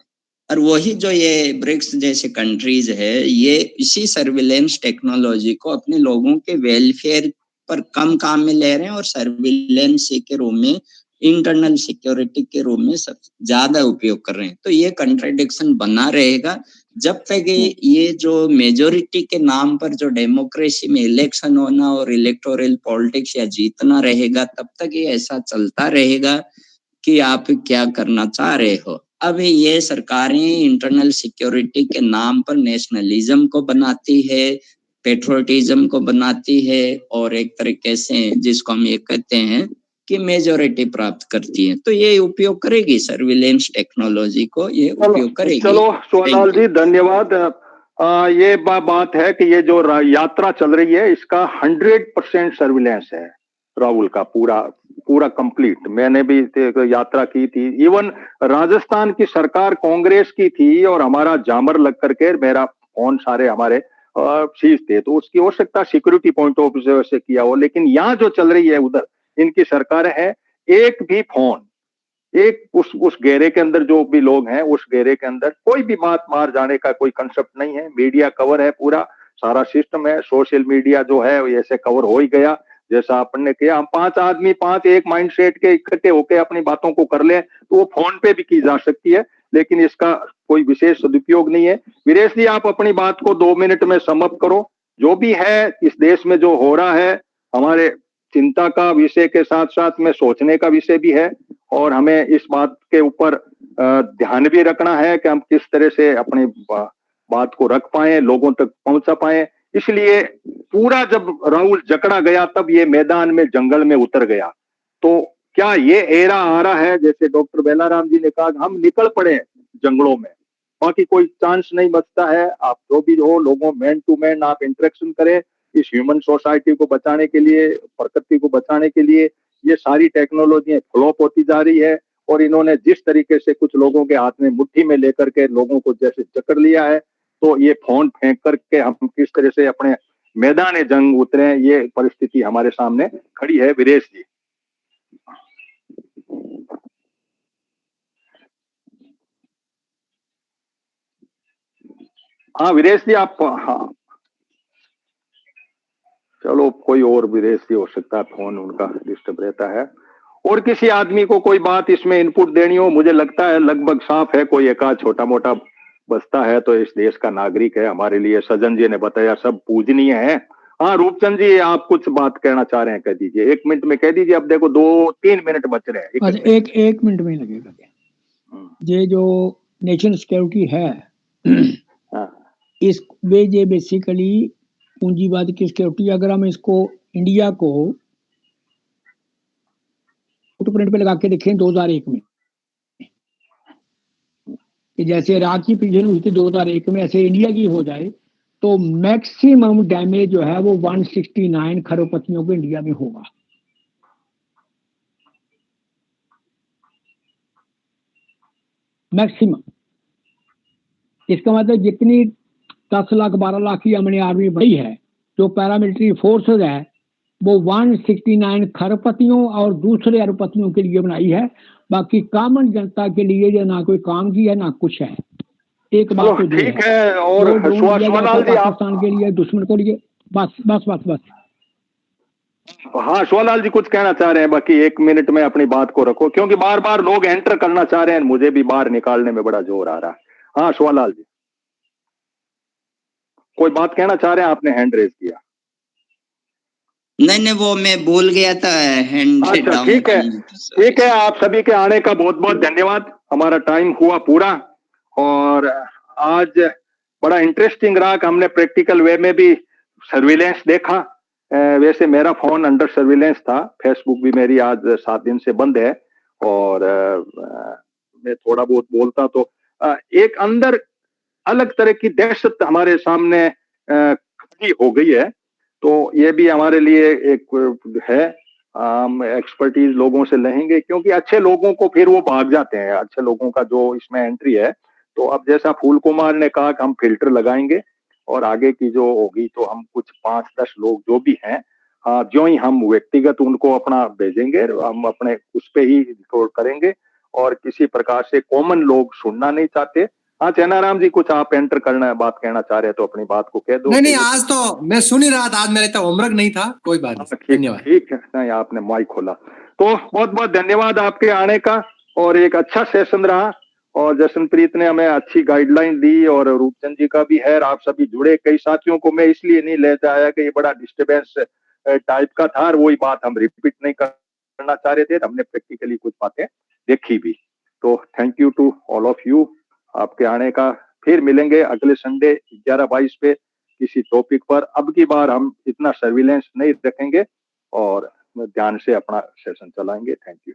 और वही जो ये ब्रिक्स जैसे कंट्रीज है ये इसी सर्विलेंस टेक्नोलॉजी को अपने लोगों के वेलफेयर पर कम काम में ले रहे हैं और सर्विलेंस के रूप में, इंटरनल सिक्योरिटी के रूप में सब ज्यादा उपयोग कर रहे हैं। तो ये कंट्राडिक्शन बना रहेगा जब तक ये जो मेजोरिटी के नाम पर जो डेमोक्रेसी में इलेक्शन होना और इलेक्टोरल पॉलिटिक्स या जीतना रहेगा, तब तक ये ऐसा चलता रहेगा कि आप क्या करना चाह रहे हो। अब ये सरकारें इंटरनल सिक्योरिटी के नाम पर नेशनलिज्म को बनाती है, पेट्रोटिज्म को बनाती है और एक तरीके से जिसको हम ये कहते हैं कि मेजोरिटी प्राप्त करती है। तो ये उपयोग करेगी सर्विलेंस टेक्नोलॉजी को, ये उपयोग करेगी। चलो सुवालाल जी धन्यवाद। ये बात है कि ये जो यात्रा चल रही है इसका 100% सर्विलेंस है राहुल का, पूरा कंप्लीट। मैंने भी यात्रा की थी, इवन राजस्थान की सरकार कांग्रेस की थी और हमारा जामर लग करके मेरा फोन सारे हमारे सीज थे, तो उसकी हो सकता सिक्योरिटी पॉइंट ऑफ व्यू से किया हो। लेकिन यहाँ जो चल रही है उधर इनकी सरकार है, एक भी फोन, एक उस घेरे के अंदर जो भी लोग हैं उस घेरे के अंदर कोई भी बात मार जाने का कोई कंसेप्ट नहीं है। मीडिया कवर है, पूरा सारा सिस्टम है, सोशल मीडिया जो है ऐसे कवर हो ही गया जैसा आपने किया। हम 5 आदमी 5 एक माइंडसेट के इकट्ठे होकर अपनी बातों को कर ले तो वो फोन पे भी की जा सकती है, लेकिन इसका कोई विशेष सदुपयोग नहीं है। वीरेश जी आप अपनी बात को 2 मिनट में समअप करो। जो भी है इस देश में जो हो रहा है हमारे चिंता का विषय के साथ साथ में सोचने का विषय भी है और हमें इस बात के ऊपर ध्यान भी रखना है कि हम किस तरह से अपनी बात को रख पाए, लोगों तक पहुंचा पाए। इसलिए पूरा जब राहुल जकड़ा गया तब ये मैदान में जंगल में उतर गया। तो क्या ये एरा आ रहा है, जैसे डॉक्टर बेलाराम जी ने कहा, हम निकल पड़े जंगलों में, बाकी कोई चांस नहीं बचता है। आप जो भी हो, लोगों मैन टू मैन आप इंटरेक्शन करें इस ह्यूमन सोसाइटी को बचाने के लिए, प्रकृति को बचाने के लिए। ये सारी टेक्नोलॉजी फ्लॉप होती जा रही है और इन्होंने जिस तरीके से कुछ लोगों के हाथ में मुट्ठी में लेकर के लोगों को जैसे जकड़ लिया है, तो ये फोन फेंक करके हम किस तरह से अपने मैदान जंग उतरे, ये परिस्थिति हमारे सामने खड़ी है। वीरेश जी। हाँ वीरेश जी आप, हाँ चलो कोई और वीरेश जी हो सकता है, फोन उनका डिस्टर्ब रहता है। और किसी आदमी को कोई बात इसमें इनपुट देनी हो, मुझे लगता है लगभग साफ है। कोई एक आध छोटा मोटा बचता है तो इस देश का नागरिक है हमारे लिए। सज्जन जी ने बताया सब पूजनीय है। हाँ रूपचंद जी आप कुछ बात कहना चाह रहे हैं, कह दीजिए, 1 मिनट में कह दीजिए। अब देखो 2-3 मिनट बच रहे हैं। अच्छा, एक मिनट में लगेगा। ये जो नेशनल सिक्योरिटी है इस ये बेसिकली पूंजीवाद की सिक्योरिटी, अगर हम इसको इंडिया को फुटप्रिंट पे लगा के देखें 2001 में, कि जैसे इराक की पिछले हुई थी 2001 में, ऐसे इंडिया की हो जाए तो मैक्सिमम डैमेज जो है वो 169 खरबपतियों को इंडिया में होगा। मैक्सिमम। इसका मतलब जितनी 10 लाख 12 लाख की हमने आर्मी बढ़ी है, जो पैरामिलिट्री फोर्सेज है वो 169 खरबपतियों और दूसरे अरबपतियों के लिए बनाई है। बाकी कॉमन जनता के लिए जो ना कोई काम की है ना कुछ है। एक बात तो ठीक है। और पाकिस्तान के लिए, दुश्मन के लिए, बस बस बस बस। हाँ शिवलाल जी कुछ कहना चाह रहे हैं, बाकी 1 मिनट में अपनी बात को रखो, क्योंकि बार बार लोग एंटर करना चाह रहे हैं, मुझे भी बाहर निकालने में बड़ा जोर आ रहा है। हाँ शिवलाल जी कोई बात कहना चाह रहे हैं, आपने हैंड रेज किया। नहीं वो मैं भूल गया था हैंड। अच्छा ठीक है, ठीक है। आप सभी के आने का बहुत बहुत धन्यवाद। हमारा टाइम हुआ पूरा और आज बड़ा इंटरेस्टिंग रहा कि हमने प्रैक्टिकल वे में भी सर्विलेंस देखा। वैसे मेरा फोन अंडर सर्विलेंस था, फेसबुक भी मेरी आज 7 दिन से बंद है और मैं थोड़ा बहुत बोलता तो एक अंदर अलग तरह की दहशत हमारे सामने खड़ी हो गई है। तो ये भी हमारे लिए एक है, हम एक्सपर्टीज लोगों से लेंगे, क्योंकि अच्छे लोगों को फिर वो भाग जाते हैं, अच्छे लोगों का जो इसमें एंट्री है। तो अब जैसा फूल कुमार ने कहा कि हम फिल्टर लगाएंगे और आगे की जो होगी तो हम कुछ 5-10 लोग जो भी हैं, जो ही हम व्यक्तिगत उनको अपना भेजेंगे, हम अपने उस पे ही रिकॉर्ड करेंगे और किसी प्रकार से कॉमन लोग सुनना नहीं चाहते। हाँ चैनाराम जी कुछ आप एंटर करना बात कहना चाह रहे हैं तो अपनी बात को कह दो। नहीं आज तो मैं सुन ही रहा था, आज मेरा इतना होमवर्क नहीं था, कोई बात नहीं। धन्यवाद। ठीक है, नहीं आपने माइक खोला तो बहुत बहुत धन्यवाद आपके आने का और एक अच्छा सेशन रहा। और जशनप्रीत ने हमें अच्छी गाइडलाइन दी और रूपचंद जी का भी है। आप सभी जुड़े, कई साथियों को मैं इसलिए नहीं ले जाया कि ये बड़ा डिस्टर्बेंस टाइप का था और वही बात हम रिपीट नहीं करना चाह रहे थे, हमने प्रैक्टिकली कुछ बातें देखी भी। तो thank you to all of you आपके आने का। फिर मिलेंगे अगले संडे 11-22 पे किसी टॉपिक पर। अब की बार हम इतना सर्विलेंस नहीं रखेंगे और ध्यान से अपना सेशन चलाएंगे। Thank you.